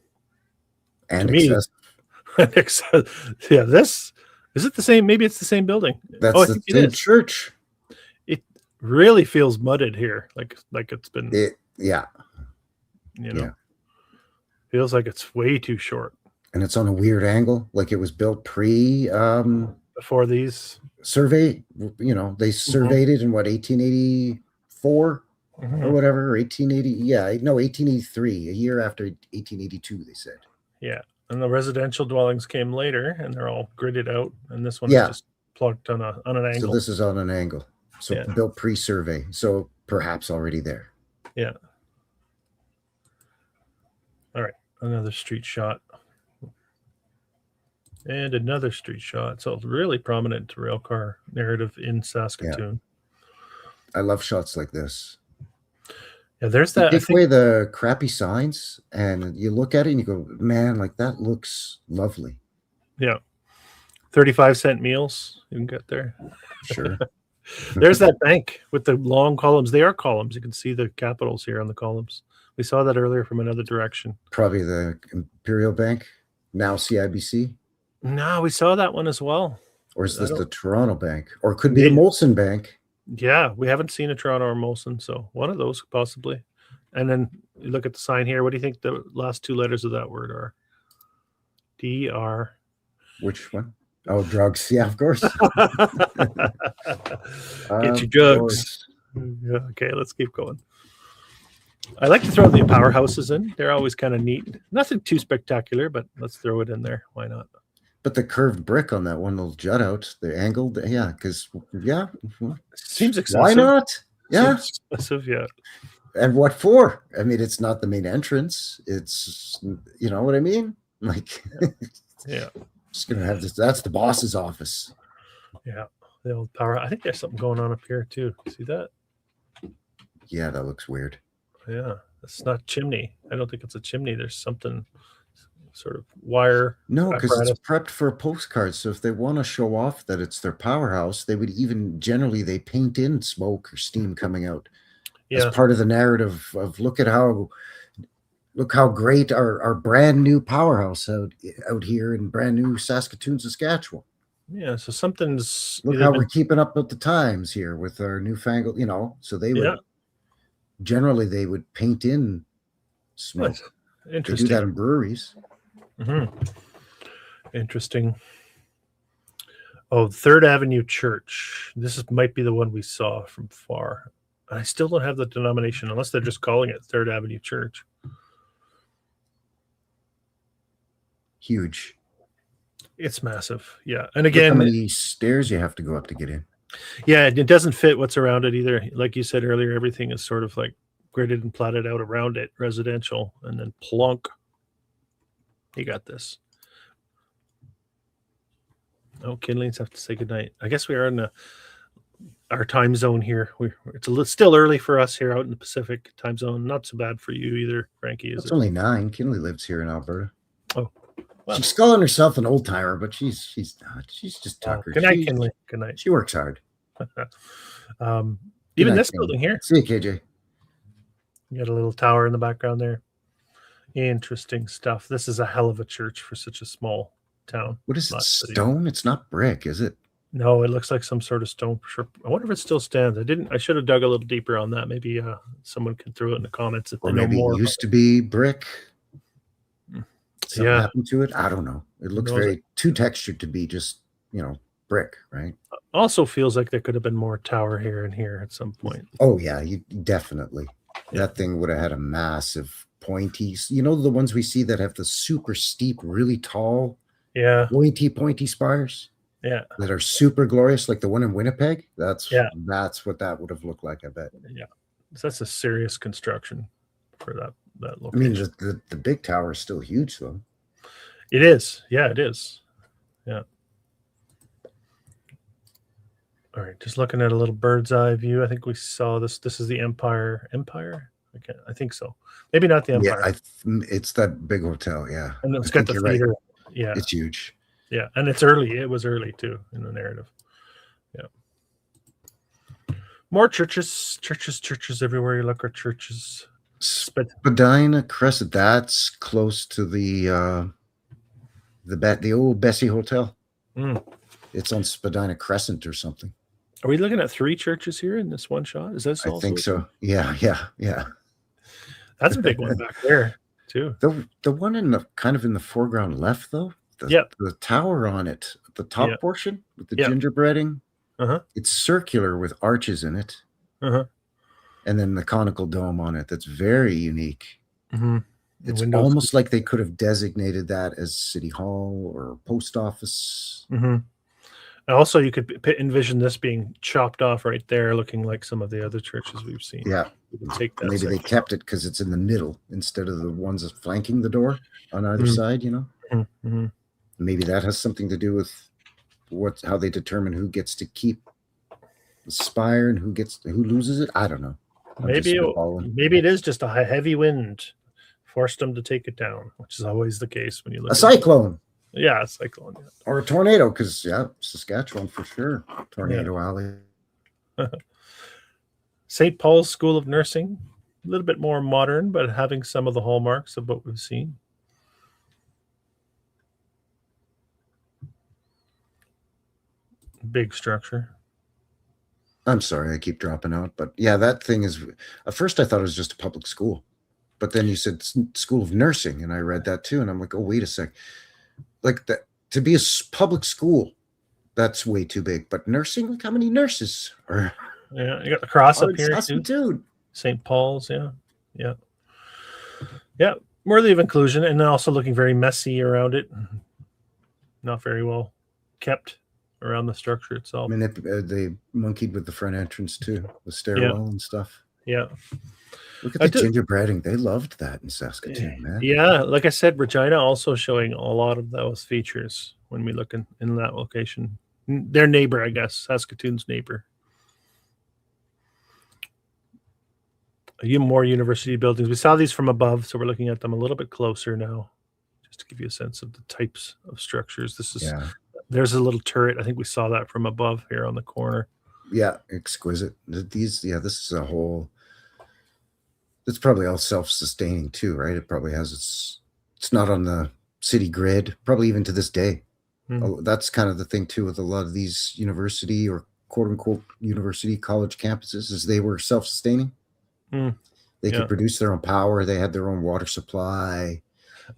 And excessive. Yeah, this is it the same? Maybe it's the same building. That's the same church. It really feels mudded here, like it's been. Feels like it's way too short. And it's on a weird angle, like it was built before these survey. You know, they surveyed it in 1884 or whatever, or 1880. Yeah, no, 1883, a year after 1882. They said. Yeah. And the residential dwellings came later, and they're all gridded out. And this one is just plugged on an angle. So this is on an angle. So built pre-survey. So perhaps already there. Yeah. All right. Another street shot. And another street shot. So it's really prominent rail car narrative in Saskatoon. Yeah. I love shots like this. Yeah, there's that. Take away the crappy signs and you look at it and you go, man, like that looks lovely. Yeah. 35-cent meals you can get there. Sure. There's that bank with the long columns. They are columns. You can see the capitals here on the columns. We saw that earlier from another direction. Probably the Imperial Bank, now CIBC. No, we saw that one as well. Or is this the Toronto Bank? Or it could be the Molson Bank. Yeah, we haven't seen a Toronto or Molson, so one of those possibly. And then you look at the sign here. What do you think the last two letters of that word are? DR. Which one? Oh, drugs. Yeah, of course. Get your drugs. Yeah, okay, let's keep going. I like to throw the powerhouses in. They're always kind of neat. Nothing too spectacular, but let's throw it in there. Why not? But the curved brick on that one little jut out, the angled, because seems excessive. Why not? Yeah, seems excessive, yeah. And what for? I mean, it's not the main entrance. It's, you know what I mean? Like, yeah. Just gonna have this. That's the boss's office. Yeah, the old power. I think there's something going on up here too. See that? Yeah, that looks weird. Yeah, it's not chimney. I don't think it's a chimney. There's something sort of wire. No, because it's prepped for a postcard. So if they want to show off that it's their powerhouse, they would they paint in smoke or steam coming out as part of the narrative of look how great our brand new powerhouse out here in brand new Saskatoon, Saskatchewan. Yeah, so something's look how we're keeping up with the times here with our newfangled, so they would generally they would paint in smoke. Interesting. They do that in breweries. Interesting. Oh, 3rd Avenue Church. Might be the one we saw from far. I still don't have the denomination unless they're just calling it 3rd Avenue Church. Huge. It's massive. Yeah. And Look how again, many stairs you have to go up to get in. yeah, it doesn't fit what's around it either. Like you said earlier, everything is sort of like gridded and platted out around it, residential, and then plunk. You got this. Oh, Kinley's have to say goodnight. I guess we are in our time zone here. It's still early for us here out in the Pacific time zone. Not so bad for you either, Frankie, is It's it? only 9. Kinley lives here in Alberta. Oh, well. She's calling herself an old timer, but she's not. She's just Tucker. Good night, Kinley. Good night. She works hard. Even night, this Kinley. building here, See you, KJ. you got a little tower in the background there. Interesting stuff. This is a hell of a church for such a small town. What is it? Not city. Stone? It's not brick, is it? No, it looks like some sort of stone for sure. I wonder if it still stands. I should have dug a little deeper on that. Maybe someone can throw it in the comments if Or they know maybe more. it used to be brick. Something Yeah. happened to it. I don't know. It looks very too textured to be just, brick, right? Also feels like there could have been more tower here and here at some point. Oh yeah, you definitely. That thing would have had a massive pointy. The ones we see that have the super steep, really tall, Yeah. pointy spires Yeah. that are super glorious, like the one in Winnipeg. That's what that would have looked like, I bet. Yeah. So that's a serious construction for that I location. mean, the big tower is still huge, though. It is. Yeah, it is. Yeah. All right, just looking at a little bird's eye view. I think we saw this. This is the Empire. Empire? I think so. Maybe not the Empire. Yeah, it's that big hotel. Yeah, and it's I got think the you're theater. right. Yeah, It's huge. yeah, and it's early. It was early too in the narrative. Yeah. More churches everywhere you look are churches. Spadina Crescent. That's close to the old Bessie Hotel. Mm. It's on Spadina Crescent or something. Are we looking at 3 churches here in this one shot? Is this I think so. Yeah. That's a big one back there too. The one in the kind of in the foreground left, though. The tower on it, the top portion with the gingerbreading. It's circular with arches in it. And then the conical dome on it. That's very unique. It's almost like they could have designated that as City Hall or post office. And also, you could envision this being chopped off right there, looking like some of the other churches we've seen. Yeah. You can take that Maybe section. they kept it because it's in the middle instead of the ones flanking the door on either side, Maybe that has something to do with how they determine who gets to keep the spire and who loses it. I don't know. Maybe it is just a heavy wind forced them to take it down, which is always the case when you look a cyclone. Yeah, a cyclone. Yeah. Or a tornado, because Saskatchewan for sure. Tornado alley. St. Paul's School of Nursing, a little bit more modern, but having some of the hallmarks of what we've seen. Big structure. I'm sorry, I keep dropping out, but yeah, that thing is. At first, I thought it was just a public school, but then you said School of Nursing, and I read that too, and I'm like, oh, wait a sec. Like that to be a public school, that's way too big. But nursing, look how many nurses are. Yeah, you got the cross up here too. Dude. St. Paul's, yeah. Worthy of inclusion, and then also looking very messy around it. Not very well kept around the structure itself. I mean, they monkeyed with the front entrance too, the stairwell and stuff. Yeah. Look at the gingerbreading. They loved that in Saskatoon, man. Yeah, like I said, Regina also showing a lot of those features when we look in that location. Their neighbor, I guess, Saskatoon's neighbor. More university buildings. We saw these from above, so we're looking at them a little bit closer now, just to give you a sense of the types of structures. There's a little turret. I think we saw that from above here on the corner. Yeah, exquisite. This is a whole. It's probably all self-sustaining too, right? It probably has it's not on the city grid, probably even to this day. That's kind of the thing too with a lot of these university or quote unquote university college campuses is they were self-sustaining. They could produce their own power. They had their own water supply.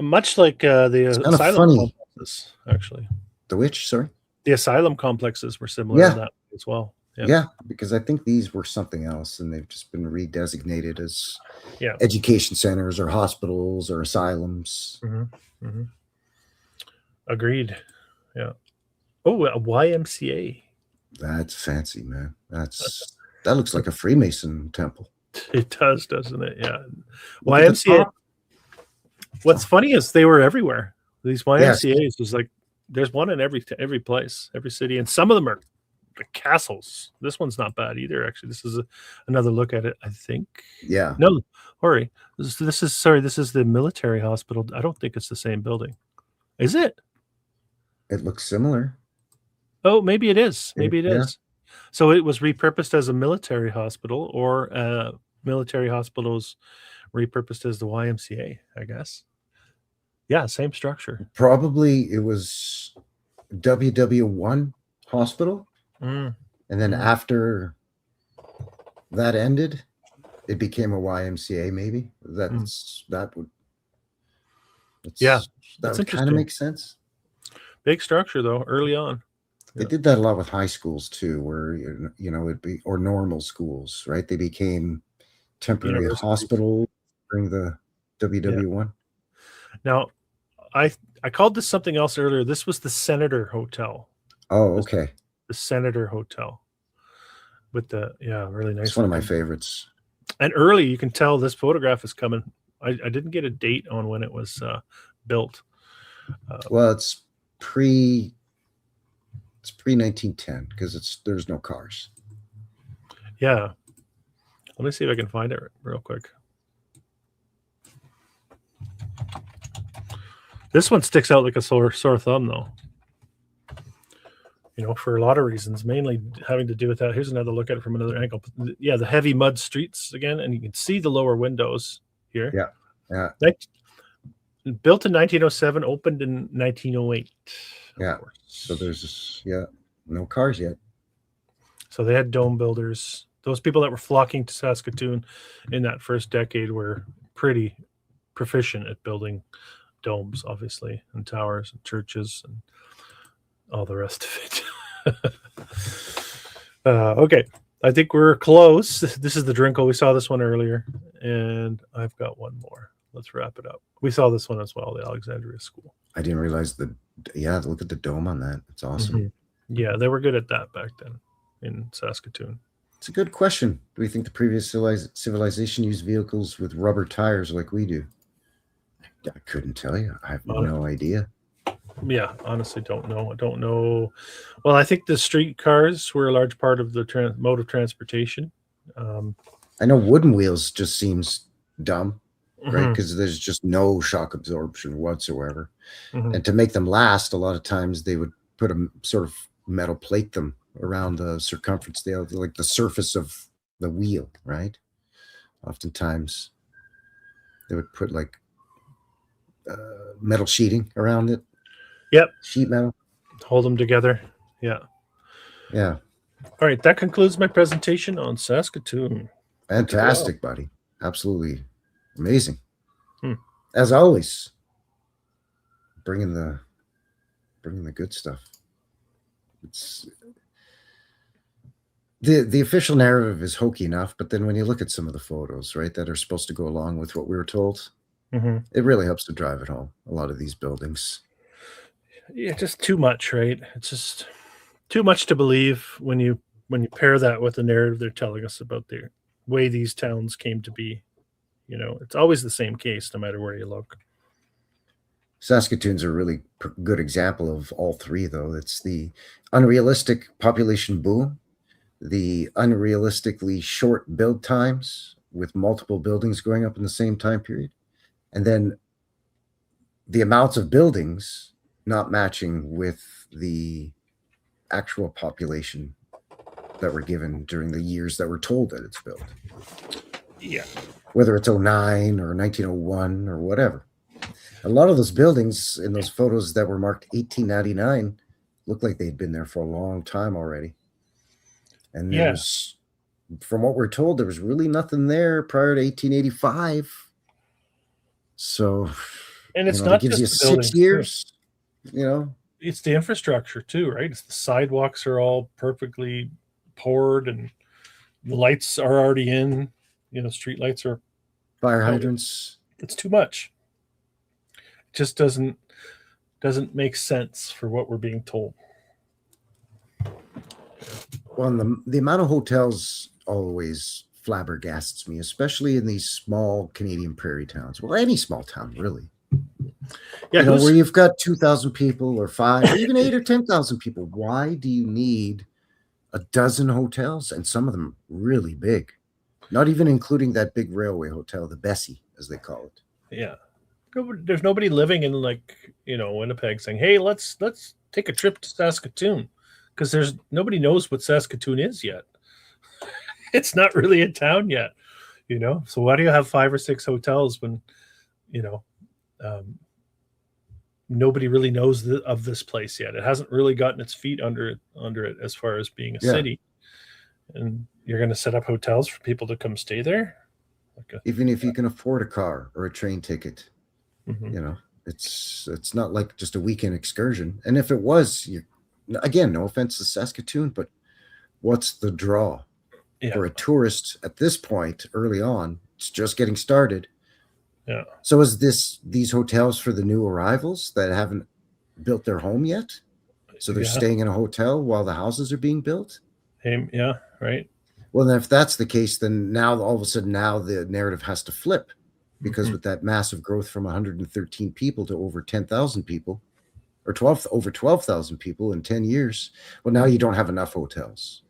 Much like the asylum complexes, actually. The which, sorry? The asylum complexes were similar to that as well. Yeah, because I think these were something else, and they've just been redesignated as education centers or hospitals or asylums. Agreed. Yeah. Oh, a YMCA. That's fancy, man. That looks like a Freemason temple. It does, doesn't it? Yeah. Look at the YMCA. top. What's funny is they were everywhere. These Yes. YMCA's was like there's one in every place, every city, and some of them are the castles. This one's not bad either. Actually, this is another look at it. I think. Yeah. No, sorry. This is the military hospital. I don't think it's the same building. Is it? It looks similar. Oh, maybe it is. Maybe it Yeah. is. So it was repurposed as a military hospital, or military hospitals repurposed as the YMCA, I guess. Yeah, same structure. Probably it was WW1 hospital. Mm. And then after that ended, it became a YMCA, maybe. That would that's kind of interesting. make sense. Big structure though, early on. They did that a lot with high schools too, where it'd be, or normal schools, right? They became temporary Universities. hospitals during the WW1. Now, I called this something else earlier. This was the Senator Hotel. Oh, okay. The Senator Hotel. With the really nice. It's one of my looking. favorites. And early, you can tell this photograph is coming. I didn't get a date on when it was built. Well, it's pre 1910 because there's no cars. Yeah. Let me see if I can find it real quick. This one sticks out like a sore thumb, though. For a lot of reasons, mainly having to do with that. Here's another look at it from another angle. Yeah, the heavy mud streets again, and you can see the lower windows here. Yeah. Built in 1907, opened in 1908. Yeah. So there's this, no cars yet. So they had dome builders. Those people that were flocking to Saskatoon in that first decade were pretty proficient at building domes, obviously, and towers and churches and all the rest of it. Okay. I think we're close. This is the Drinkle. We saw this one earlier, and I've got one more. Let's wrap it up. We saw this one as well, the Alexandria School. I didn't realize look at the dome on that. It's awesome. Mm-hmm. Yeah, they were good at that back then in Saskatoon. It's a good question. Do we think the previous civilization used vehicles with rubber tires like we do? I couldn't tell you. I have no idea. Yeah, honestly, don't know. I don't know. Well, I think the streetcars were a large part of the mode of transportation. I know wooden wheels just seems dumb, right? Because there's just no shock absorption whatsoever. And to make them last, a lot of times they would put a sort of metal plate them around the circumference, like the surface of the wheel, right? Oftentimes they would put like metal sheeting around it. Yep. Sheet metal. Hold them together. Yeah. Yeah. All right. That concludes my presentation on Saskatoon. Fantastic, buddy. Absolutely amazing. As always, bringing the good stuff. It's the official narrative is hokey enough, but then when you look at some of the photos, right, that are supposed to go along with what we were told, it really helps to drive it home. A lot of these buildings. Yeah, just too much, right? It's just too much to believe when you pair that with the narrative they're telling us about the way these towns came to be. It's always the same case, no matter where you look. Saskatoon's a really good example of all three, though. It's the unrealistic population boom, the unrealistically short build times with multiple buildings going up in the same time period, and then the amounts of buildings not matching with the actual population that were given during the years that were told that it's built. Yeah. Whether it's 09 or 1901 or whatever. A lot of those buildings in those photos that were marked 1899 look like they'd been there for a long time already. And there's, from what we're told, there was really nothing there prior to 1885. So, and it's not it gives just you 6 years. It's the infrastructure too, right? It's the sidewalks are all perfectly poured, and the lights are already in. Street lights are fire hydrants. It's too much. It just doesn't. doesn't make sense for what we're being told. Well, and the amount of hotels always flabbergasts me, especially in these small Canadian prairie towns. Well, any small town, really. Yeah, You know, where you've got 2,000 people or 5 or even 8 or 10,000 people. Why do you need a dozen hotels, and some of them really big? Not even including that big railway hotel, the Bessie, as they call it. yeah. There's nobody living in like, you know, Winnipeg saying, "Hey, let's take a trip to Saskatoon," because there's nobody knows what Saskatoon is yet. It's not really a town yet, you know. So why do you have 5 or 6 hotels when, you know, nobody really knows of this place yet? It hasn't really gotten its feet under it as far as being a city. And you're going to set up hotels for people to come stay there, Even if you can afford a car or a train ticket. Mhm. You know, it's not like just a weekend excursion. And if it was, again, no offense to Saskatoon, but what's the draw for a tourist at this point early on? It's just getting started. Yeah. So is these hotels for the new arrivals that haven't built their home yet? So they're staying in a hotel while the houses are being built? Yeah, right. Well, then if that's the case, then now all of a sudden now the narrative has to flip. Because with that massive growth from 113 people to over 10,000 people, or over 12,000 people in 10 years, well, now you don't have enough hotels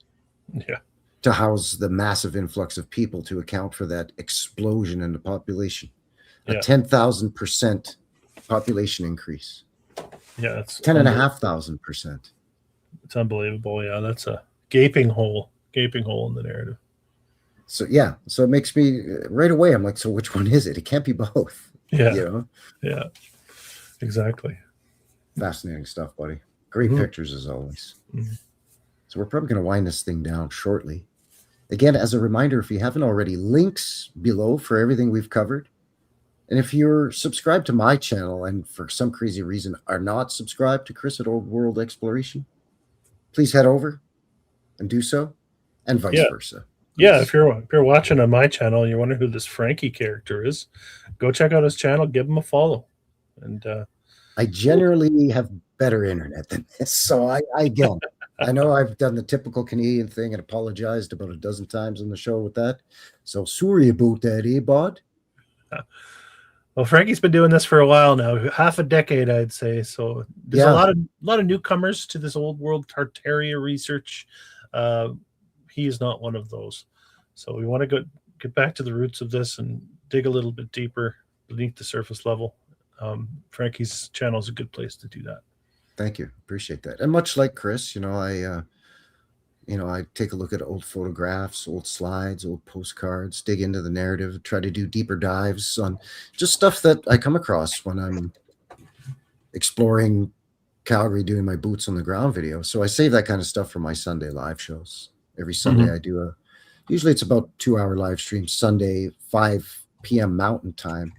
to house the massive influx of people to account for that explosion in the population. A 10,000% population increase. Yeah, it's 10,500%. It's unbelievable. Yeah, that's a gaping hole in the narrative. So so it makes me right away. I'm like, so which one is it? It can't be both. Yeah, you know? Yeah, exactly. Fascinating stuff, buddy. Great pictures as always. So we're probably going to wind this thing down shortly. Again, as a reminder, if you haven't already, links below for everything we've covered. And if you're subscribed to my channel and for some crazy reason are not subscribed to Chris at Old World Exploration, please head over and do so, and vice versa. Yeah, if you're watching on my channel and you're wondering who this Frankie character is, go check out his channel, give him a follow. And I generally have better internet than this, so I again, I know I've done the typical Canadian thing and apologized about a dozen times on the show with that. So sorry about that, bod? Well, Frankie's been doing this for a while now, half a decade, I'd say. So there's a lot of newcomers to this old world tartaria research. He is not one of those. So we want to get back to the roots of this and dig a little bit deeper beneath the surface level. Frankie's channel is a good place to do that. Thank you. Appreciate that. And much like Chris, I take a look at old photographs, old slides, old postcards, dig into the narrative, try to do deeper dives on just stuff that I come across when I'm exploring Calgary, doing my boots on the ground video. So I save that kind of stuff for my Sunday live shows. Every Sunday I do usually it's about 2-hour live stream, Sunday, 5 p.m. Mountain Time.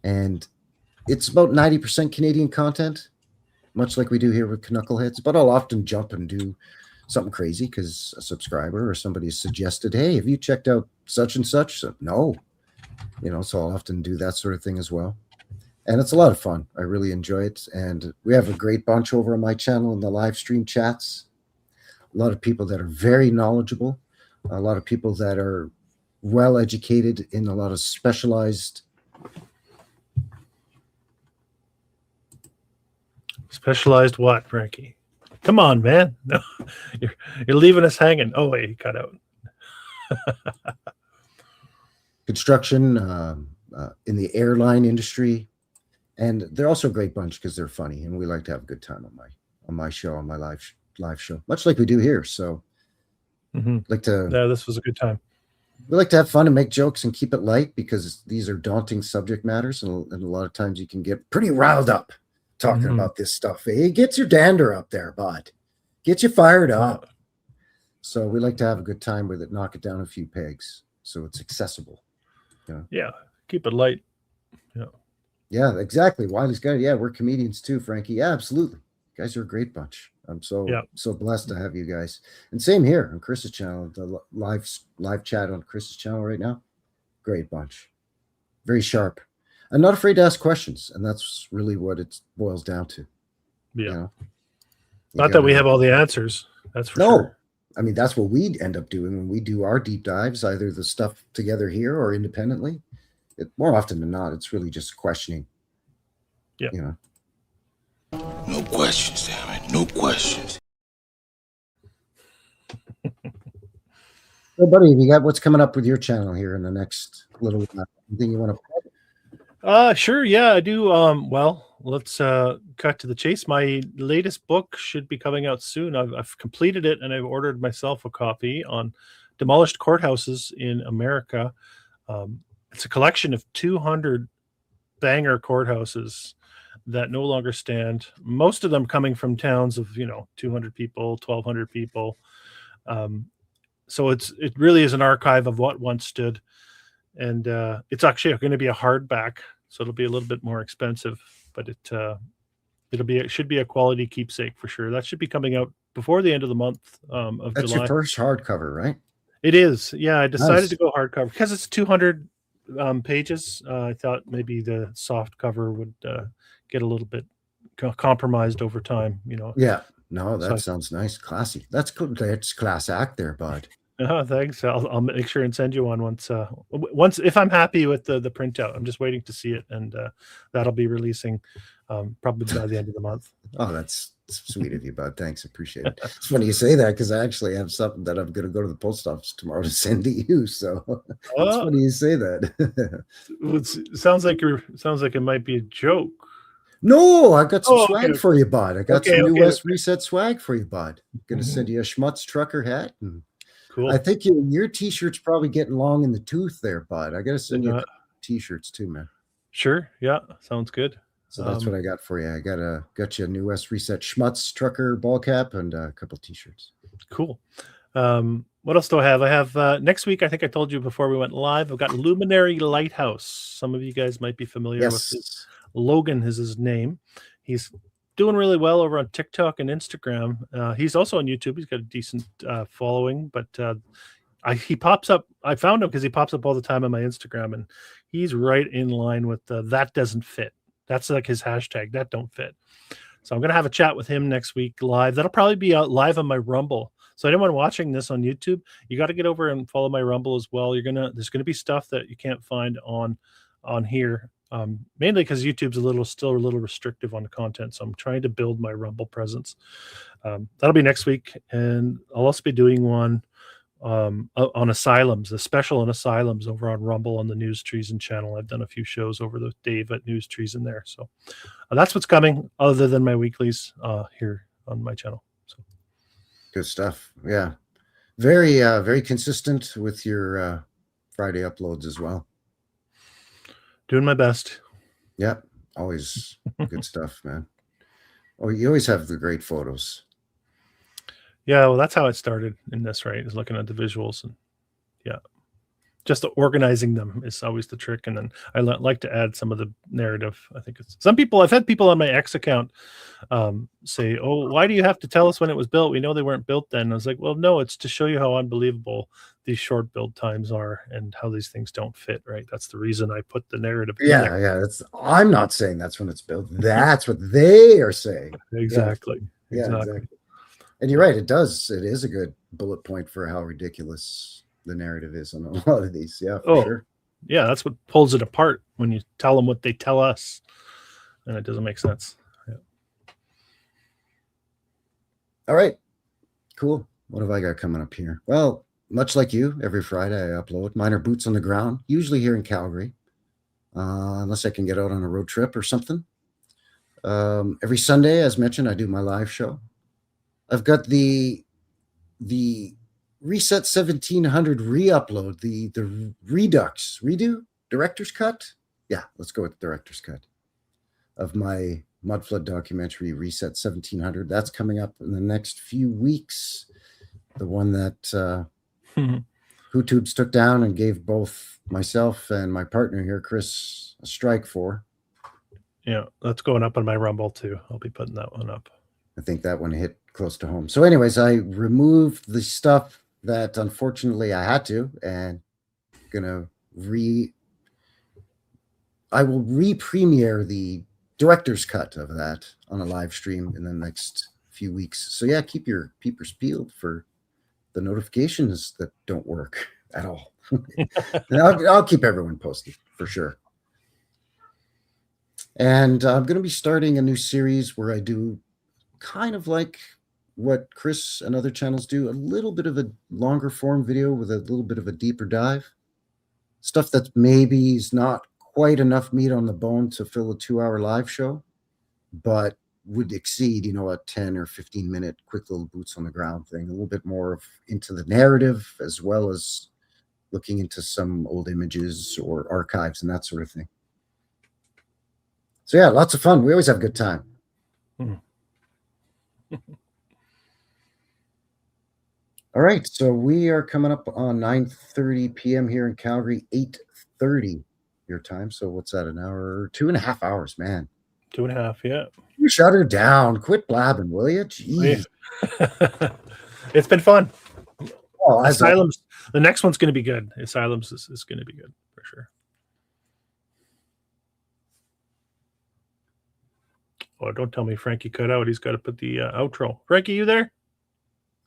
And it's about 90% Canadian content, much like we do here with Knuckleheads, but I'll often jump and do something crazy because a subscriber or somebody has suggested, hey, have you checked out such and such? So, no. So I'll often do that sort of thing as well. And it's a lot of fun. I really enjoy it. And we have a great bunch over on my channel in the live stream chats. A lot of people that are very knowledgeable, a lot of people that are well educated in a lot of specialized. Specialized what, Frankie? Come on, man. No, you're leaving us hanging. Oh, wait, he cut out. Construction, in the airline industry. And they're also a great bunch because they're funny. And we like to have a good time on my show, on my live show, much like we do here. So this was a good time. We like to have fun and make jokes and keep it light because these are daunting subject matters. And a lot of times you can get pretty riled up talking about this stuff. It gets your dander up there, bud. Get you fired up. So we like to have a good time with it, knock it down a few pegs so it's accessible. Yeah, keep it light. Yeah, exactly. Wiley's got it. Yeah, we're comedians too, Frankie. Yeah, absolutely. You guys are a great bunch. I'm so blessed to have you guys. And same here on Chris's channel, the live chat on Chris's channel right now. Great bunch. Very sharp. I'm not afraid to ask questions, and that's really what it boils down to. Yeah. You know? Not that we have all the answers. That's for No. sure. I mean, that's what we end up doing when we do our deep dives, either the stuff together here or independently. More often than not, it's really just questioning. Yeah. You know. No questions, damn it. No questions. So, buddy, you got what's coming up with your channel here in the next little while? Anything you want to plug? Sure. Yeah, I do. Well, let's cut to the chase. My latest book should be coming out soon. I've completed it and I've ordered myself a copy on demolished courthouses in America. It's a collection of 200 banger courthouses that no longer stand. Most of them coming from towns of 200 people, 1,200 people. So it really is an archive of what once stood, and it's actually going to be a hardback, so it'll be a little bit more expensive, but it should be a quality keepsake for sure. That should be coming out before the end of the month of That's July. your first hardcover, right? It is. Yeah, I decided Nice. to go hardcover because it's 200 pages. I thought maybe the soft cover would get a little bit compromised over time. Yeah. No, that So- sounds nice, classy. That's cool. That's class act there, bud. Thanks. I'll make sure and send you one once if I'm happy with the printout. I'm just waiting to see it, and that'll be releasing probably by the end of the month. Oh, that's sweet of you, bud. Thanks, appreciate it. It's funny you say that because I actually have something that I'm going to go to the post office tomorrow to send to you. So it's funny you say that. Sounds like it might be a joke. No, I got some Oh, swag okay. for you, bud. I got Okay, some New okay, West okay. Reset swag for you, bud. Going to Mhm. send you a Schmutz trucker hat. And Cool. I think your t-shirt's probably getting long in the tooth there, bud. I got to send you a couple t-shirts too, man. Sure. Yeah. Sounds good. So that's what I got for you. I got you a New West Reset Schmutz trucker ball cap and a couple t-shirts. Cool. What else do I have? I have next week. I think I told you before we went live. I've got Luminary Lighthouse. Some of you guys might be familiar with this. Yes. Logan is his name. He's doing really well over on TikTok and Instagram. He's also on YouTube. He's got a decent following, but he pops up. I found him because he pops up all the time on my Instagram, and he's right in line with that doesn't fit. That's like his hashtag, that don't fit. So I'm going to have a chat with him next week live. That'll probably be out live on my Rumble. So anyone watching this on YouTube, you got to get over and follow my Rumble as well. There's going to be stuff that you can't find on here. Mainly because YouTube's still a little restrictive on the content, so I'm trying to build my Rumble presence. That'll be next week, and I'll also be doing one on asylums, a special on asylums over on Rumble on the News Treason channel. I've done a few shows over the Dave at News Treason there, so that's what's coming. Other than my weeklies here on my channel. So Good stuff. Yeah. Very, very consistent with your Friday uploads as well. doing my best. Yep. Always good stuff, man. Oh, you always have the great photos. Yeah, well, that's how it started in this, right? Is looking at the visuals, and yeah, just organizing them is always the trick. And then I like to add some of the narrative. I think I've had people on my X account say, "Oh, why do you have to tell us when it was built? We know they weren't built then." And I was like, "Well, no, it's to show you how unbelievable these short build times are and how these things don't fit." Right? That's the reason I put the narrative. in there. Yeah. I'm not saying that's when it's built. That's what they are saying. Exactly. Yeah, Exactly. exactly. And you're right. It does. It is a good bullet point for how ridiculous the narrative is on a lot of these. Yeah, for sure. Yeah, that's what pulls it apart when you tell them what they tell us, and it doesn't make sense. Yeah. All right. Cool. What have I got coming up here? Well, much like you, every Friday I upload. Mine are boots on the ground, usually here in Calgary, unless I can get out on a road trip or something. Every Sunday, as mentioned, I do my live show. I've got the Reset 1700 re-upload, the redo director's cut. Yeah, let's go with the director's cut of my mudflood documentary Reset 1700. That's coming up in the next few weeks. The one that YouTube's took down and gave both myself and my partner here, Chris, a strike for. Yeah, that's going up on my Rumble too. I'll be putting that one up. I think that one hit close to home. So anyways, I removed the stuff that unfortunately I had to, and gonna re-upload I will re-premiere the director's cut of that on a live stream in the next few weeks. So yeah, keep your peepers peeled for the notifications that don't work at all. And I'll keep everyone posted for sure. And I'm going to be starting a new series where I do kind of like what Chris and other channels do, a little bit of a longer form video with a little bit of a deeper dive. Stuff that maybe is not quite enough meat on the bone to fill a 2-hour live show, but would exceed, a 10 or 15 minute quick little boots on the ground thing, a little bit more of into the narrative, as well as looking into some old images or archives and that sort of thing. So yeah, lots of fun. We always have a good time. All right, so we are coming up on 9:30 p.m. here in Calgary, 8:30 your time. So what's that, an hour, 2.5 hours, man? 2.5, yeah. You shut her down. Quit blabbing, will you? Jeez. It's been fun. Oh, Asylums. The next one's going to be good. Asylums is going to be good for sure. Oh, don't tell me Frankie cut out. He's got to put the outro. Frankie, you there?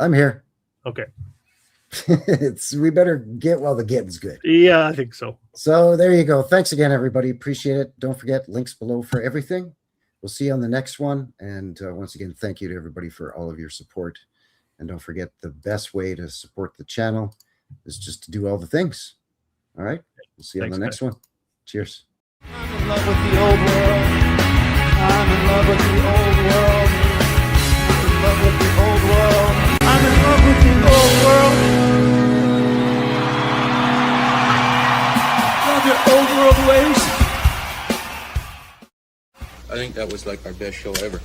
I'm here. Okay. We better get while the getting's good. Yeah, I think so. So there you go. Thanks again, everybody. Appreciate it. Don't forget, links below for everything. We'll see you on the next one. And once again, thank you to everybody for all of your support. And don't forget, the best way to support the channel is just to do all the things. All right? We'll see you on the next one. Cheers. I'm in love with the old world. I'm in love with the old world. I'm in love with the old world. I'm in love with the old world. Love your old world ways. I think that was like our best show ever.